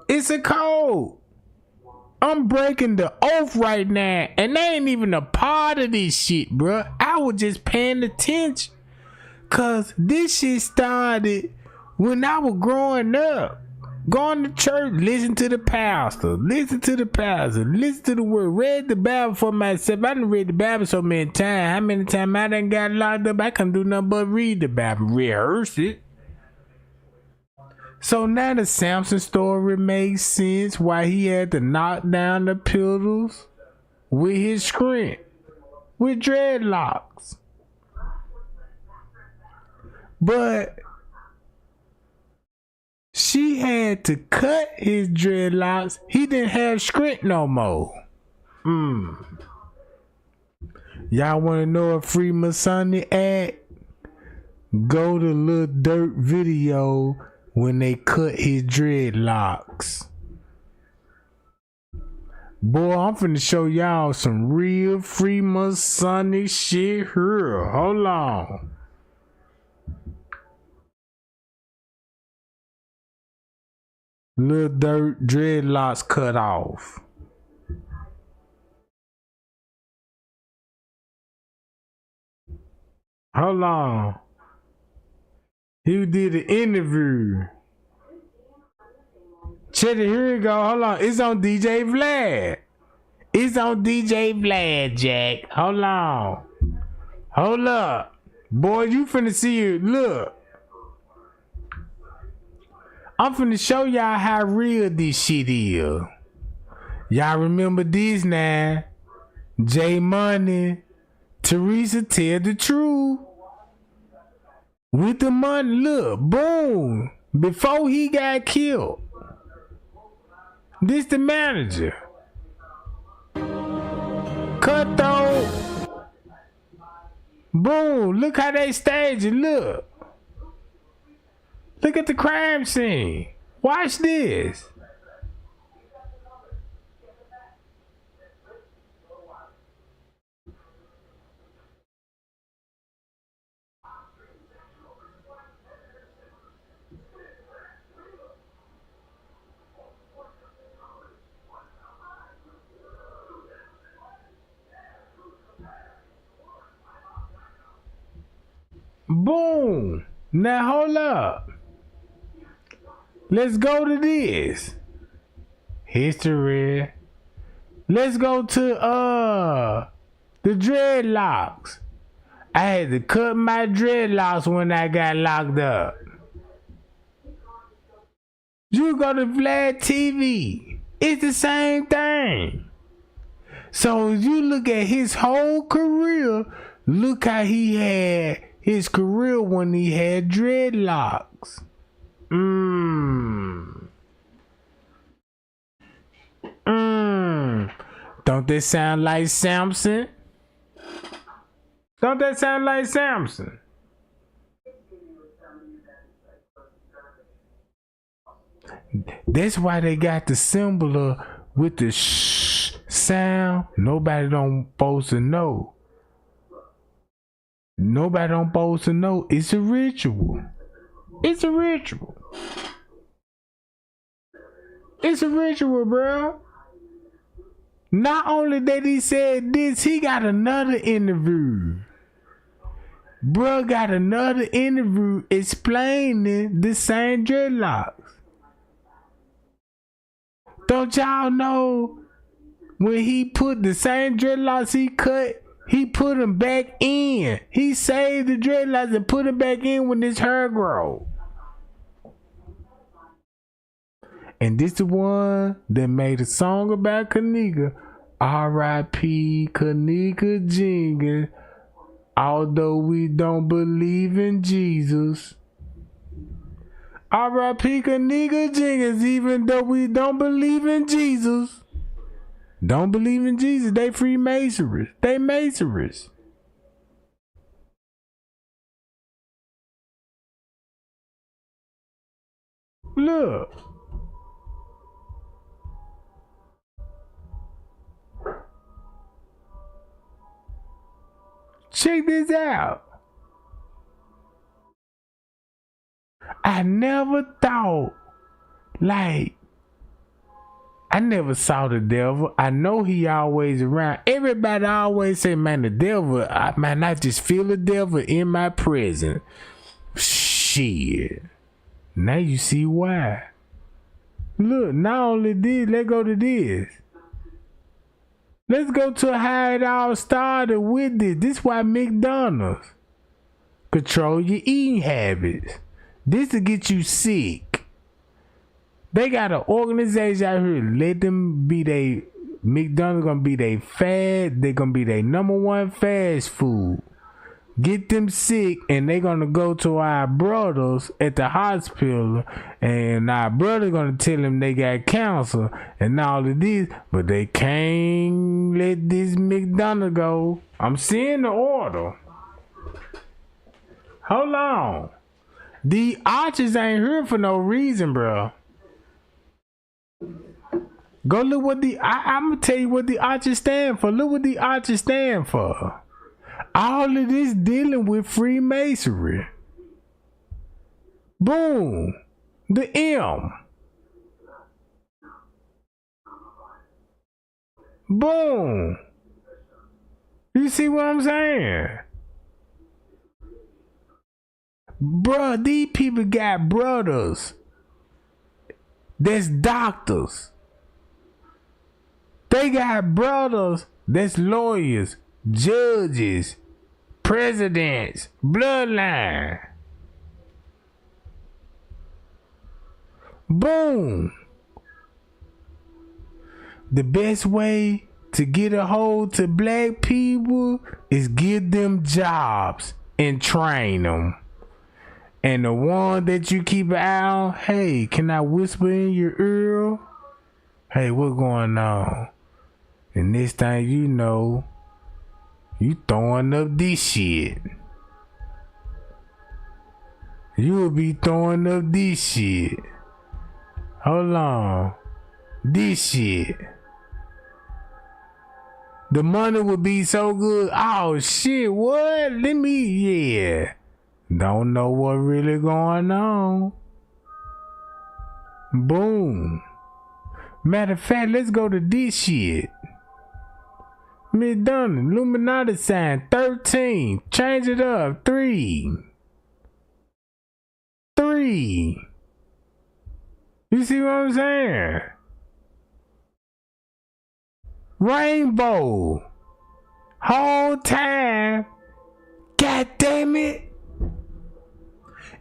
It's a code. I'm breaking the oath right now, and they ain't even a part of this shit, bruh. I was just paying attention, cause this shit started when I was growing up, going to church, listen to the pastor, listen to the word, read the Bible for myself. I done read the Bible so many times. How many times I done got locked up? I couldn't do nothing but read the Bible, rehearse it. So now the Samson story makes sense why he had to knock down the pillars with his script, with dreadlocks. But she had to cut his dreadlocks. He didn't have script no more. Y'all want to know a Freemasonic act? Go to Lil Durk video when they cut his dreadlocks. Boy, I'm finna show y'all some real Freemasonic shit here. Hold on. Lil Durk dreadlocks cut off. Hold on. He did an interview. Check it, here we go. Hold on. It's on DJ Vlad. It's on DJ Vlad, Jack. Hold on. Hold up. Boy, you finna see it. Look. I'm finna show y'all how real this shit is. Y'all remember this now? J Money, Teresa tell the truth. With the money, look, boom. Before he got killed. This the manager. Cutthroat. Boom. Look how they stage it. Look. Look at the crime scene. Watch this. Boom. Now hold up. Let's go to this. History. Let's go to the dreadlocks. I had to cut my dreadlocks when I got locked up. You go to Vlad TV. It's the same thing. So if you look at his whole career, look how he had his career when he had dreadlocks. Don't that sound like Samson? Don't that sound like Samson? That's why they got the symbol with the shh sound. Nobody don't supposed to know. Nobody don't supposed to know. It's a ritual. It's a ritual. It's a ritual, bro. Not only that he said this, he got another interview. Bro got another interview explaining the same dreadlocks. Don't y'all know when he put the same dreadlocks he cut, he put them back in. He saved the dreadlocks and put them back in when his hair grow. And this the one that made a song about Kenneka. R.I.P. Kenneka Jenkins. Although we don't believe in Jesus. R.I.P. Kenneka Jenkins. Even though we don't believe in Jesus. Don't believe in Jesus. They Freemasons. They Masons. Look. Check this out. I never thought, like, I never saw the devil. I know he always around. Everybody always say, man, the devil, I just feel the devil in my presence. Shit. Now you see why. Look, not only this, let's go to this. Let's go to how it all started with this. This is why McDonald's control your eating habits. This to get you sick. They got an organization out here. Let them be they McDonald's gonna be they they gonna be their #1 fast food. Get them sick and they gonna go to our brothers at the hospital and our brother gonna tell them they got cancer and all of this, but they can't let this McDonald's go. I'm seeing the order. Hold on. The arches ain't here for no reason, bro. Go look what I'm gonna tell you what the arches stand for. Look what the arches stand for. All of this dealing with Freemasonry. Boom. The M. Boom. You see what I'm saying? Bruh, these people got brothers that's doctors. They got brothers that's lawyers, judges, presidents, bloodline. Boom. The best way to get a hold to black people is give them jobs and train them. And the one that you keep an eye on, hey, can I whisper in your ear? Hey, what's going on? And this thing you know, you throwing up this shit. You will be throwing up this shit. Hold on. This shit. The money would be so good. Oh shit, what? Yeah. Don't know what really going on. Boom. Matter of fact, let's go to this shit. Miss Donna, Illuminati sign 13. Change it up. 3. You see what I'm saying? Rainbow. Whole time. God damn it.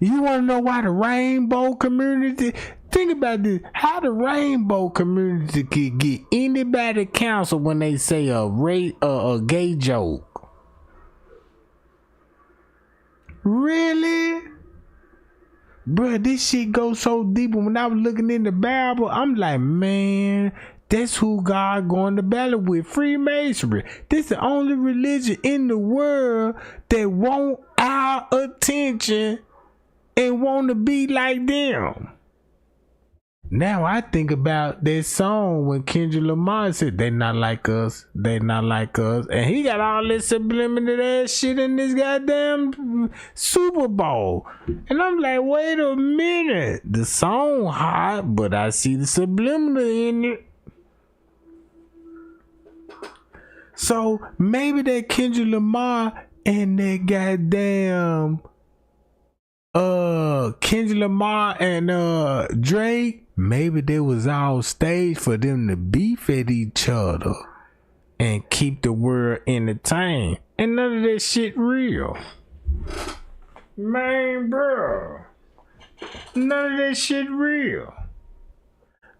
You want to know why the rainbow community? Think about this. How the rainbow community could get anybody counsel when they say a gay joke? Really? Bruh, this shit goes so deep. When I was looking in the Bible, I'm like, man, that's who God going to battle with. Freemasonry. This is the only religion in the world that want our attention and want to be like them. Now I think about that song when Kendrick Lamar said, they not like us, they not like us. And he got all this subliminal ass shit in this goddamn Super Bowl. And I'm like, wait a minute. The song hot, but I see the subliminal in it. So maybe that Kendrick Lamar and that goddamn Kendrick Lamar and Drake, maybe they was all staged for them to beef at each other and keep the world entertained. And none of that shit real. Man, bro. None of that shit real.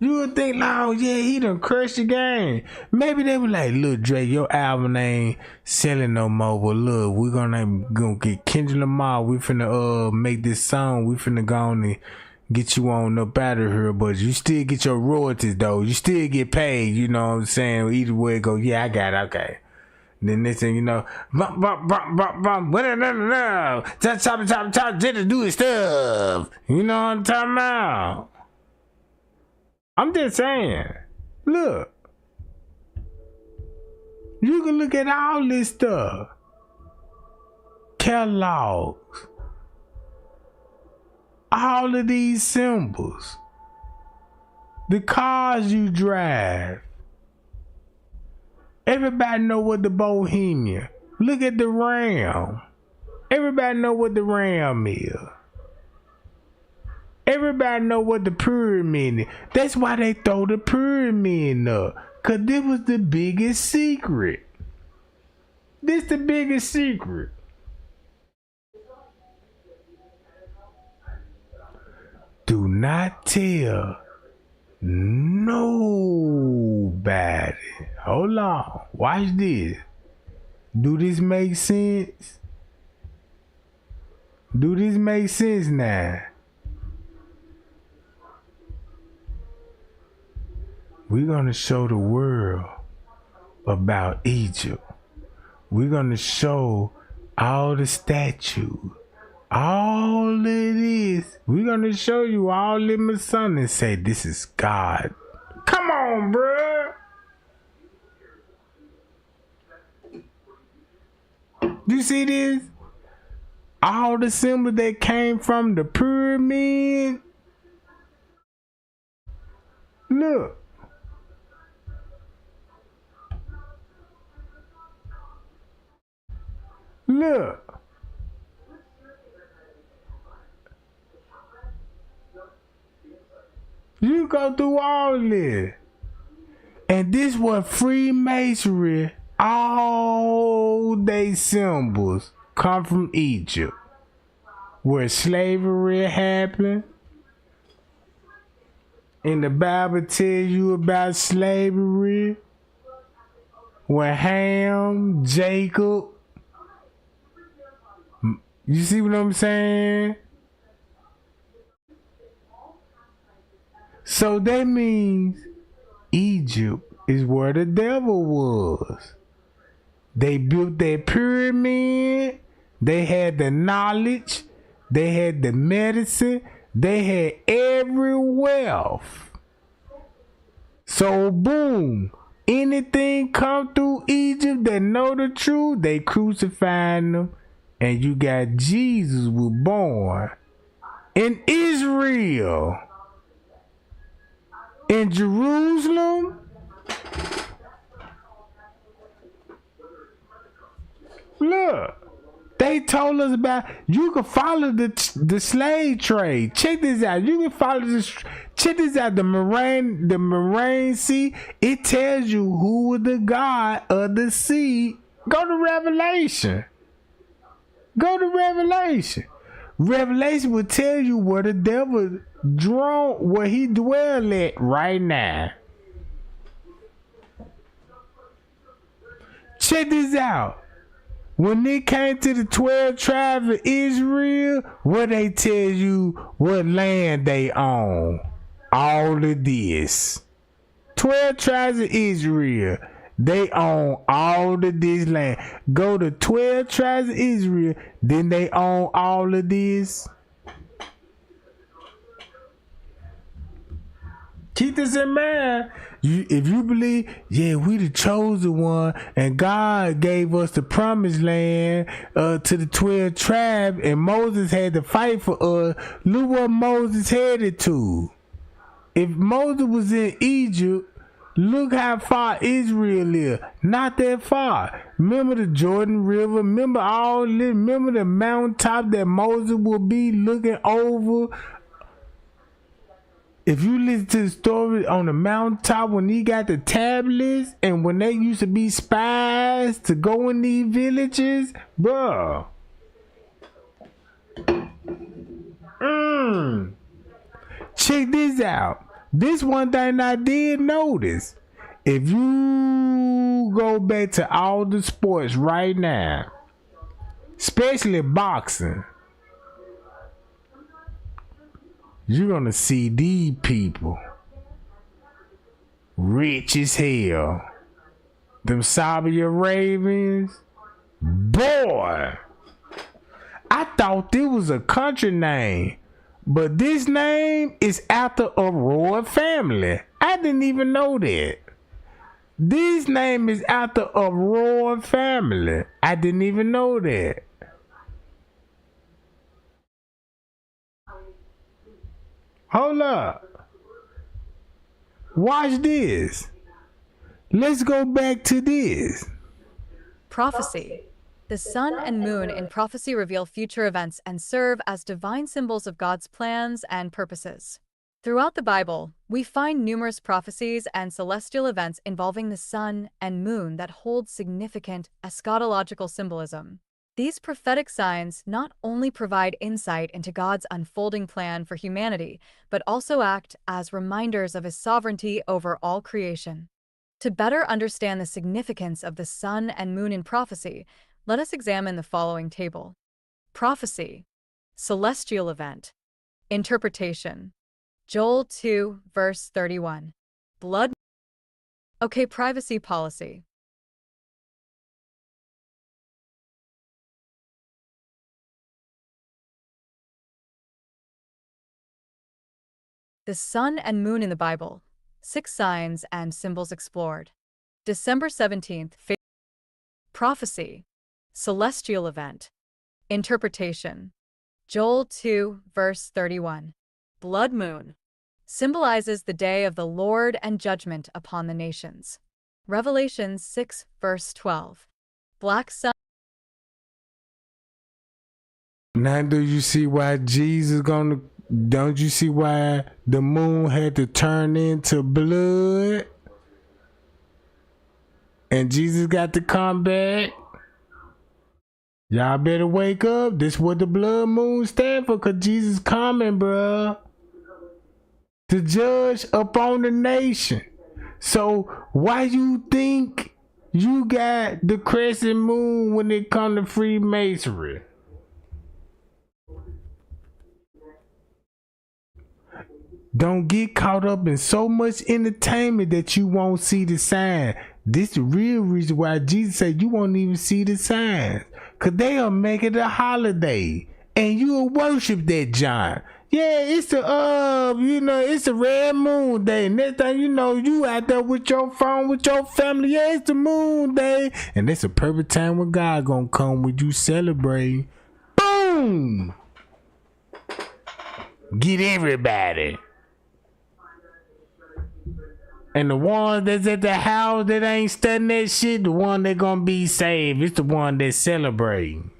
You would think, like, oh yeah, he done crushed the game. Maybe they were like, look, Drake, your album ain't selling no more, but look, we're gonna get Kendrick Lamar. We finna make this song. We finna go on and get you on up out of here, but you still get your royalties though. You still get paid. You know what I'm saying? Either way it go, yeah, I got it, okay. Then this thing, you know, bump, chop, just do his stuff. You know what I'm talking about? I'm just saying, look, you can look at all this stuff. Catalogs. All of these symbols. The cars you drive. Everybody know what the Bohemian. Look at the Ram. Everybody know what the Ram is. Everybody know what the pyramid is. That's why they throw the pyramid up. Cause this was the biggest secret. This the biggest secret. Do not tell nobody. Hold on. Watch this. Do this make sense? Do this make sense now? We're going to show the world about Egypt. We're going to show all the statues All of this, we're gonna show you all in the sun and say this is God. Come on, bruh. You see this? All the symbols that came from the pyramid. Look. Look. You go through all this. And this was Freemasonry. All they symbols come from Egypt, where slavery happened. And the Bible tells you about slavery. When Ham, Jacob. You see what I'm saying? So that means Egypt is where the devil was. They built that pyramid. They had the knowledge. They had the medicine. They had every wealth. So boom, anything come through Egypt that know the truth, they crucified them. And you got Jesus was born in Israel. In Jerusalem. Look, they told us about you can follow the slave trade. Check this out. You can follow this. Check this out. The Marine Sea. It tells you who was the god of the sea. Go to Revelation. Go to Revelation. Revelation will tell you where the devil where he dwell at right now. Check this out. When they came to the 12 tribes of Israel, what they tell you what land they own. All of this. 12 tribes of Israel, they own all of this land. Go to 12 tribes of Israel, then they own all of this. Keep this in mind. If you believe, yeah, we the chosen one, and God gave us the promised land to the 12 tribes, and Moses had to fight for us. Look what Moses headed to. If Moses was in Egypt, look how far Israel is. Not that far. Remember the Jordan River. Remember all this. Remember the mountaintop that Moses will be looking over. If you listen to the story on the mountaintop when he got the tablets and when they used to be spies to go in these villages, bruh. Check this out. This one thing I did notice. If you go back to all the sports right now, especially boxing, you're gonna see these people rich as hell. Them Saudi Arabians, boy. I thought this was a country name, but this name is after a royal family. I didn't even know that. This name is after a royal family. I didn't even know that. Hold up. Watch this. Let's go back to this. Prophecy. The sun and moon in prophecy reveal future events and serve as divine symbols of God's plans and purposes. Throughout the Bible, we find numerous prophecies and celestial events involving the sun and moon that hold significant eschatological symbolism. These prophetic signs not only provide insight into God's unfolding plan for humanity, but also act as reminders of His sovereignty over all creation. To better understand the significance of the sun and moon in prophecy, let us examine the following table. Prophecy. Celestial event. Interpretation. Joel 2, verse 31. Blood. Okay, privacy policy. The sun and moon in the Bible. 6 signs and symbols explored. December 17th. Prophecy. Celestial event. Interpretation. Joel 2, verse 31. Blood moon. Symbolizes the day of the Lord and judgment upon the nations. Revelation 6, verse 12. Black sun. Now do you see why don't you see why the moon had to turn into blood? And Jesus got to come back? Y'all better wake up. This what the blood moon stand for, cause Jesus coming, bruh. To judge upon the nation. So why you think you got the crescent moon when it come to Freemasonry? Don't get caught up in so much entertainment that you won't see the sign. This the real reason why Jesus said you won't even see the signs. Cause they'll make it a holiday. And you'll worship that John. Yeah, it's it's a red moon day. Next thing you know, you out there with your phone, with your family. Yeah, it's the moon day. And it's a perfect time when God gonna come when you celebrate. Boom! Get everybody. And the ones that's at the house that ain't studying that shit, the one that gonna be saved, it's the one that celebrating.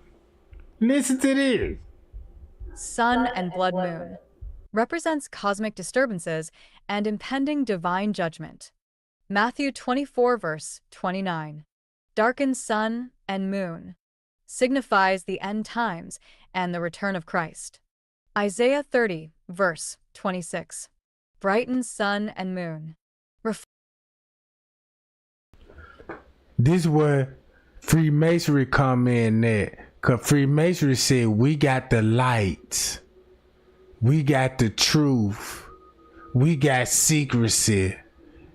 Listen to this. Sun and blood moon. Represents cosmic disturbances and impending divine judgment. Matthew 24, verse 29. Darkened sun and moon. Signifies the end times and the return of Christ. Isaiah 30, verse 26. Brightened sun and moon. This where Freemasonry come in at. Cause Freemasonry said we got the lights. We got the truth. We got secrecy.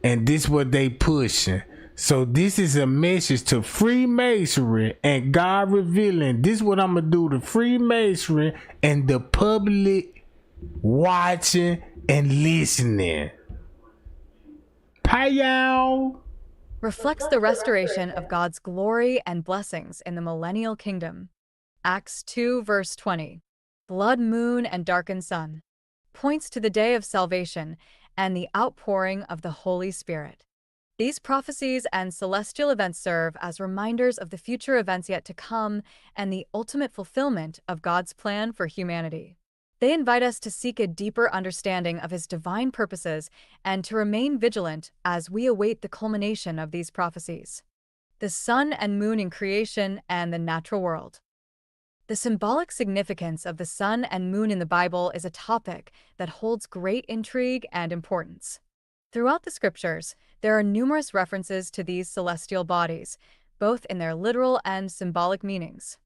And this what they pushing. So this is a message to Freemasonry and God revealing. This what I'm gonna do to Freemasonry and the public watching and listening. Bye, y'all. Reflects the restoration of God's glory and blessings in the millennial kingdom. Acts 2, verse 20. Blood moon and darkened sun. Points to the day of salvation and the outpouring of the Holy Spirit. These prophecies and celestial events serve as reminders of the future events yet to come and the ultimate fulfillment of God's plan for humanity. They invite us to seek a deeper understanding of His divine purposes and to remain vigilant as we await the culmination of these prophecies. The sun and moon in creation and the natural world. The symbolic significance of the sun and moon in the Bible is a topic that holds great intrigue and importance. Throughout the scriptures, there are numerous references to these celestial bodies, both in their literal and symbolic meanings.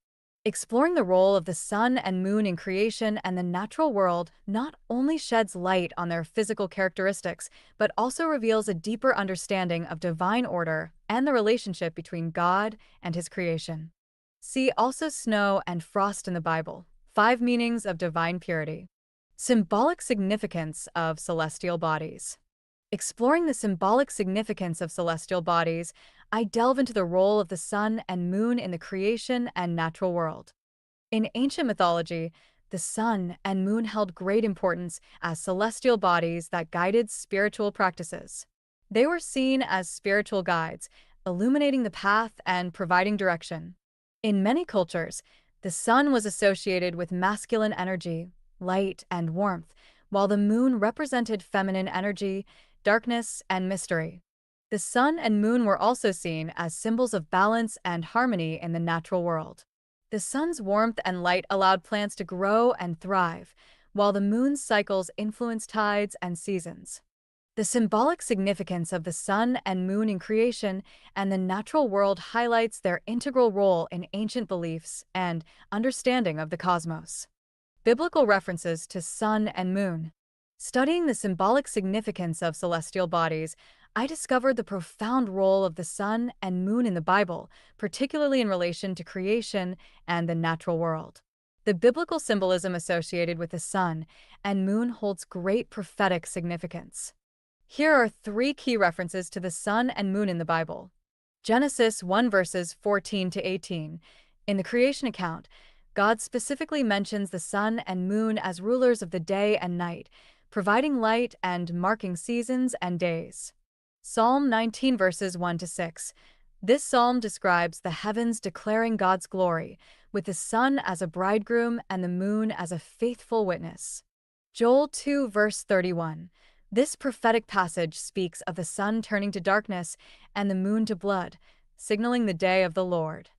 Exploring the role of the sun and moon in creation and the natural world not only sheds light on their physical characteristics, but also reveals a deeper understanding of divine order and the relationship between God and His creation. See also snow and frost in the Bible. 5 meanings of divine purity. Symbolic significance of celestial bodies. Exploring the symbolic significance of celestial bodies, I delve into the role of the sun and moon in the creation and natural world. In ancient mythology, the sun and moon held great importance as celestial bodies that guided spiritual practices. They were seen as spiritual guides, illuminating the path and providing direction. In many cultures, the sun was associated with masculine energy, light, and warmth, while the moon represented feminine energy, darkness, and mystery. The sun and moon were also seen as symbols of balance and harmony in the natural world. The sun's warmth and light allowed plants to grow and thrive, while the moon's cycles influenced tides and seasons. The symbolic significance of the sun and moon in creation and the natural world highlights their integral role in ancient beliefs and understanding of the cosmos. Biblical references to sun and moon. Studying the symbolic significance of celestial bodies, I discovered the profound role of the sun and moon in the Bible, particularly in relation to creation and the natural world. The biblical symbolism associated with the sun and moon holds great prophetic significance. Here are 3 key references to the sun and moon in the Bible. Genesis 1 verses 14 to 18. In the creation account, God specifically mentions the sun and moon as rulers of the day and night, providing light and marking seasons and days. Psalm 19 verses 1 to 6. This psalm describes the heavens declaring God's glory, with the sun as a bridegroom and the moon as a faithful witness. Joel 2 verse 31. This prophetic passage speaks of the sun turning to darkness and the moon to blood, signaling the day of the Lord.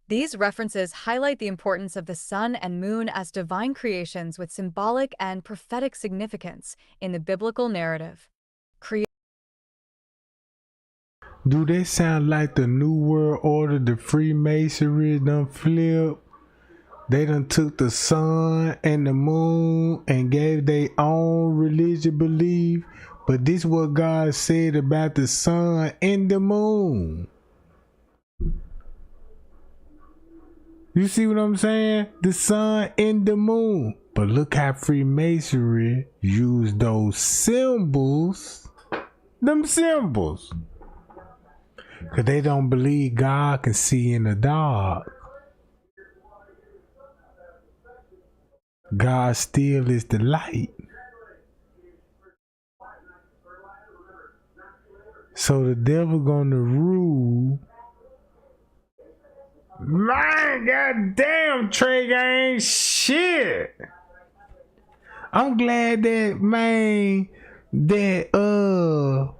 These references highlight the importance of the sun and moon as divine creations with symbolic and prophetic significance in the biblical narrative. Do they sound like the New World Order, the Freemasonry done flip? They done took the sun and the moon and gave their own religious belief. But this is what God said about the sun and the moon. You see what I'm saying? The sun and the moon. But look how Freemasonry used those symbols. Them symbols. Because they don't believe God can see in the dark. God still is the light. So the devil gonna rule. Man, goddamn, Trey ain't shit. I'm glad that, man, that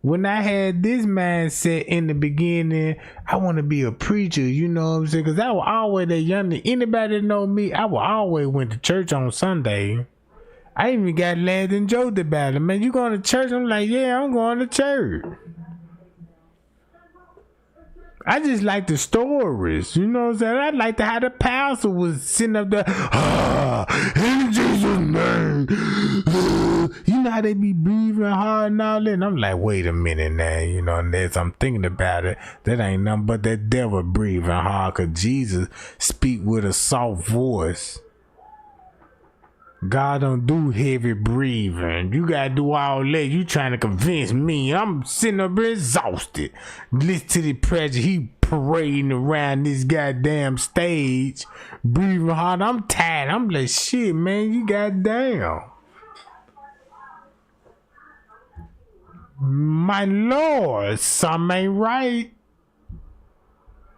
when I had this mindset in the beginning, I want to be a preacher, you know what I'm saying? Because I was always that young. Anybody that know me, I was always went to church on Sunday. I even got laughed and joked about it. Man, you going to church? I'm like, yeah, I'm going to church. I just like the stories, you know what I'm saying? I like how the pastor was sitting up there, in Jesus' name. You know how they be breathing hard and all that? And I'm like, wait a minute now, you know, and as I'm thinking about it, that ain't nothing but that devil breathing hard, because Jesus speak with a soft voice. God don't do heavy breathing. You gotta do all that. You trying to convince me. I'm sitting up here exhausted. Listen to the pressure. He parading around this goddamn stage, breathing hard. I'm tired. I'm like, shit, man, you goddamn. My Lord, something ain't right.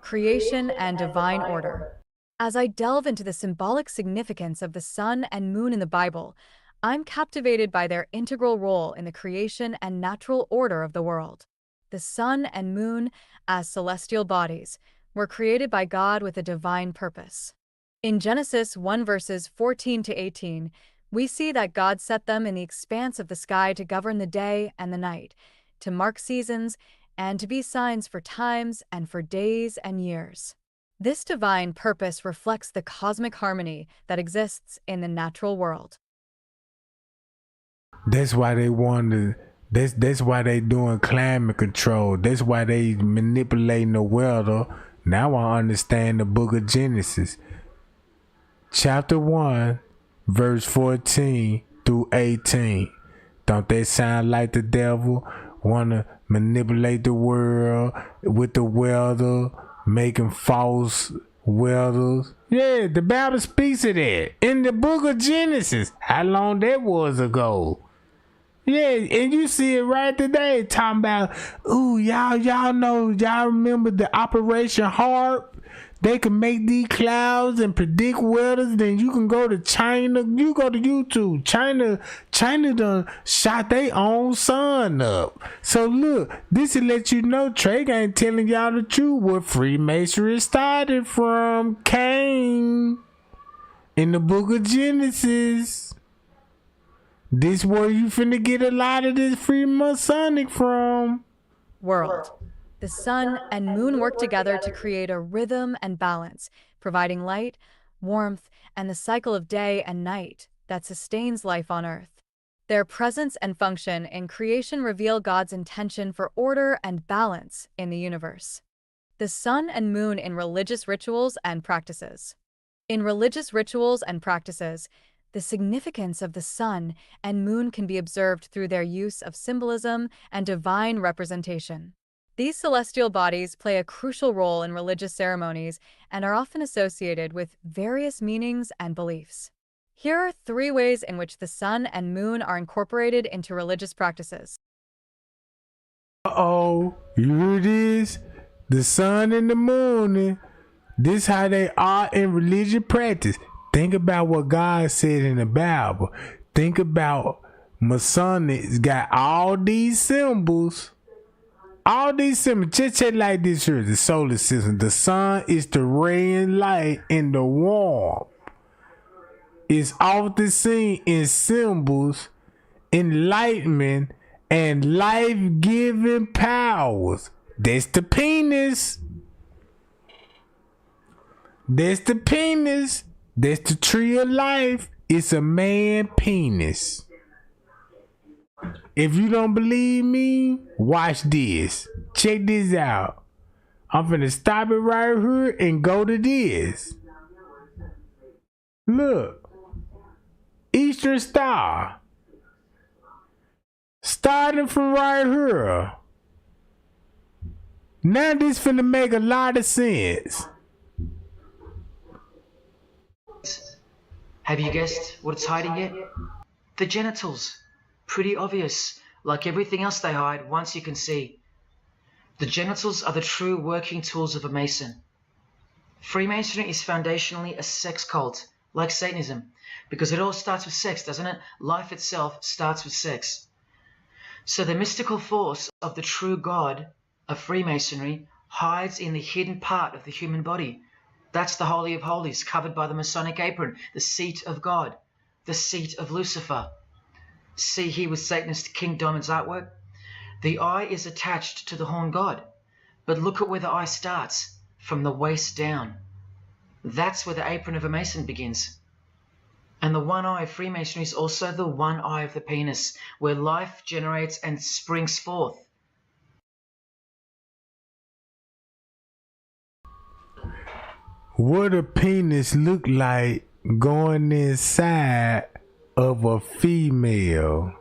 Creation and divine order. As I delve into the symbolic significance of the sun and moon in the Bible, I'm captivated by their integral role in the creation and natural order of the world. The sun and moon, as celestial bodies, were created by God with a divine purpose. In Genesis 1 verses 14 to 18, we see that God set them in the expanse of the sky to govern the day and the night, to mark seasons, and to be signs for times and for days and years. This divine purpose reflects the cosmic harmony that exists in the natural world. That's why they wanted. That's why they doing climate control. That's why they manipulating the weather. Now I understand the book of Genesis. Chapter 1, verse 14 through 18. Don't that sound like the devil wanna manipulate the world with the weather? Making false weathers. Yeah, the Bible speaks of that in the book of Genesis. How long that was ago? Yeah, and you see it right today talking about, ooh, y'all know, y'all remember the Operation Harp? They can make these clouds and predict weather. Then you can go to China. You go to YouTube. China done shot their own sun up. So look, this will let you know Trey ain't telling y'all the truth. Where Freemasonry started from, Cain, in the book of Genesis. This where you finna get a lot of this Freemasonic from. World. The sun and moon work together to create a rhythm and balance, providing light, warmth, and the cycle of day and night that sustains life on Earth. Their presence and function in creation reveal God's intention for order and balance in the universe. The sun and moon in religious rituals and practices. In religious rituals and practices, the significance of the sun and moon can be observed through their use of symbolism and divine representation. These celestial bodies play a crucial role in religious ceremonies and are often associated with various meanings and beliefs. Here are 3 ways in which the sun and moon are incorporated into religious practices. Uh-oh, you hear this? The sun and the moon. This how they are in religious practice. Think about what God said in the Bible. Think about Masonics got all these symbols. All these symbols, just like this here, the solar system. The sun is the ray and light and the warmth. It's often seen in symbols, enlightenment, and life-giving powers. That's the penis. That's the penis. That's the tree of life. It's a man penis. If you don't believe me, watch this. Check this out. I'm finna stop it right here and go to this. Look. Eastern Star. Starting from right here. Now this finna make a lot of sense. Have you guessed what it's hiding yet? The genitals. Pretty obvious. Like everything else they hide, once you can see. The genitals are the true working tools of a Mason. Freemasonry is foundationally a sex cult, like Satanism, because it all starts with sex, doesn't it? Life itself starts with sex. So the mystical force of the true God of Freemasonry hides in the hidden part of the human body. That's the Holy of Holies, covered by the Masonic apron, the seat of God, the seat of Lucifer. See here with Satanist King Diamond's artwork? The eye is attached to the horn god, but look at where the eye starts, from the waist down. That's where the apron of a Mason begins. And the one eye of Freemasonry is also the one eye of the penis, where life generates and springs forth. What a penis look like going inside of a female?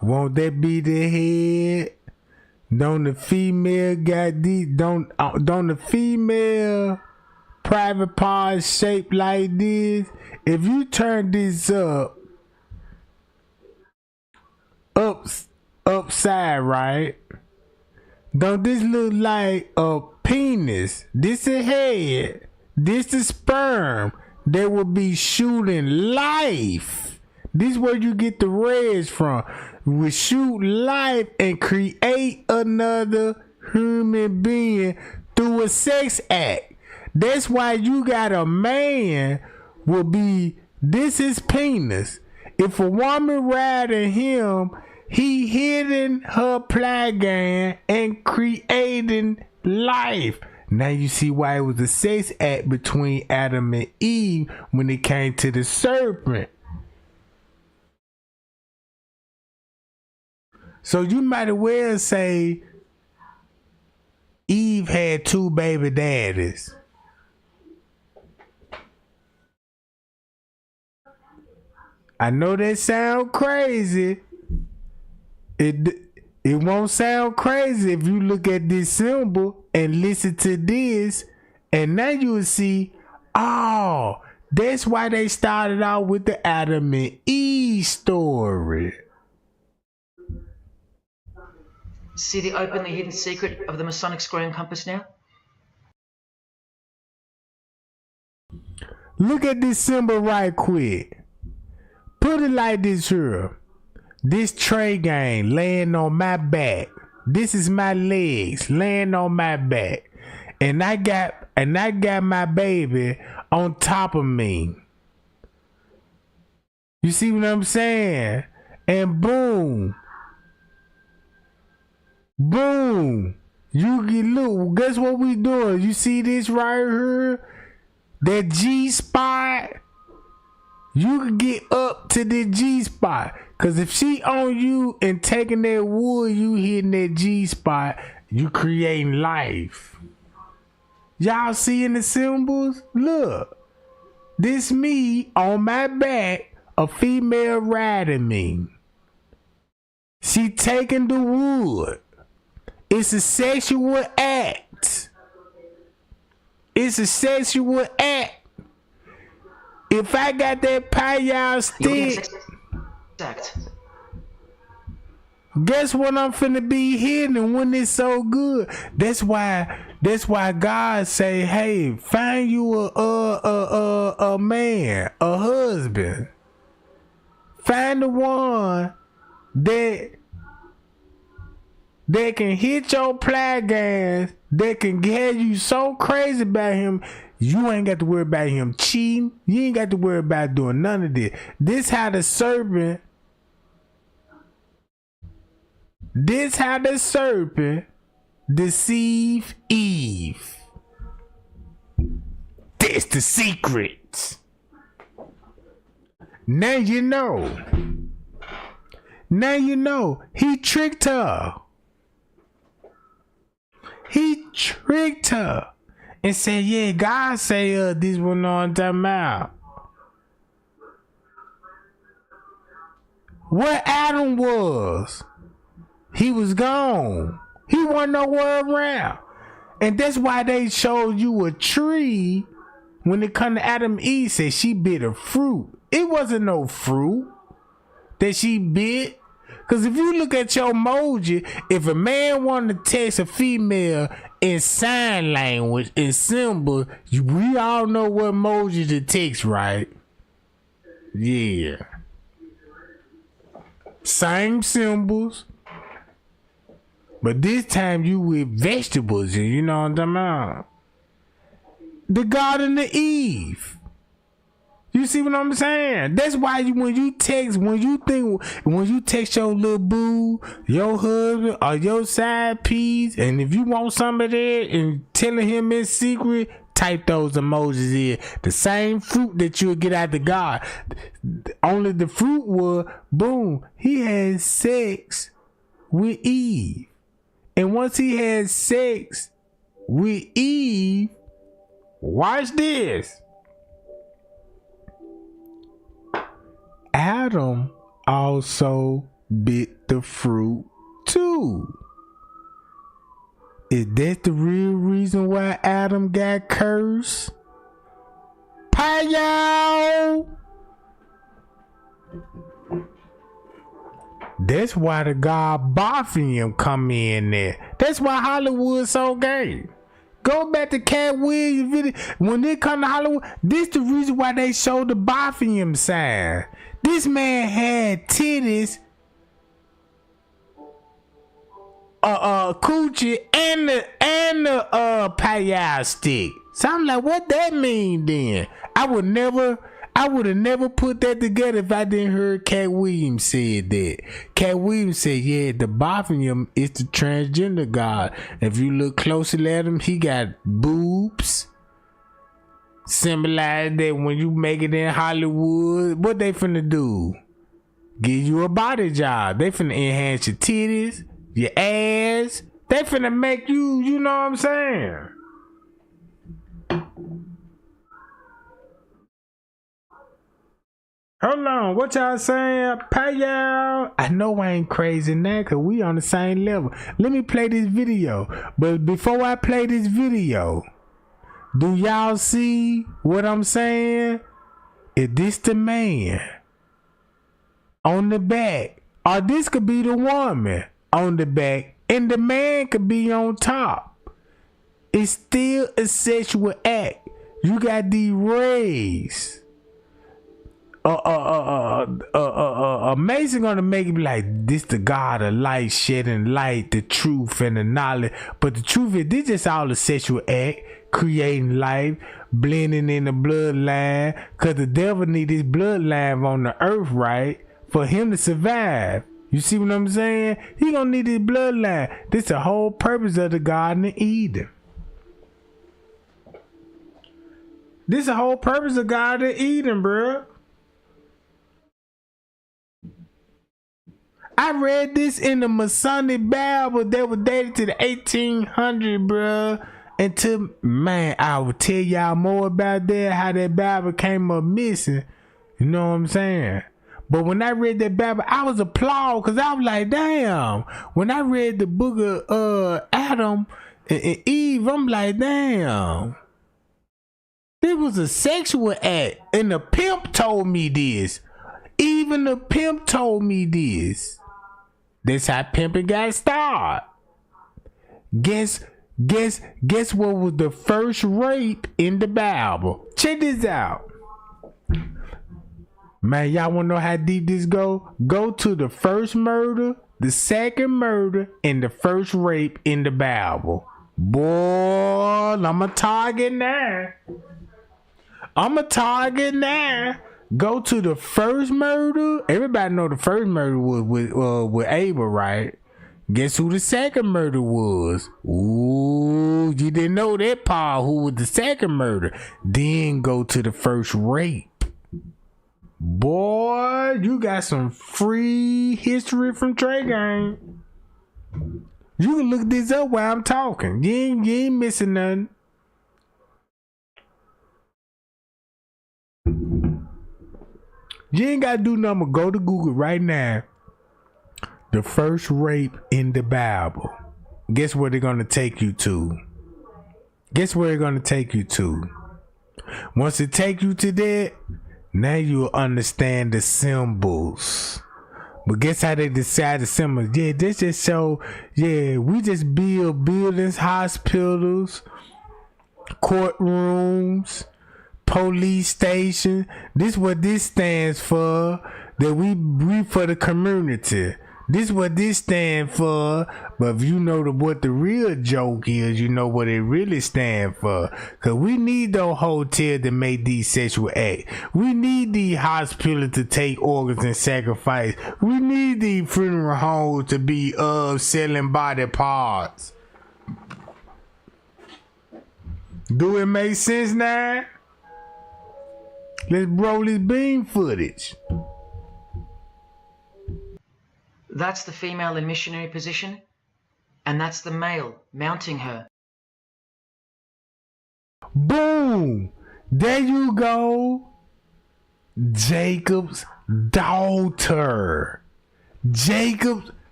Won't that be the head? Don't the female got these? Don't the female private parts shaped like this? If you turn this upside, right? Don't this look like a penis? This a head. This is sperm. They will be shooting life. This is where you get the reds from. We shoot life and create another human being through a sex act. That's why you got a man will be, this is penis. If a woman riding him, he hitting her plug-in and creating life. Now you see why it was a sex act between Adam and Eve when it came to the serpent. So you might as well say Eve had 2 baby daddies. I know that sound crazy. It won't sound crazy if you look at this symbol and listen to this, and now you will see, oh, that's why they started out with the Adam and Eve story. See the openly hidden secret of the Masonic square and compass now? Look at this symbol right quick. Put it like this here. This tray game laying on my back. This is my legs laying on my back. And I got my baby on top of me. You see what I'm saying? And boom. Boom. You get, look, guess what we doing? You see this right here? That G spot? You can get up to the G spot. Cause if she on you and taking that wood, you hitting that G spot, you creating life. Y'all seeing the symbols? Look. This me on my back, a female riding me. She taking the wood. It's a sexual act. It's a sexual act. If I got that pie stick, guess what I'm finna be hitting when it's so good? That's why God say, hey, find you a man, a husband. Find the one that can hit your plug gas, that can get you so crazy about him, you ain't got to worry about him cheating. You ain't got to worry about doing none of this. This how the serpent deceived Eve. That's the secret. Now you know. Now you know. He tricked her. He tricked her and said, yeah, God say this one on time out. What Adam was, he was gone. He wasn't nowhere around. And that's why they showed you a tree when it come to Adam and Eve, said she bit a fruit. It wasn't no fruit that she bit. Because if you look at your emoji, if a man wanted to text a female in sign language, in symbols, we all know what emoji to text, right? Yeah. Same symbols. But this time you with vegetables, you know what I'm talking about? The Garden of Eve. You see what I'm saying? That's why when you text your little boo, your husband, or your side piece, and if you want some of that and telling him in secret, type those emojis in. The same fruit that you'll get out of God. Only the fruit was, boom, he had sex with Eve. And once he had sex with Eve, watch this. Adam also bit the fruit too. Is that the real reason why Adam got cursed? Pie. That's why the god Baphomet come in there. That's why Hollywood's so gay. Go back to Cat Williams video. When they come to Hollywood, this the reason why they show the Baphomet sign. This man had titties, coochie, and the pie stick. So I'm like, what that mean then? I would have never put that together if I didn't hear Cat Williams said that. Cat Williams said, yeah, the Baphomet is the transgender god. If you look closely at him, he got boobs. Symbolize that when you make it in Hollywood, what they finna do? Give you a body job. They finna enhance your titties, your ass. They finna make you, you know what I'm saying? Hold on, what y'all saying? Pay y'all. I know I ain't crazy now because we on the same level. Let me play this video. But before I play this video, do y'all see what I'm saying? Is this the man on the back? Or this could be the woman on the back and the man could be on top. It's still a sexual act. You got these rays. Amazing gonna make it be like this the God of light, shedding light, the truth and the knowledge. But the truth is this just all a sexual act, creating life, blending in the bloodline. Cause the devil need his bloodline on the earth, right? For him to survive. You see what I'm saying? He gonna need his bloodline. This the whole purpose of the Garden of Eden. This the whole purpose of Garden of Eden, bruh. I read this in the Masonic Bible that was dated to the 1800s, bruh. until, man, I will tell y'all more about that, how that Bible came up missing. You know what I'm saying? But when I read that Bible, I was applauded because I was like, damn. When I read the book of Adam and Eve, I'm like, damn. This was a sexual act. And the pimp told me this. Even the pimp told me this. That's how pimping got started. Guess what was the first rape in the Bible? Check this out. Man, y'all wanna know how deep this go? Go to the first murder, the second murder, and the first rape in the Bible. Boy, I'm a target now. Go to the first murder. Everybody know the first murder was with Abel, right? Guess who the second murder was? Ooh, you didn't know that part, who was the second murder. Then go to the first rape. Boy, you got some free history from Trey Gang. You can look this up while I'm talking. You ain't missing nothing. You ain't gotta do nothing but go to Google right now. The first rape in the Bible. Guess where they're gonna take you to? Once it take you to that, now you'll understand the symbols. But guess how they decide the symbols? Yeah, this just show, we just build buildings, hospitals, courtrooms, police station. This what this stands for. That we for the community. This what this stand for. But if you know what the real joke is, you know what it really stand for. Cause we need those hotels to make these sexual acts. We need these hospitals to take organs and sacrifice. We need these funeral homes to be selling body parts. Do it make sense now? Let's roll this beam footage. That's the female in missionary position, and that's the male mounting her. Boom! There you go. Jacob's daughter.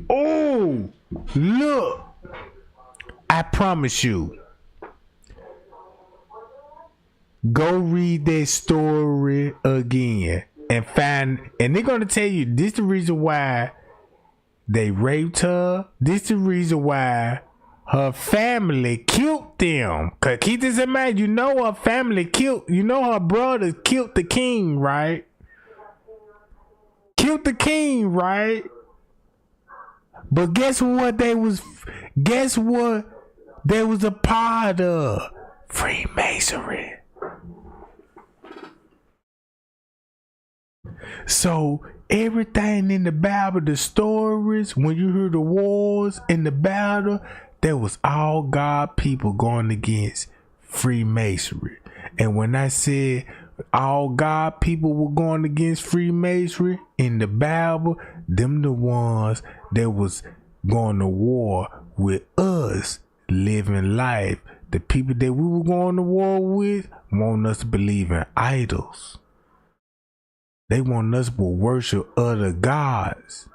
Oh, look. I promise you. Go read that story again and they're gonna tell you this the reason why they raped her. This the reason why her family killed them. Cause keep this in mind, you know her family killed, you know her brother killed the king, right? But guess what they was a part of? Freemasonry. So everything in the Bible, the stories, when you hear the wars in the battle, that was all God people going against Freemasonry. And when I said all God people were going against Freemasonry in the Bible, them the ones that was going to war with us living life. The people that we were going to war with want us to believe in idols. They want us to worship other gods.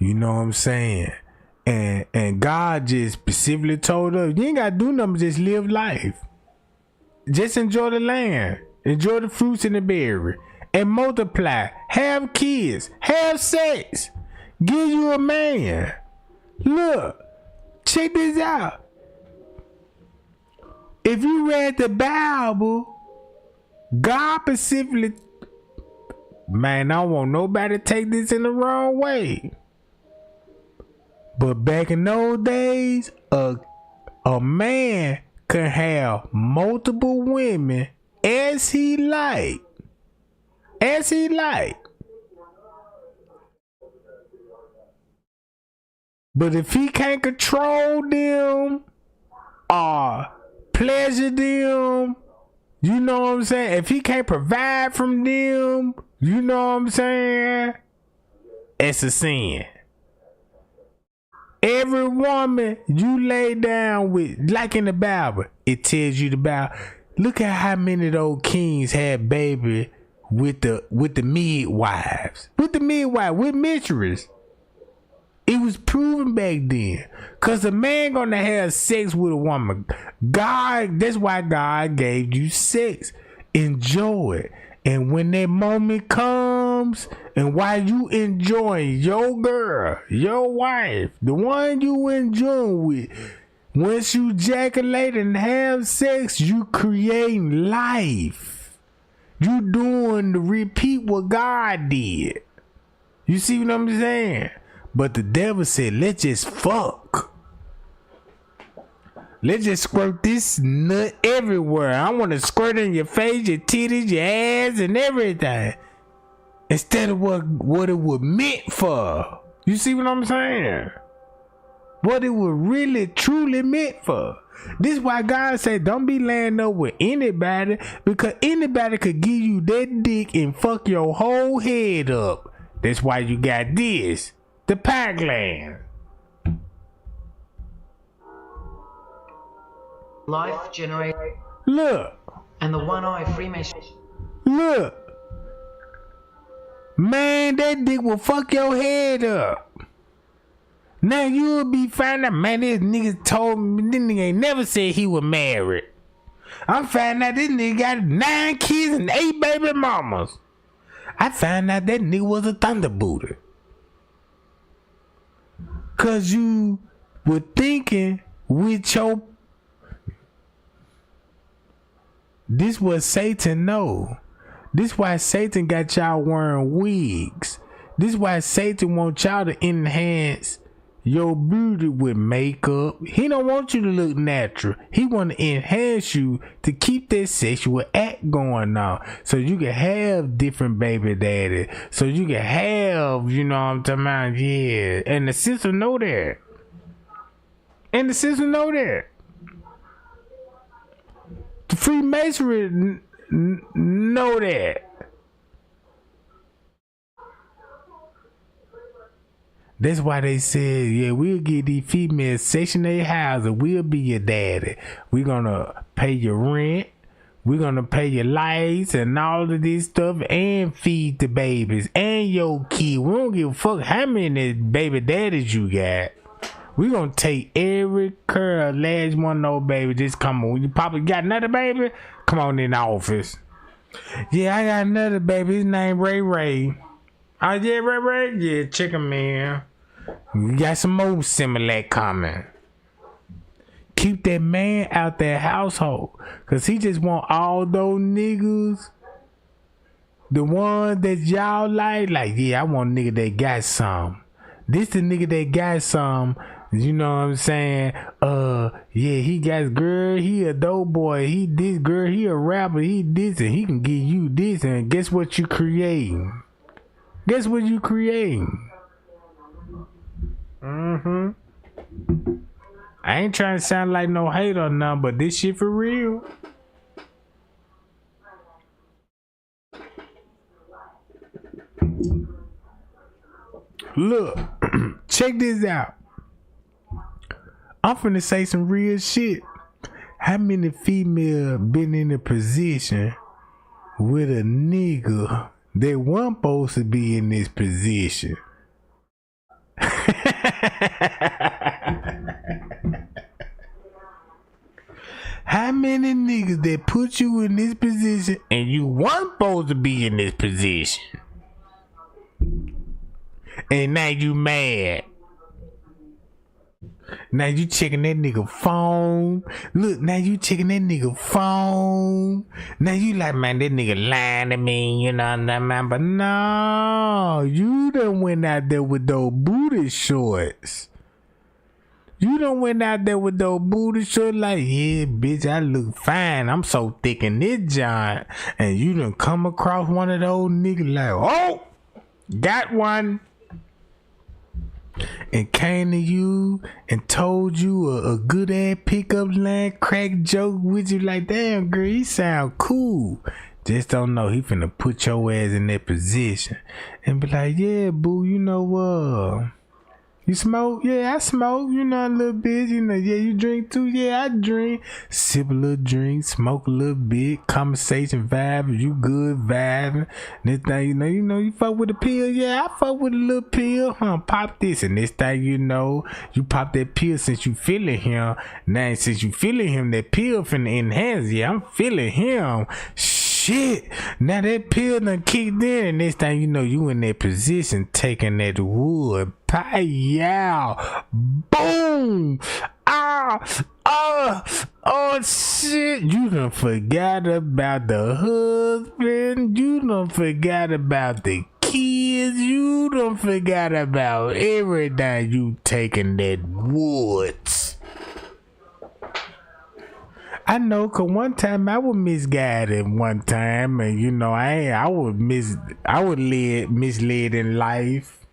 You know what I'm saying? And God just specifically told us, you ain't got to do nothing, just live life. Just enjoy the land. Enjoy the fruits and the berry. And multiply. Have kids. Have sex. Give you a man. Look. Check this out. If you read the Bible, God specifically, man, I don't want nobody to take this in the wrong way. But back in those days, a man could have multiple women as he like. But if he can't control them or pleasure them, you know what I'm saying? If he can't provide from them, you know what I'm saying? It's a sin. every woman you lay down with, like in the Bible, it tells you the Bible. Look at how many of those kings had baby with the midwives. With mistresses. It was proven back then. Cause a man gonna have sex with a woman. That's why God gave you sex. Enjoy it. And when that moment comes, and while you enjoying your girl, your wife, the one you enjoying with, once you ejaculate and have sex, you creating life. You doing to repeat what God did. You see what I'm saying? But the devil said, let's just fuck. Let's just squirt this nut everywhere. I want to squirt in your face, your titties, your ass, and everything. Instead of what it was meant for. You see what I'm saying? What it was really, truly meant for. This is why God said, don't be laying up with anybody, because anybody could give you that dick and fuck your whole head up. That's why you got this. The pie gland. Life generates. Look. And the one-eye Freemason. Look. Man, that dick will fuck your head up. Now you'll be finding out, man, this nigga told me, this nigga ain't never said he was married. I'm finding out this nigga got 9 kids and 8 baby mamas. I found out that nigga was a thunderbooter. Cause you were thinking with your... This was Satan know. This why Satan got y'all wearing wigs. This why Satan want y'all to enhance your beauty with makeup. He don't want you to look natural. He want to enhance you to keep that sexual act going on. So you can have different baby daddy. So you can have, you know what I'm talking about? Yeah. And the sister know that. The Freemasonry know that. That's why they said, yeah, we'll get these females section their house and we'll be your daddy. We're gonna pay your rent. We're gonna pay your lights and all of this stuff and feed the babies and your kid. We don't give a fuck how many baby daddies you got. We're gonna take every care of last one of those baby. Just come on. You probably got another baby? Come on in the office. Yeah, I got another baby. His name Ray Ray. Oh yeah, Ray? Yeah, chicken man. You got some more Similac coming. Keep that man out that household. Cause he just want all those niggas. The ones that y'all like, yeah, I want a nigga that got some. This the nigga that got some. You know what I'm saying? Yeah, he got girl, he a dope boy, he this girl, he a rapper, he this, and he can give you this, and guess what you creating? Guess what you creating? I ain't trying to sound like no hate or nothing, but this shit for real. Look, check this out. I'm finna say some real shit. How many female been in a position with a nigga that wasn't supposed to be in this position? How many niggas that put you in this position and you weren't supposed to be in this position? And now you mad. Now you checking that nigga phone. Look, now you checking that nigga phone. Now you like, man, that nigga lying to me, you know what I'm saying? But no, you done went out there with those booty shorts. You done went out there with those booty shorts like, yeah, bitch, I look fine. I'm so thick in this giant. And you done come across one of those niggas like, oh, got one. And came to you and told you a good ass pickup line, crack joke with you like, damn girl, he sound cool. Just don't know he finna put your ass in that position and be like, yeah, boo, you know what? You smoke? Yeah, I smoke. You know, a little bit. You know, yeah, you drink too? Yeah, I drink. Sip a little drink, smoke a little bit, conversation vibe. You good vibing. Next thing you know, you fuck with a pill? Yeah, I fuck with a little pill. Pop this. And next thing you know, you pop that pill since you feeling him. Now, since you feeling him, that pill finna enhance. Yeah, I'm feeling him. Shit, now that pill done kicked in, and next thing you know, you in that position taking that wood. Pow, boom, oh shit, you done forgot about the husband, you done forgot about the kids, you done forgot about everything. You taking that woods. I know, cause one time I was misguided one time, and you know I was misled in life.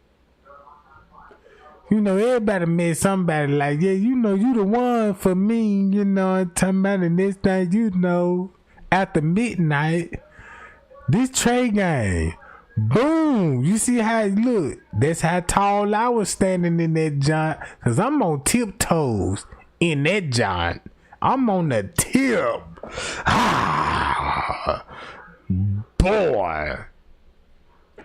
You know, everybody met somebody like, yeah, you know, you the one for me. You know, I'm talking about the next thing you know, after midnight, this tray game, boom. You see how it look? That's how tall I was standing in that joint, cause I'm on tiptoes in that joint. I'm on the tip. Boy.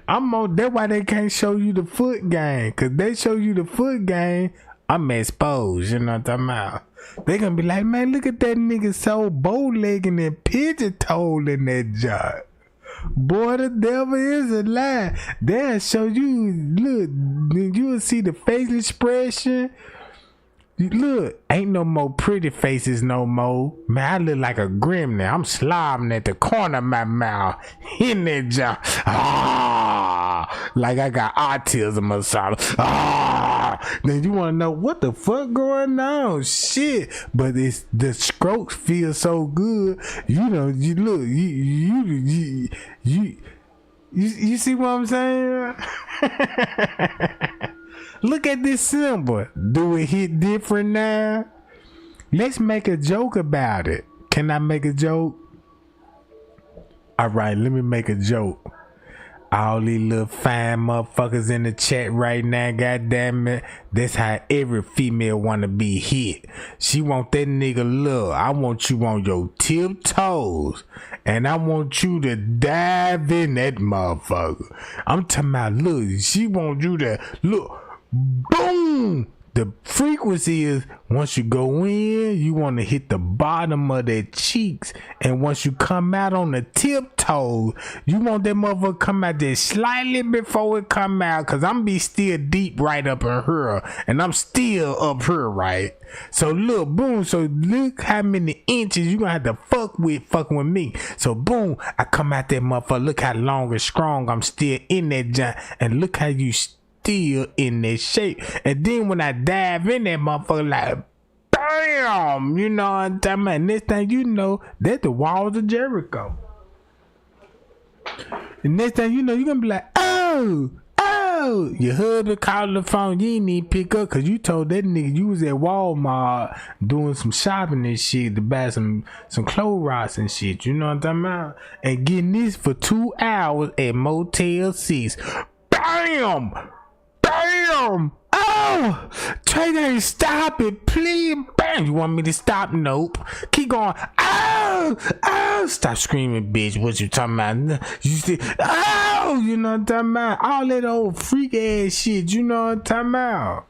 I'm on, that's why they can't show you the foot game. Cause they show you the foot game, I'm exposed. You know what I'm talking about? They gonna be like, man, look at that nigga so bow-legged and pigeon-toed in that job. Boy, the devil is a lie. They'll show you, look, you'll see the facial expression. Look, ain't no more pretty faces no more. Man, I look like a gremlin. I'm slobbing at the corner of my mouth. In that job. Like I got autism or something. Then you want to know what the fuck going on? Shit. But it's the strokes feel so good. You know, you look, you see what I'm saying? Look at this symbol. Do it hit different now? Let's make a joke about it. Can I make a joke? All right, let me make a joke. All these little fine motherfuckers in the chat right now, goddamn it. That's how every female wanna be hit. She want that nigga look. I want you on your tiptoes. And I want you to dive in that motherfucker. I'm talking about, look, she want you to look. Boom! The frequency is once you go in, you want to hit the bottom of their cheeks, and once you come out on the tiptoes, you want that motherfucker come out there slightly before it come out, cause I'm be still deep right up in her, and I'm still up here, right? So look, boom. So look how many inches you gonna have to fucking with me. So boom, I come out that motherfucker. Look how long and strong I'm still in that giant, and look how you still in that shape. And then when I dive in that motherfucker, like bam, you know what I'm talking about? Next thing you know, that's the walls of Jericho. And next thing you know, you're gonna be like, oh, your husband called the phone, you ain't need pick up because you told that nigga you was at Walmart doing some shopping and shit to buy some Clorox and shit, you know what I'm talking about? And getting this for 2 hours at Motel 6. Bam! Bam! Oh! Trey, stop it, please. Bam! You want me to stop? Nope. Keep going. Oh! Oh! Stop screaming, bitch. What you talking about? You see? Oh! You know what I'm talking about? All that old freak ass shit. You know what I'm talking about?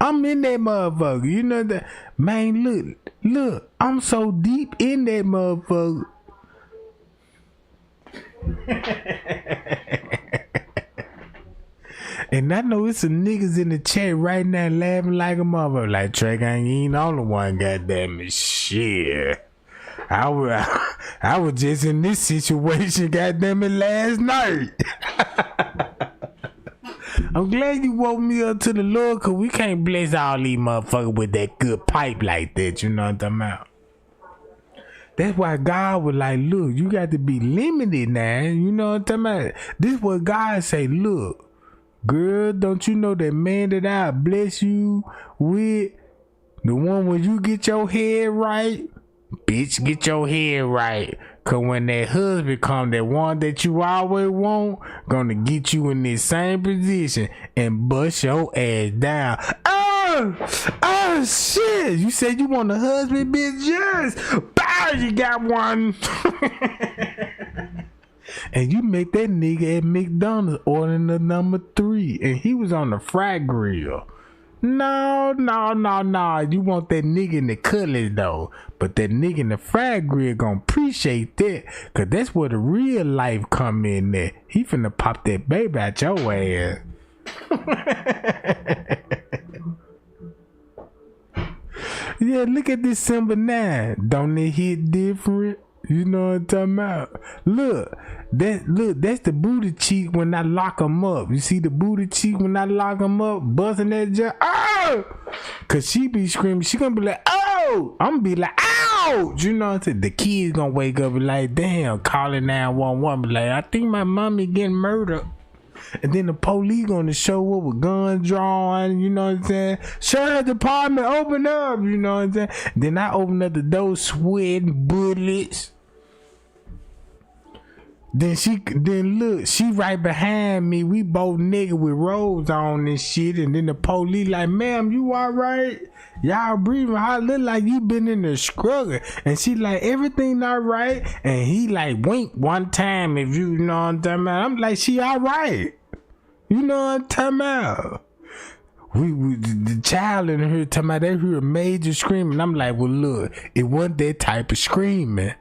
I'm in that motherfucker. You know that? Man, look. I'm so deep in that motherfucker. And I know it's some niggas in the chat right now laughing like a motherfucker. Like, Trey, you ain't on the one, goddamn it. Shit. I was just in this situation, goddamn it, last night. I'm glad you woke me up to the Lord, cause we can't bless all these motherfuckers with that good pipe like that, you know what I'm talking about? That's why God was like, look, you got to be limited now, you know what I'm talking about? This is what God say, look. Girl, don't you know that man that I bless you with, the one when you get your head right, bitch, get your head right. Cause when that husband come, that one that you always want, gonna get you in this same position and bust your ass down. Oh shit! You said you want a husband, bitch? Yes. Bow, you got one. And you make that nigga at McDonald's ordering the number 3, and he was on the fry grill. No. You want that nigga in the cutlass though. But that nigga in the fry grill gonna appreciate that. Cause that's where the real life come in there. He finna pop that baby out your ass. Yeah, look at this Simba 9. Don't it hit different? You know what I'm talking about? Look, that's the booty cheek when I lock him up. You see the booty cheek when I lock him up, busting that jaw. Oh! Cause she be screaming. She gonna be like, oh! I'm gonna be like, ow! You know what I'm saying? The kids gonna wake up and like, damn, calling 911. Be like, I think my mommy getting murdered. And then the police gonna show up with guns drawn, you know what I'm saying? Sheriff department, open up, you know what I'm saying? Then I open up the door, sweating bullets. Then look, she right behind me. We both niggas with robes on and shit. And then the police like, ma'am, you alright? Y'all breathing? I look like you been in the struggle. And she like, everything alright? And he like wink one time if you know what I'm talking about. I'm like, she alright. You know what I'm talking about? We the child in her talking about, they heard a major screaming. I'm like, well look, it wasn't that type of screaming.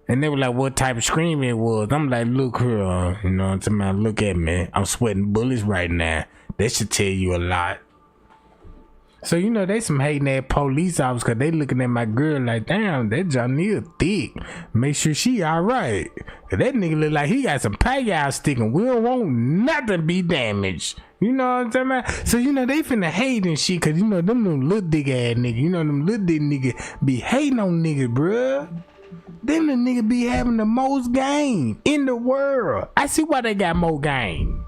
And they were like, what type of screaming it was? I'm like, look here, you know what I'm talking about? Look at me. I'm sweating bullets right now. That should tell you a lot. So, you know, they some hating ass police officers because they looking at my girl like, damn, that Johnny thick. Make sure she all right. That nigga look like he got some pay-out sticking. We don't want nothing be damaged. You know what I'm talking about? So, you know, they finna hate and shit because, you know, them little dick ass niggas. You know, them little dick niggas be hating on niggas, bruh. Them the niggas be having the most game in the world. I see why they got more game.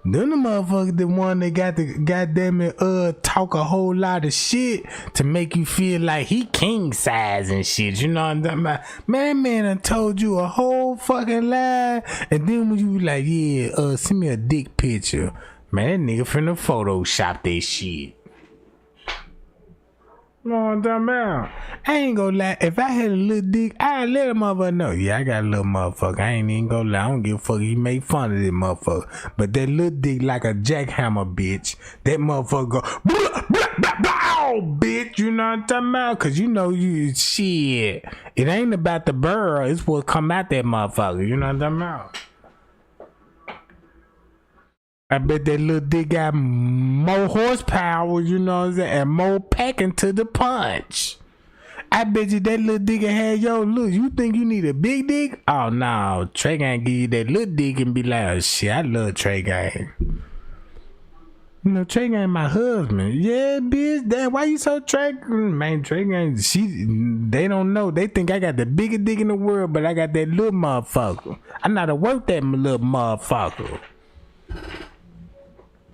Them the motherfuckers the one that got the goddamn it talk a whole lot of shit to make you feel like he king size and shit. You know what I'm talking about? Man done told you a whole fucking lie, and then when you like, yeah, send me a dick picture. Man, that nigga finna Photoshop that shit. You know what I'm talking about? I ain't gonna lie. If I had a little dick, I'd let a motherfucker know. Yeah, I got a little motherfucker. I ain't even gonna lie. I don't give a fuck. You make fun of this motherfucker. But that little dick like a jackhammer, bitch. That motherfucker go, blah, blah, blah, blah, bitch. You know what I'm talking about? Cause you know you shit. It ain't about the burr. It's what come out that motherfucker. You know what I'm talking about? I bet that little dick got more horsepower, you know what I'm saying, and more packing to the punch. I bet you that little dick had yo look. You think you need a big dick? Oh no, Trey Gang give you that little dick and be like, oh shit, I love Trey Gang. You know, Trey Gang my husband. Yeah, bitch. Damn, why you so Trey? Man, Trey Gang, they don't know. They think I got the biggest dick in the world, but I got that little motherfucker. I know how to work that little motherfucker.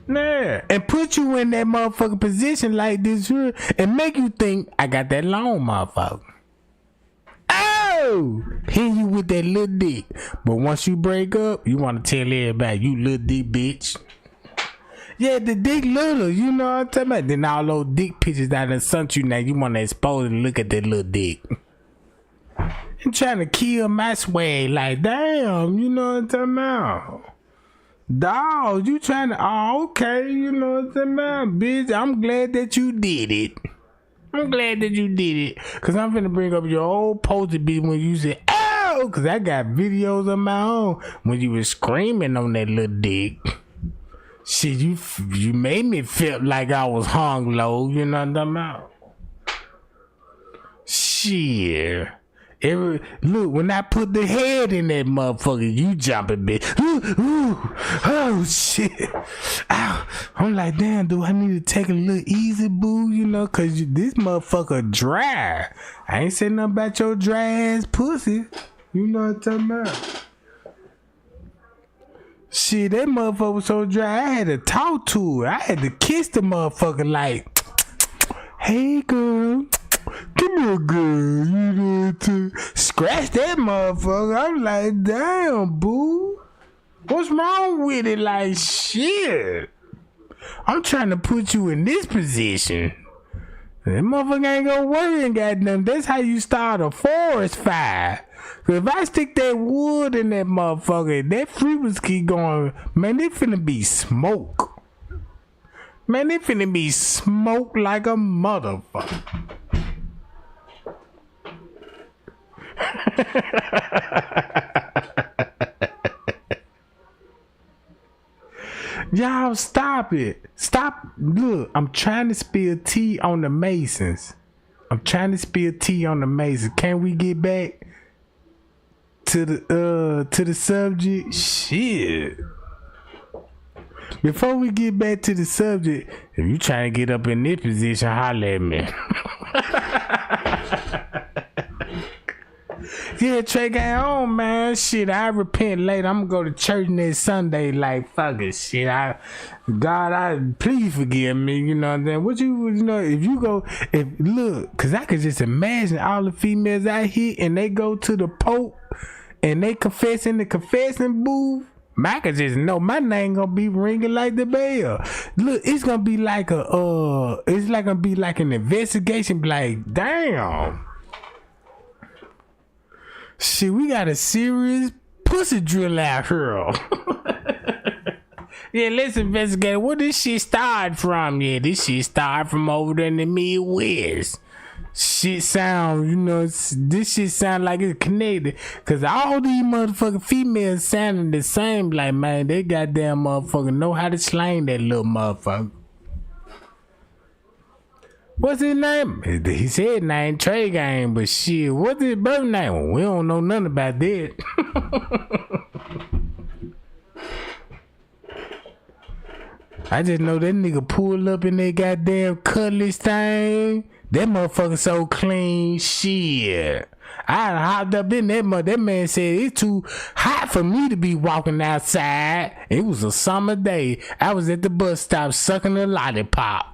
Yeah, and put you in that motherfucking position like this here and make you think I got that long motherfucker. Oh, hit you with that little dick. But once you break up, you want to tell everybody you little dick bitch. Yeah, the dick little, you know what I'm talking about? Then all those dick pictures that done sent you now, you want to expose and look at that little dick. And trying to kill my swag like, damn, you know what I'm talking about? Dog, you trying to, oh, okay, you know what I'm saying, man, bitch, I'm glad that you did it. I'm glad that you did it. Cause I'm finna bring up your old poster bitch when you said, oh, cause I got videos of my own when you was screaming on that little dick. Shit, you made me feel like I was hung low, you know what I'm talking about? Shit. Look, when I put the head in that motherfucker, you jumping, bitch. Oh shit. Ow. I'm like, damn, do I need to take a little easy, boo? You know, cause this motherfucker dry. I ain't saying nothing about your dry ass pussy. You know what I'm talking about? Shit, that motherfucker was so dry, I had to talk to her. I had to kiss the motherfucker like, hey girl. Come here, girl. You need to scratch that motherfucker. I'm like, damn, boo. What's wrong with it? Like, shit. I'm trying to put you in this position. That motherfucker ain't gonna worry and goddamn. That's how you start a forest fire. Cause if I stick that wood in that motherfucker, that frequency keep going, man, it finna be smoke. Man, it finna be smoke like a motherfucker. Y'all stop it. Stop. Look, I'm trying to spill tea on the Masons. Can we get back to the subject? Shit. Before we get back to the subject, if you trying to get up in this position, holler at me. Yeah, Trey got on, man. Shit, I repent later. I'm gonna go to church next Sunday. Like, fuck it, shit. God, please forgive me. You know what I'm saying? Cause I could just imagine all the females out here and they go to the Pope and they confess in the confessing booth. I could just know my name gonna be ringing like the bell. Look, it's gonna be like an investigation. Like, damn. Shit, we got a serious pussy drill out here. Yeah, let's investigate. Where this shit start from? Yeah, this shit start from over there in the Midwest. Shit sound, this shit sound like it's connected. Cause all these motherfucking females sounding the same. Like, man, they goddamn motherfucker know how to slang that little motherfucker. What's his name? He said name Trey Game, but shit, what's his birth name? Well, we don't know nothing about that. I just know that nigga pulled up in that goddamn cutlass thing. That motherfucker so clean, shit. I hopped up in that man said it's too hot for me to be walking outside. It was a summer day. I was at the bus stop sucking a lollipop.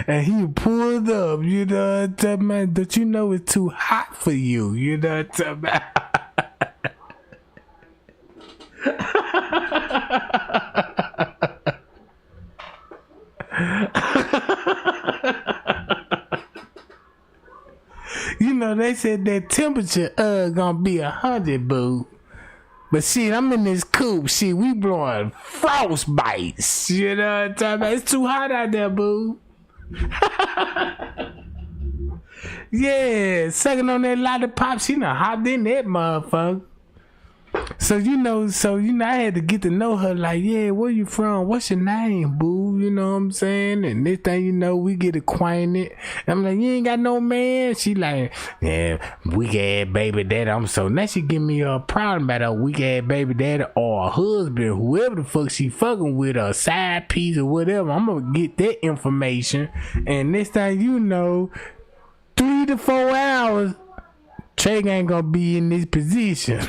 And he pulled up, you know what I'm talking about? Don't you know it's too hot for you? You know what I'm talking about? You know, they said that temperature gonna be 100, boo. But shit, I'm in this coupe. Shit, we blowing frostbites. You know what I'm talking about? It's too hot out there, boo. Yeah, sucking on that lollipop. She done hopped in that motherfucker. So I had to get to know her. Like, yeah, where you from? What's your name, boo? You know what I'm saying? And this thing, we get acquainted. I'm like, you ain't got no man? She like, yeah, weak ass baby daddy. Now she give me a problem about a weak ass baby daddy or a husband, whoever the fuck she fucking with, a side piece or whatever. I'm gonna get that information. And this thing, 3 to 4 hours, Trey ain't gonna be in this position.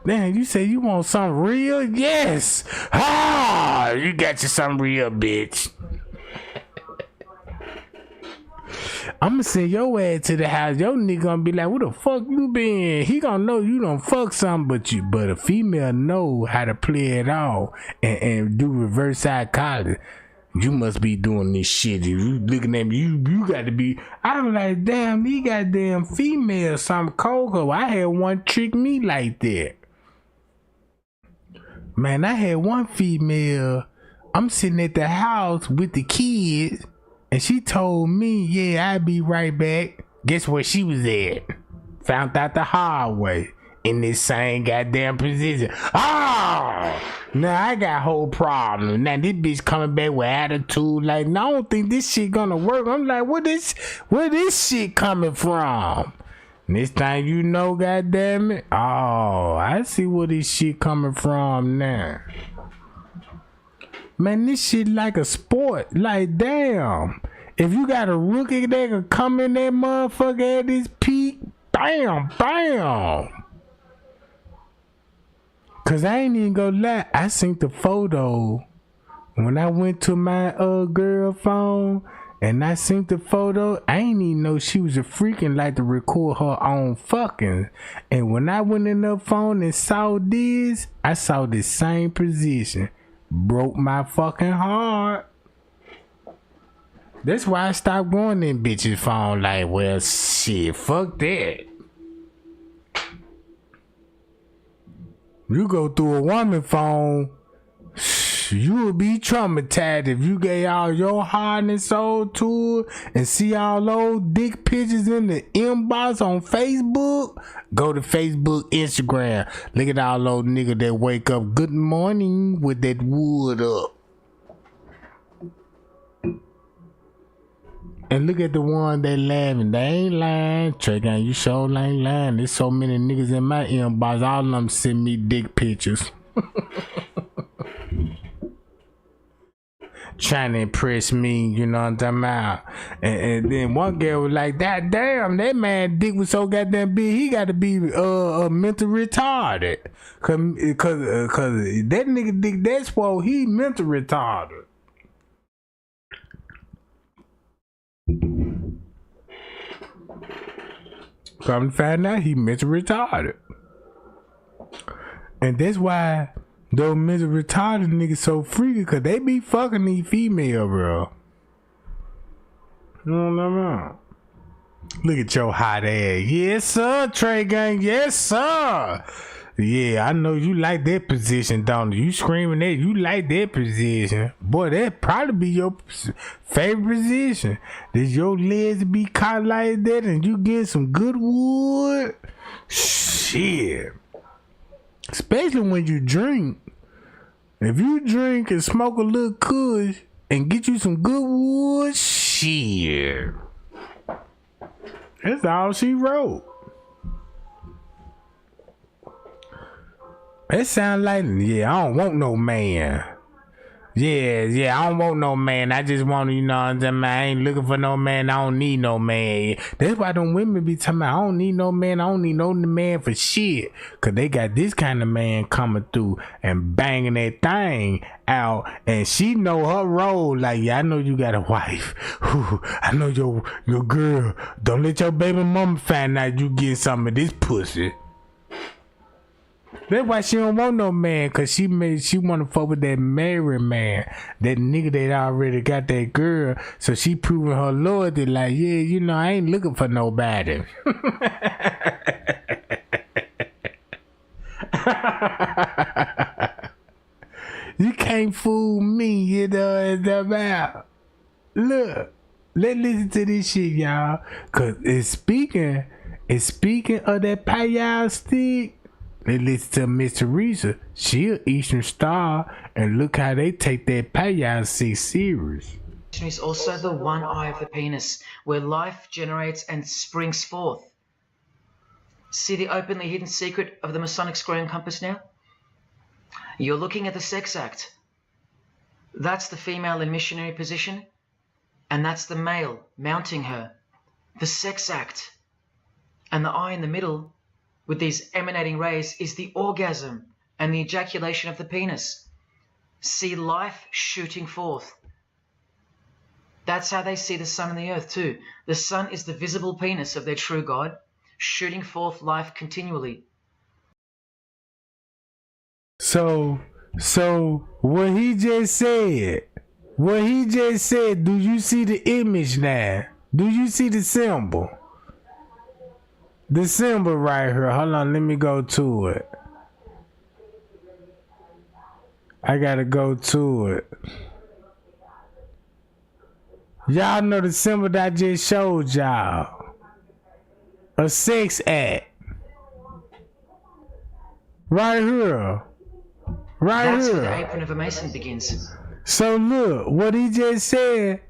Damn, you say you want something real? Yes. You got you something real, bitch. I'ma send your ass to the house. Your nigga gonna be like, where the fuck you been? He gonna know you don't fuck something, but a female know how to play it all and do reverse psychology. You must be doing this shit. You looking at me, you got to be. I'm like, damn, he goddamn female, some cocoa. I had one trick me like that. Man, I had one female. I'm sitting at the house with the kids, and she told me, yeah, I'll be right back. Guess where she was at? Found out the hard way. In this same goddamn position. Now I got whole problem. Now this bitch coming back with attitude. Like, no, I don't think this shit gonna work. I'm like, where this shit coming from? And this thing, goddamn it. I see where this shit coming from now. Man, this shit like a sport. Like, damn. If you got a rookie that can come in that motherfucker at this peak, bam, bam. Cause I ain't even gonna lie, I seen the photo when I went to my girl phone and I seen the photo. I ain't even know she was a freaking like to record her own fucking. And when I went in her phone and saw this, I saw the same position. Broke my fucking heart. That's why I stopped going in bitches' phone. Like, well, shit, fuck that. You go through a woman phone, you will be traumatized if you gave all your heart and soul to it and see all those dick pictures in the inbox on Facebook. Go to Facebook, Instagram. Look at all those niggas that wake up good morning with that wood up. And look at the one that laughing. They ain't lying. Trey Gang, you sure ain't lying. There's so many niggas in my inbox. All of them send me dick pictures. Trying to impress me, you know what I'm talking about? And then one girl was like, that damn, that man dick was so goddamn big, he got to be mental retarded. Cause that nigga dick that swole, he mental retarded. Come to find out he mental retarded. And that's why those mental retarded niggas so freaky, cause they be fucking these female, bro. You know what I mean? Look at your hot ass. Yes, sir, Trey Gang. Yes, sir. Yeah, I know you like that position, don't you? You screaming that you like that position. Boy, that probably be your favorite position. Does your legs be caught like that and you get some good wood? Shit. Especially when you drink. If you drink and smoke a little kush and get you some good wood, shit. That's all she wrote. That sound like, yeah, I don't want no man. Yeah, I don't want no man. I just want, you know what I'm saying? I ain't looking for no man. I don't need no man. That's why them women be talking about, I don't need no man. I don't need no man for shit. Cause they got this kind of man coming through and banging that thing out. And she know her role. Like, yeah, I know you got a wife. Whew, I know your girl. Don't let your baby mama find out you get some of this pussy. That's why she don't want no man, cause she wanna fuck with that married man, that nigga that already got that girl. So she proving her loyalty, like, yeah, you know, I ain't looking for nobody. You can't fool me, you know what I'm about. Look, let's listen to this shit, y'all, cause it's speaking of that payal stick. Let's listen to Miss Teresa. She an Eastern Star, and look how they take that payal stick serious. Is also the one eye of the penis, where life generates and springs forth. See the openly hidden secret of the Masonic square and compass now? You're looking at the sex act. That's the female in missionary position, and that's the male mounting her. The sex act. And the eye in the middle, with these emanating rays, is the orgasm and the ejaculation of the penis. See life shooting forth. That's how they see the sun and the earth too. The sun is the visible penis of their true God, shooting forth life continually. So what he just said, do you see the image now? Do you see the symbol? The symbol right here. Hold on, let me go to it. I gotta go to it. Y'all know the symbol that I just showed y'all. A sex act. Right here. That's where the apron of a Mason begins. So look, what he just said.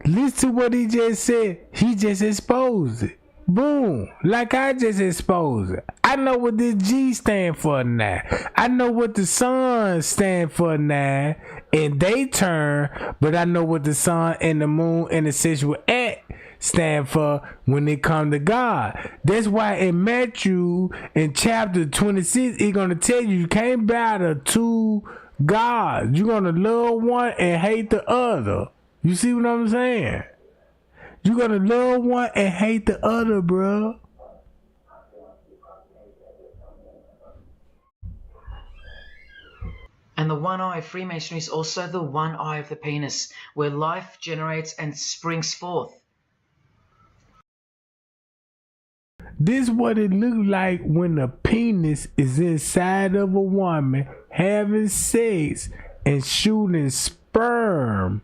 Listen to what he just said. He just exposed it. Boom. Like I just exposed it. I know what this G stand for now. I know what the sun stand for now in they turn, but I know what the sun and the moon and the sexual act stand for when it come to God. That's why in Matthew in chapter 26, it's gonna tell you can't bow to two gods. You're gonna love one and hate the other. You see what I'm saying? You're gonna love one and hate the other, bro. And the one eye of Freemasonry is also the one eye of the penis, where life generates and springs forth. This what it look like when a penis is inside of a woman having sex and shooting sperm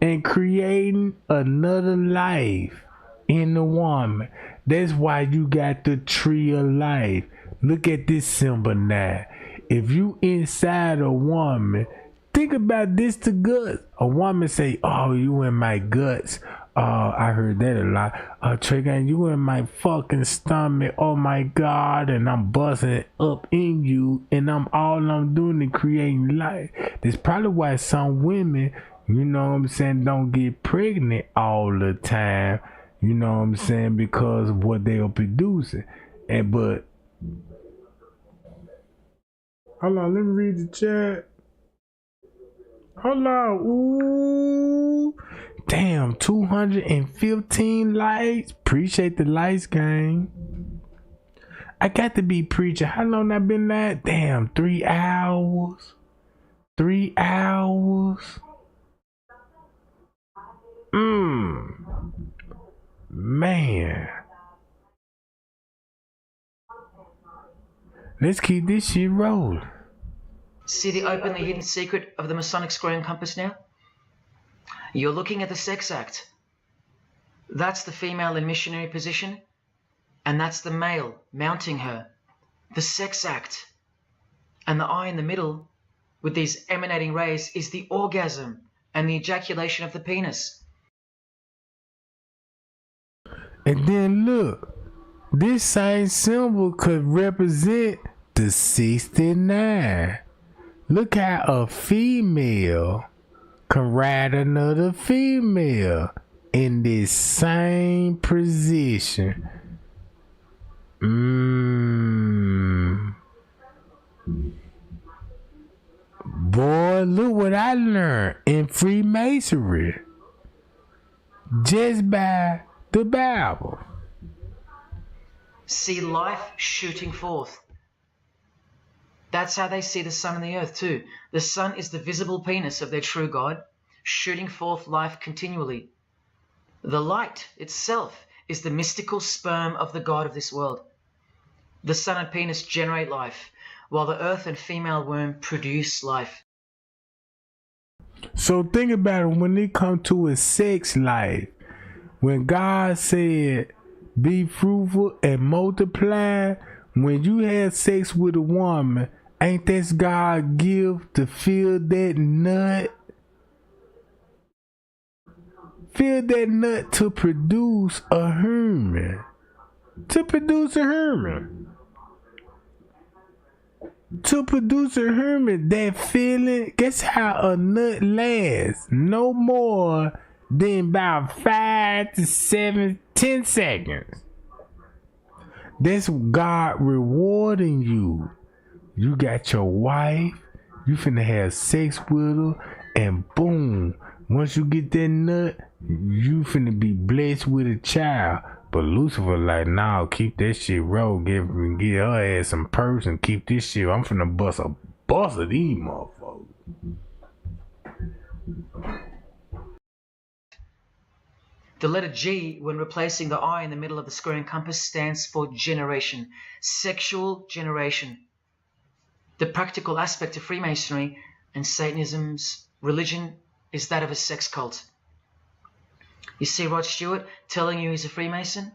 and creating another life in the woman. That's why you got the tree of life. Look at this symbol now. If you inside a woman, think about this to guts. A woman say, oh, you in my guts. I heard that a lot. Trey Gang, you in my fucking stomach. Oh my God. And I'm busting up in you. And all I'm doing is creating life. That's probably why some women, you know what I'm saying, don't get pregnant all the time. You know what I'm saying? Because of what they are producing. But hold on, let me read the chat. Hold on. Ooh. Damn, 215 likes. Appreciate the likes, gang. I got to be preaching. How long I been at? Damn, 3 hours. 3 hours. Man. Let's keep this shit rolling. See the openly hidden secret of the Masonic square and compass now? You're looking at the sex act. That's the female in missionary position, and that's the male mounting her. The sex act. And the eye in the middle, with these emanating rays, is the orgasm and the ejaculation of the penis. And then look, this same symbol could represent the 69. Look how a female can ride another female in this same position. Boy, look what I learned in Freemasonry. Just by the Bible. See life shooting forth. That's how they see the sun and the earth too. The sun is the visible penis of their true God, shooting forth life continually. The light itself is the mystical sperm of the God of this world. The sun and penis generate life, while the earth and female womb produce life. So think about it when it comes to a sex life. When God said, be fruitful and multiply, when you have sex with a woman, ain't that God gift to feel that nut? Feel that nut to produce a human. To produce a human. To produce a human, that feeling, guess how a nut lasts? No more than about 5 to 7, 10 seconds. That's God rewarding you. You got your wife, you finna have sex with her, and boom, once you get that nut, you finna be blessed with a child. But Lucifer like, nah, keep that shit roll, get her ass some purse and keep this shit. I'm finna bust of these motherfuckers. The letter G, when replacing the I in the middle of the square and compass, stands for generation, sexual generation. The practical aspect of Freemasonry and Satanism's religion is that of a sex cult. You see Rod Stewart telling you he's a Freemason?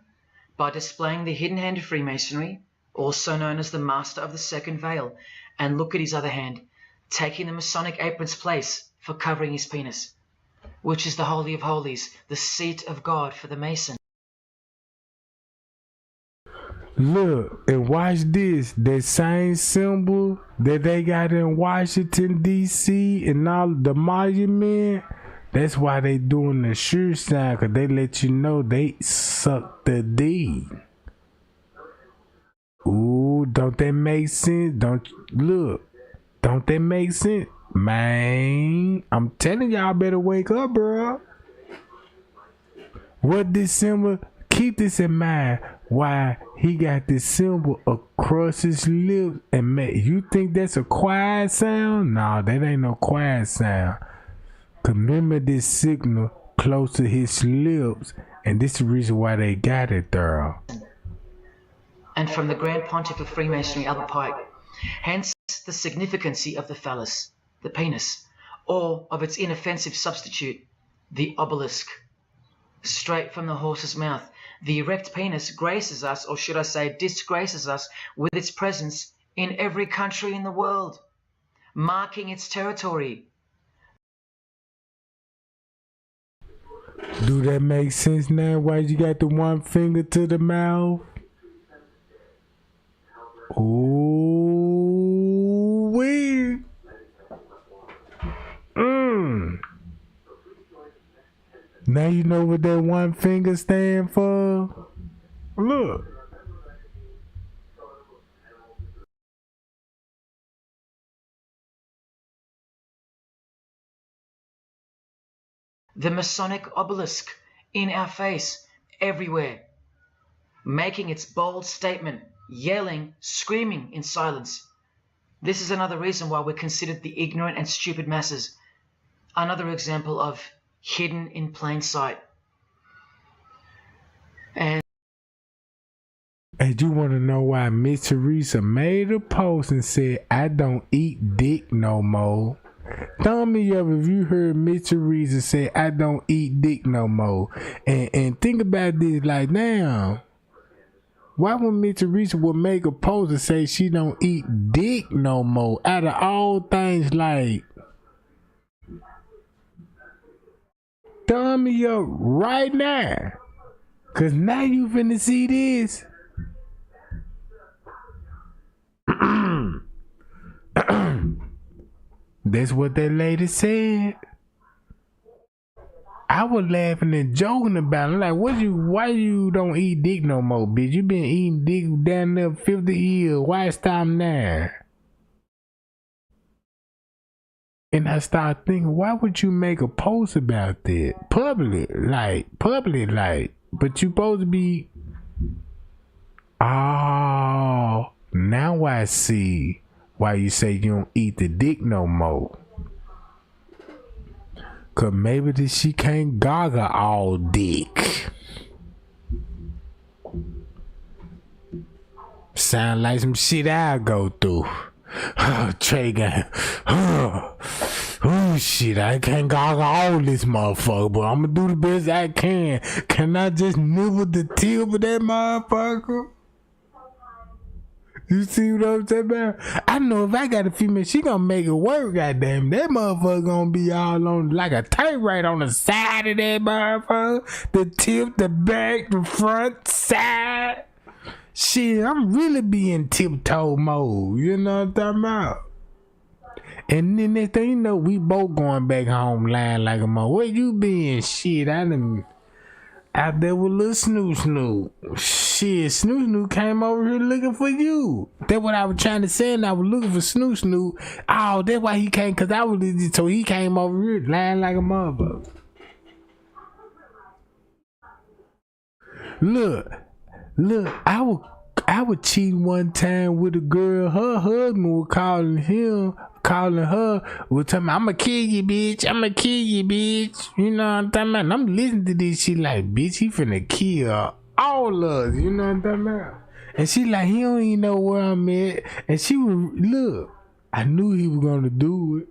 By displaying the hidden hand of Freemasonry, also known as the Master of the Second Veil, and look at his other hand, taking the Masonic apron's place for covering his penis, which is the Holy of Holies, the seat of God for the Mason. Look, and watch this. That same symbol that they got in Washington, D.C. and all the monument, That's why they doing the sure sign, cause they let you know they suck the D. Ooh, don't that make sense? Don't that make sense? Man, I'm telling y'all better wake up, bro. What this symbol, keep this in mind, why he got this symbol across his lips and you think that's a quiet sound? No, that ain't no quiet sound. Remember this signal close to his lips, and this is the reason why they got it there. And from the Grand Pontiff of Freemasonry, Albert Pike. Hence the significancy of the phallus, the penis, or of its inoffensive substitute, the obelisk. Straight from the horse's mouth, the erect penis graces us, or should I say disgraces us, with its presence in every country in the world, marking its territory. Do that make sense now? Why you got the one finger to the mouth? Ooh, weird. Now you know what that one finger stand for? Look. The Masonic obelisk in our face, everywhere, making its bold statement, yelling, screaming in silence. This is another reason why we're considered the ignorant and stupid masses. Another example of hidden in plain sight. And you want to know why Miss Teresa made a post and said, I don't eat dick no more? Thumb me up if you heard Miss Teresa say, I don't eat dick no more. And think about this, like, now, why would Miss Teresa would make a post and say she don't eat dick no more? Out of all things, like, thumb me up right now. Cause now you finna see this. That's what that lady said. I was laughing and joking about it. Like, why you don't eat dick no more, bitch? You been eating dick down there 50 years. Why stop now? And I started thinking, why would you make a post about that? Public, like, but you supposed to be, oh, now I see why you say you don't eat the dick no more. Cause maybe she can't gargle all dick. Sound like some shit I go through. Trey gang. Oh shit, I can't gargle all this motherfucker, but I'm gonna do the best I can. Can I just nibble the tip of that motherfucker? You see what I'm saying about? I know if I got a female, she gonna make it work, goddamn. That motherfucker gonna be all on like a typewriter on the side of that motherfucker. The tip, the back, the front, side. Shit, I'm really being tiptoe mode. You know what I'm talking about? And then next thing you know, we both going back home lying like a mother. Where you been? Shit, I done out there with little Snoo. Shit, Snoo came over here looking for you. That's what I was trying to say, and I was looking for Snoo. Oh, that's why he came, cause I was, so he came over here lying like a motherfucker. Look, I was cheating one time with a girl. Her husband was calling her, was telling me, I'ma kill you, bitch. You know what I'm talking about? And I'm listening to this shit like, bitch, he finna kill all of us. You know what I'm talking about? And she like, he don't even know where I'm at. And she was, look, I knew he was gonna do it.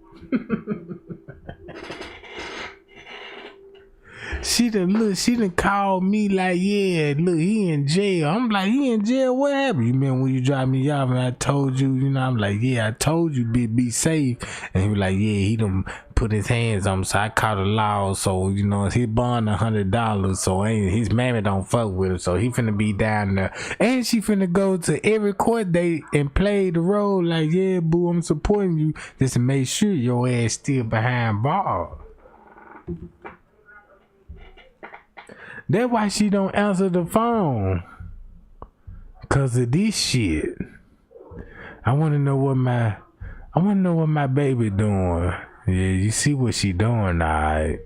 She done called me like, yeah, look, he in jail. I'm like, he in jail? What happened? You remember when you dropped me off and I told you, you know, I'm like, yeah, I told you, be safe. And he was like, yeah, he done put his hands on me, so I caught a law, so, you know, he bond $100, so his mammy don't fuck with him, so he finna be down there. And she finna go to every court date and play the role like, yeah, boo, I'm supporting you, just to make sure your ass still behind bars. That's why she don't answer the phone. Cause of this shit. I wanna know what my baby doing. Yeah, you see what she doing, alright.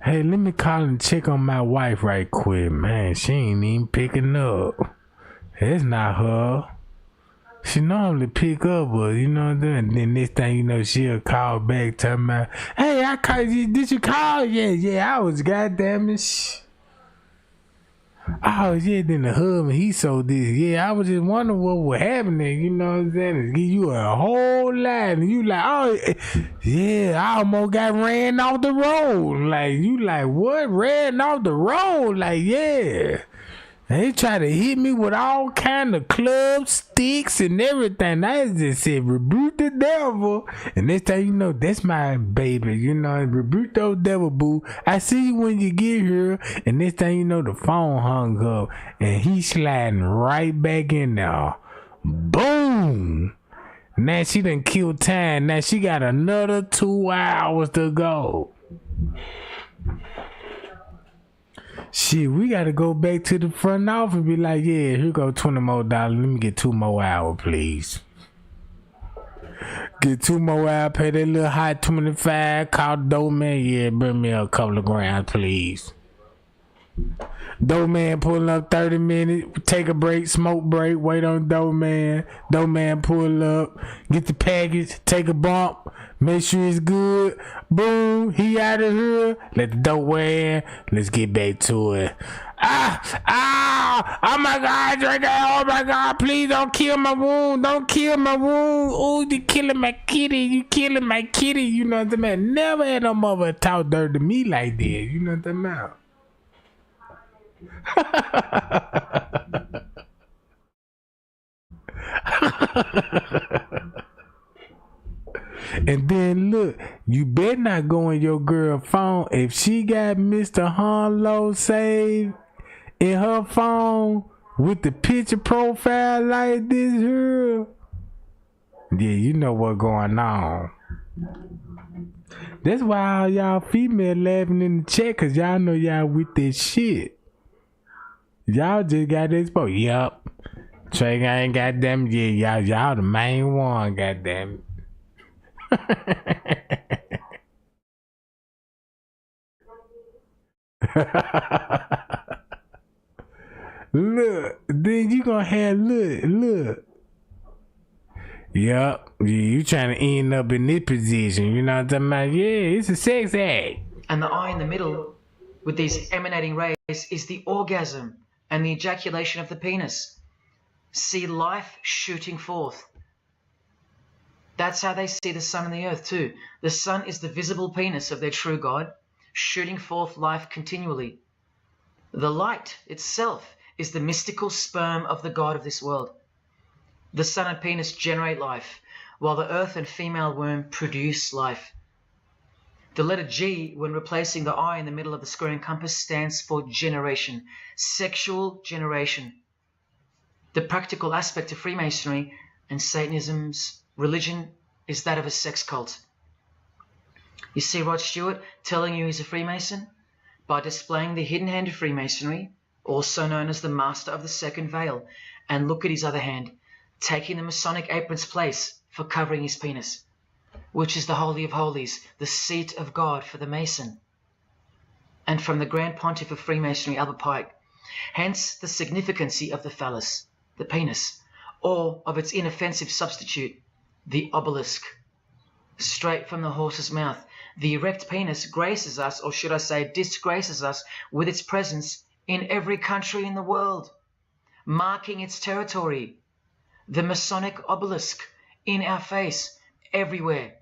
Hey, let me call and check on my wife right quick. Man, she ain't even picking up. It's not her. She normally pick up, but you know what I'm doing. And then next thing you know, she'll call back, tell me, "Hey, I called you. Did you call?" Yeah, I was goddamn it. Oh yeah, then the husband he sold this. Yeah, I was just wondering what was happening. You know what I'm saying? Give you a whole lot, and you like, oh yeah, I almost got ran off the road. Like you like what? Ran off the road? Like yeah. They try to hit me with all kind of clubs, sticks, and everything. I just said, rebuke the devil. And next time you know, that's my baby. You know, rebuke those devil, boo. I see you when you get here. And next time you know, the phone hung up. And he sliding right back in there. Boom. Now she done killed time. Now she got another 2 hours to go. Shit, we gotta go back to the front office and be like, yeah, here go $20 more. Let me get 2 more hours, please. Get 2 more hours, pay that little hot 25, call the dope man, yeah, bring me a couple of grand, please. Dope man pulling up 30 minutes, take a break, smoke break, wait on dope man. Dope man pull up, get the package, take a bump, make sure it's good. Boom, he out of here. Let the dope wear. Let's get back to it. Oh my God, Drake, oh my God, please don't kill my wound. Don't kill my wound. Oh, you killing my kitty. You killing my kitty. You know what I'm saying? Never had no mother talk dirty to me like that. You know what I'm saying? And then look, you better not go on your girl phone. If she got Mr. Harlow saved in her phone with the picture profile like this here, yeah, you know what going on. That's why all y'all female laughing in the chat, cause y'all know y'all with this shit. Y'all just got exposed. Yup. Trey ain't goddamn, yeah, y'all the main one, goddamn. Look, then you gonna have look. Yup, you trying to end up in this position, you know what I'm talking about? Yeah, it's a sex act. And the eye in the middle, with these emanating rays, is the orgasm and the ejaculation of the penis. See life shooting forth. That's how they see the sun and the earth too. The sun is the visible penis of their true God, shooting forth life continually. The light itself is the mystical sperm of the God of this world. The sun and penis generate life, while the earth and female womb produce life. The letter G, when replacing the I in the middle of the square and compass, stands for generation, sexual generation. The practical aspect of Freemasonry and Satanism's religion is that of a sex cult. You see Rod Stewart telling you he's a Freemason? By displaying the hidden hand of Freemasonry, also known as the Master of the Second Veil, and look at his other hand, taking the Masonic apron's place for covering his penis, which is the Holy of Holies, the seat of God for the Mason. And from the Grand Pontiff of Freemasonry, Albert Pike, hence the significancy of the phallus, the penis, or of its inoffensive substitute, the obelisk. Straight from the horse's mouth, the erect penis graces us, or should I say disgraces us, with its presence in every country in the world, marking its territory. The Masonic obelisk in our face, everywhere,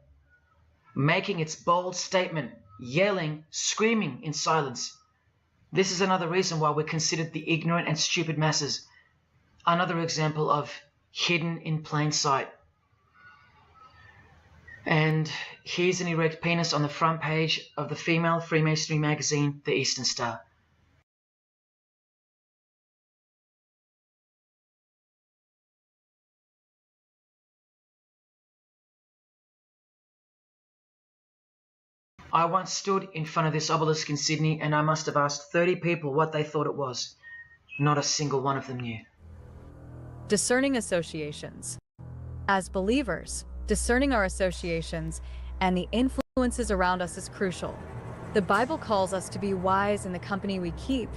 making its bold statement, yelling, screaming in silence. This is another reason why we're considered the ignorant and stupid masses. Another example of hidden in plain sight. And here's an erect penis on the front page of the female Freemasonry magazine, The Eastern Star. I once stood in front of this obelisk in Sydney and I must have asked 30 people what they thought it was. Not a single one of them knew. Discerning associations. As believers, discerning our associations and the influences around us is crucial. The Bible calls us to be wise in the company we keep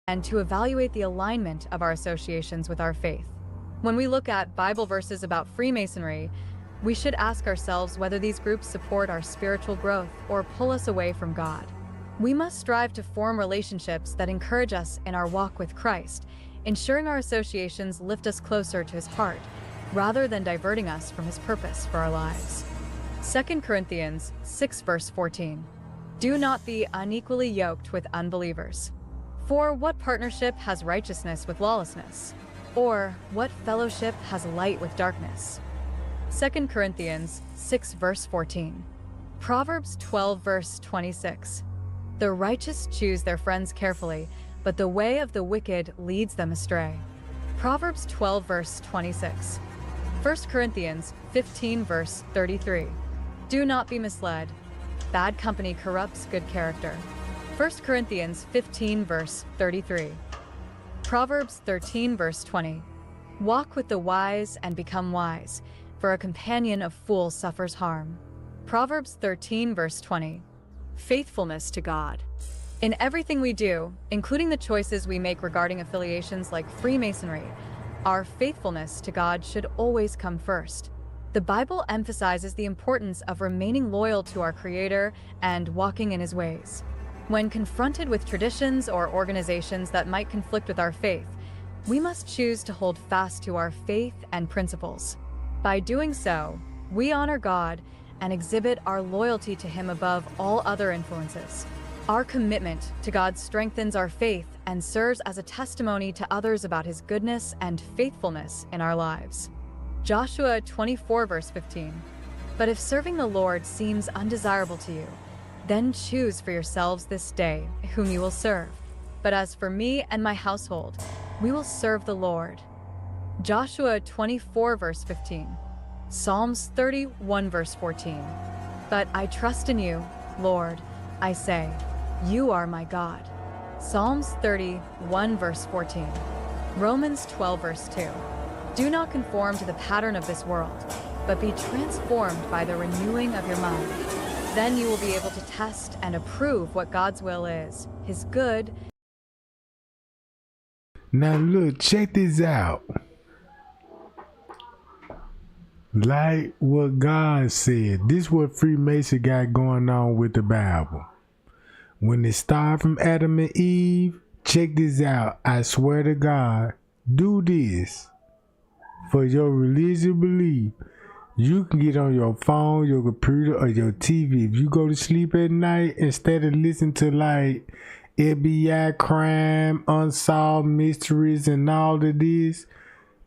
and to evaluate the alignment of our associations with our faith. When we look at Bible verses about Freemasonry, we should ask ourselves whether these groups support our spiritual growth or pull us away from God. We must strive to form relationships that encourage us in our walk with Christ, ensuring our associations lift us closer to His heart, rather than diverting us from His purpose for our lives. 2 Corinthians 6 verse 14. Do not be unequally yoked with unbelievers. For what partnership has righteousness with lawlessness? Or what fellowship has light with darkness? 2 Corinthians 6 verse 14. Proverbs 12 verse 26. The righteous choose their friends carefully, but the way of the wicked leads them astray. Proverbs 12 verse 26. 1 Corinthians 15 verse 33. Do not be misled. Bad company corrupts good character. 1 Corinthians 15 verse 33. Proverbs 13 verse 20. Walk with the wise and become wise, for a companion of fools suffers harm. Proverbs 13 verse 20. Faithfulness to God. In everything we do, including the choices we make regarding affiliations like Freemasonry, our faithfulness to God should always come first. The Bible emphasizes the importance of remaining loyal to our Creator and walking in His ways. When confronted with traditions or organizations that might conflict with our faith, we must choose to hold fast to our faith and principles. By doing so, we honor God and exhibit our loyalty to Him above all other influences. Our commitment to God strengthens our faith and serves as a testimony to others about His goodness and faithfulness in our lives. Joshua 24 verse 15. But if serving the Lord seems undesirable to you, then choose for yourselves this day whom you will serve. But as for me and my household, we will serve the Lord. Joshua 24 verse 15. Psalms 31 verse 14. But I trust in you, Lord, I say, you are my God. Psalms 31 verse 14. Romans 12 verse 2. Do not conform to the pattern of this world, but be transformed by the renewing of your mind. Then you will be able to test and approve what God's will is, His good. Now look, check this out. Like what God said, this is what Freemason got going on with the Bible. When it started from Adam and Eve, check this out. I swear to God, do this for your religious belief. You can get on your phone, your computer, or your TV. If you go to sleep at night, instead of listening to like FBI crime, unsolved mysteries, and all of this,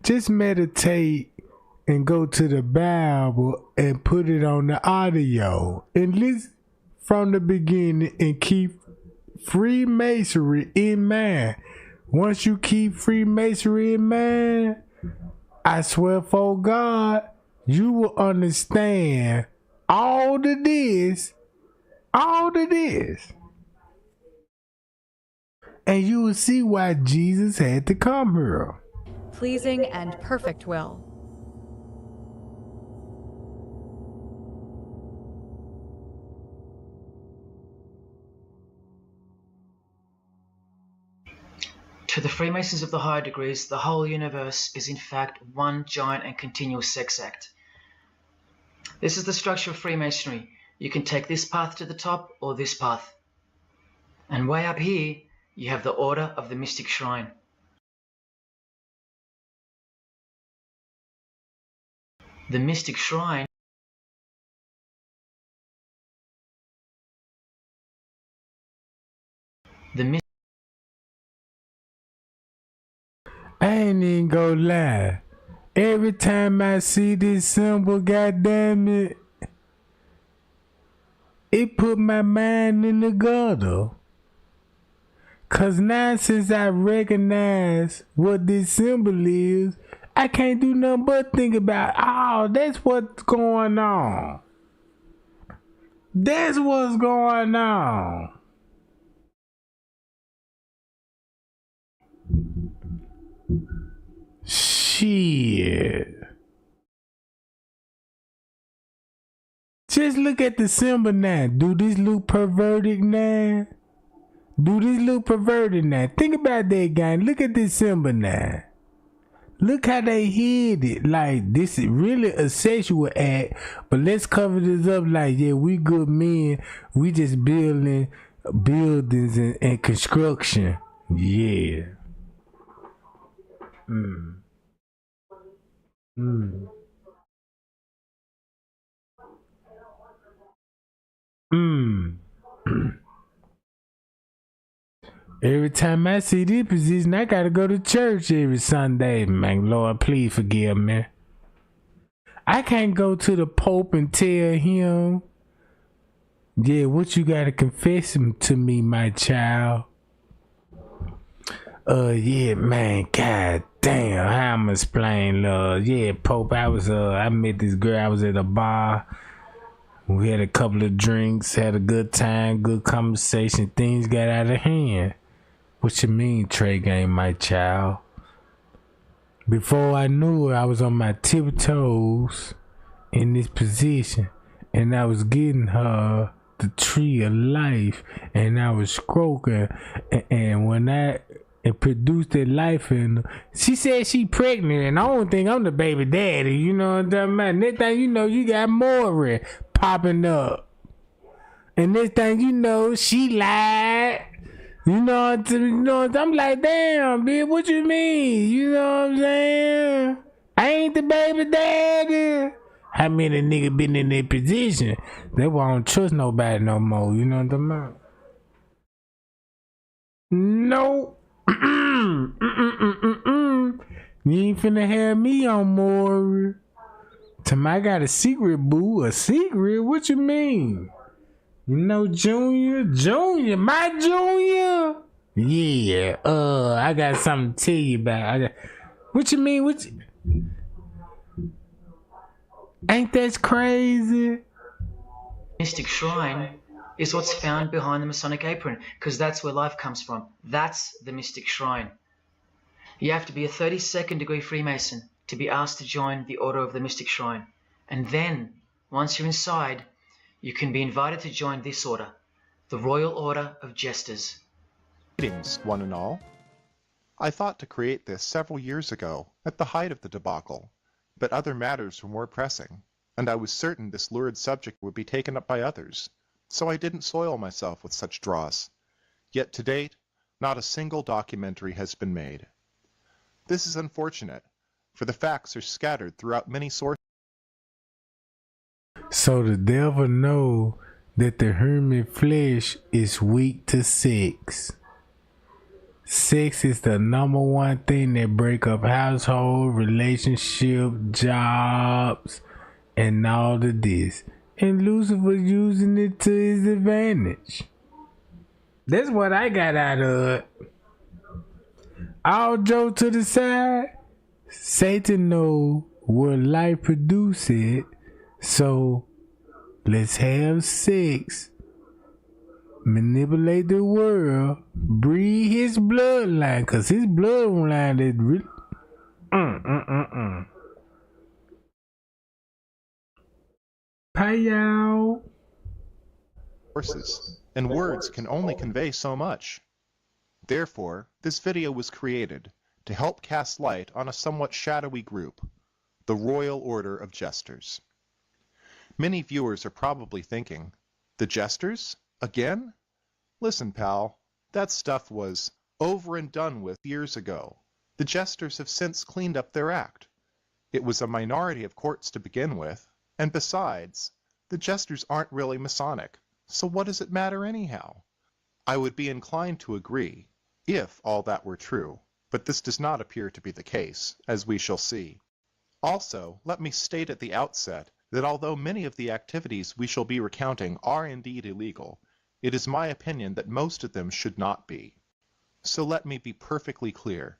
just meditate and go to the Bible and put it on the audio and listen from the beginning and keep Freemasonry in mind. Once you keep Freemasonry in mind, I swear for God, you will understand all of this, and you will see why Jesus had to come here. Pleasing and perfect will. To the Freemasons of the higher degrees, the whole universe is in fact one giant and continuous sex act. This is the structure of Freemasonry. You can take this path to the top or this path. And way up here, you have the Order of the Mystic Shrine. The Mystic Shrine I ain't even gonna lie. Every time I see this symbol, goddamn it, it put my mind in the gutter. Cause now since I recognize what this symbol is, I can't do nothing but think about, oh, that's what's going on. That's what's going on. Shit. Just look at the symbol now. Do this look perverted now? Do this look perverted now? Think about that, guy. Look at this symbol now. Look how they hid it. Like, this is really a sexual act, but let's cover this up like, yeah, we good men. We just building buildings and construction. Yeah. Every time I see this position, I gotta go to church every Sunday. Man, Lord, please forgive me. I can't go to the Pope and tell him, yeah, what you gotta confess to me, my child. Yeah, man, god damn, how I'm explain, yeah, Pope, I met this girl, I was at a bar. We had a couple of drinks, had a good time, good conversation, things got out of hand. What you mean, Trey Game, my child? Before I knew it, I was on my tiptoes in this position, and I was getting her the tree of life, and I was stroking, and when I produced that life in her, she said she pregnant, and I don't think I'm the baby daddy, you know what I'm talking about? Next thing you know, you got Maury popping up, and next thing you know, she lied. You know, I'm like, damn, bitch, what you mean? You know what I'm saying? I ain't the baby daddy. How many niggas been in that position? They won't trust nobody no more. You know what I'm talking about? No. You ain't finna have me on more. I got a secret, boo. A secret? What you mean? You know, Junior, my Junior. Yeah, I got something to tell you about. What you mean? Ain't that crazy? Mystic shrine is what's found behind the Masonic apron, because that's where life comes from. That's the mystic shrine. You have to be a 32nd degree Freemason to be asked to join the Order of the Mystic Shrine. And then, once you're inside, you can be invited to join this order, the Royal Order of Jesters. Greetings, one and all. I thought to create this several years ago, at the height of the debacle, but other matters were more pressing, and I was certain this lurid subject would be taken up by others, so I didn't soil myself with such dross. Yet to date, not a single documentary has been made. This is unfortunate, for the facts are scattered throughout many sources. So the devil know that the human flesh is weak to sex. Sex is the number one thing that break up household, relationship, jobs, and all of this. And Lucifer using it to his advantage. That's what I got out of it. All joke to the side, Satan know where life produce it. So, let's have sex, manipulate the world, breed his bloodline, cause his bloodline is really, Payow. Sources, and words can only convey so much. Therefore, this video was created to help cast light on a somewhat shadowy group, the Royal Order of Jesters. Many viewers are probably thinking, the Jesters? Again? Listen, pal, that stuff was over and done with years ago. The Jesters have since cleaned up their act. It was a minority of courts to begin with, and besides, the Jesters aren't really Masonic, so what does it matter anyhow? I would be inclined to agree, if all that were true, but this does not appear to be the case, as we shall see. Also, let me state at the outset that although many of the activities we shall be recounting are indeed illegal, it is my opinion that most of them should not be. So let me be perfectly clear.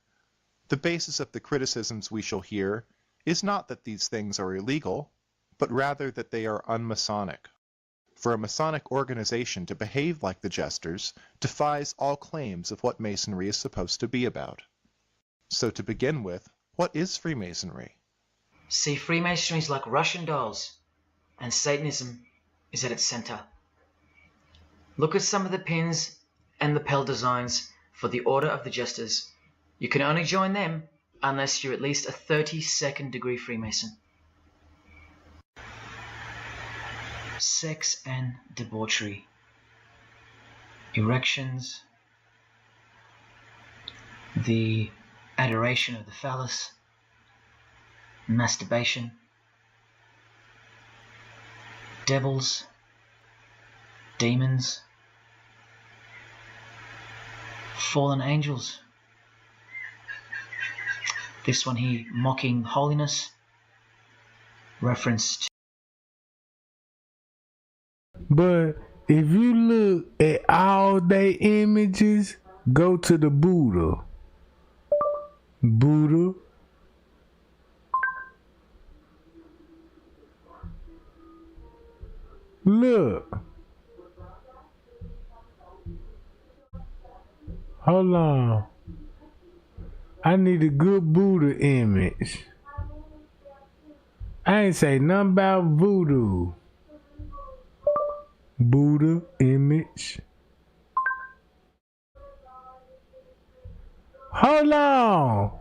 The basis of the criticisms we shall hear is not that these things are illegal, but rather that they are unmasonic. For a Masonic organization to behave like the jesters defies all claims of what Masonry is supposed to be about. So to begin with, what is Freemasonry? See, Freemasonry is like Russian dolls, and Satanism is at its center. Look at some of the pins and lapel designs for the Order of the Jesters. You can only join them unless you're at least a 32nd degree Freemason. Sex and debauchery. Erections. The adoration of the phallus. Masturbation. Devils. Demons. Fallen angels. This one here, mocking holiness. Reference to. But if you look at all they images, go to the Buddha. Buddha. Look. Hold on. I need a good Buddha image. I ain't say nothing about voodoo. Buddha image. Hold on.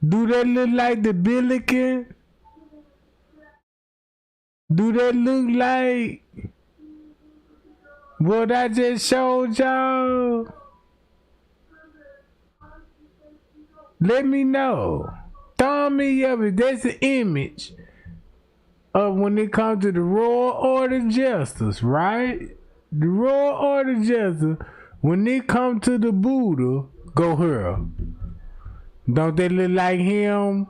Do that look like the Billiken? Do that look like what I just showed y'all? Let me know. Thumb me up if that's the image of when it comes to the Royal Order Justice, right? The Royal Order Justice, when it comes to the Buddha, go here. Don't they look like him?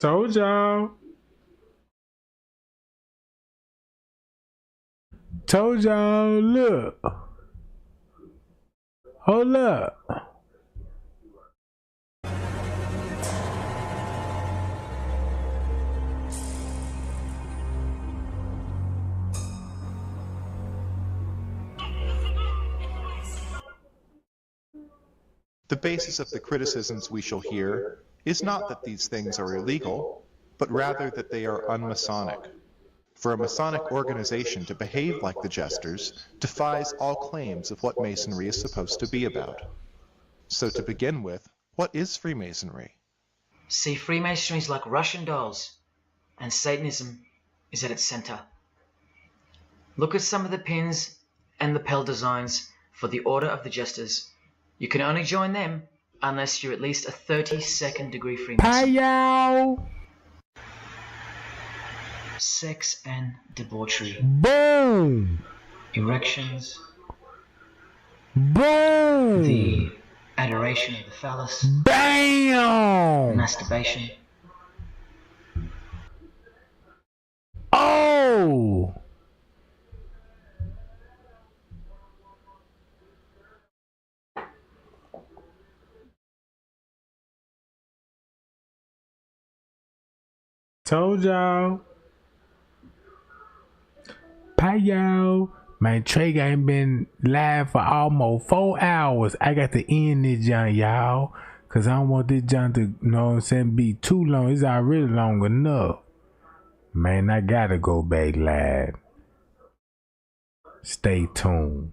Told y'all. Told y'all, look. Hold up. The basis of the criticisms we shall hear is not that these things are illegal, but rather that they are unmasonic. For a Masonic organization to behave like the jesters defies all claims of what Masonry is supposed to be about. So to begin with, what is Freemasonry? See, Freemasonry is like Russian dolls, and Satanism is at its center. Look at some of the pins and lapel designs for the Order of the Jesters. You can only join them unless you're at least a 32nd degree Freemason. Pow! Sex and debauchery. Boom! Erections. Boom! The adoration of the phallus. Bam! Masturbation. Oh! Told y'all. Bye, y'all. Man, Trey ain't been live for almost 4 hours. I got to end this junk, y'all. Because I don't want this junk to, you know what I'm saying, be too long. It's already long enough. Man, I got to go back live. Stay tuned.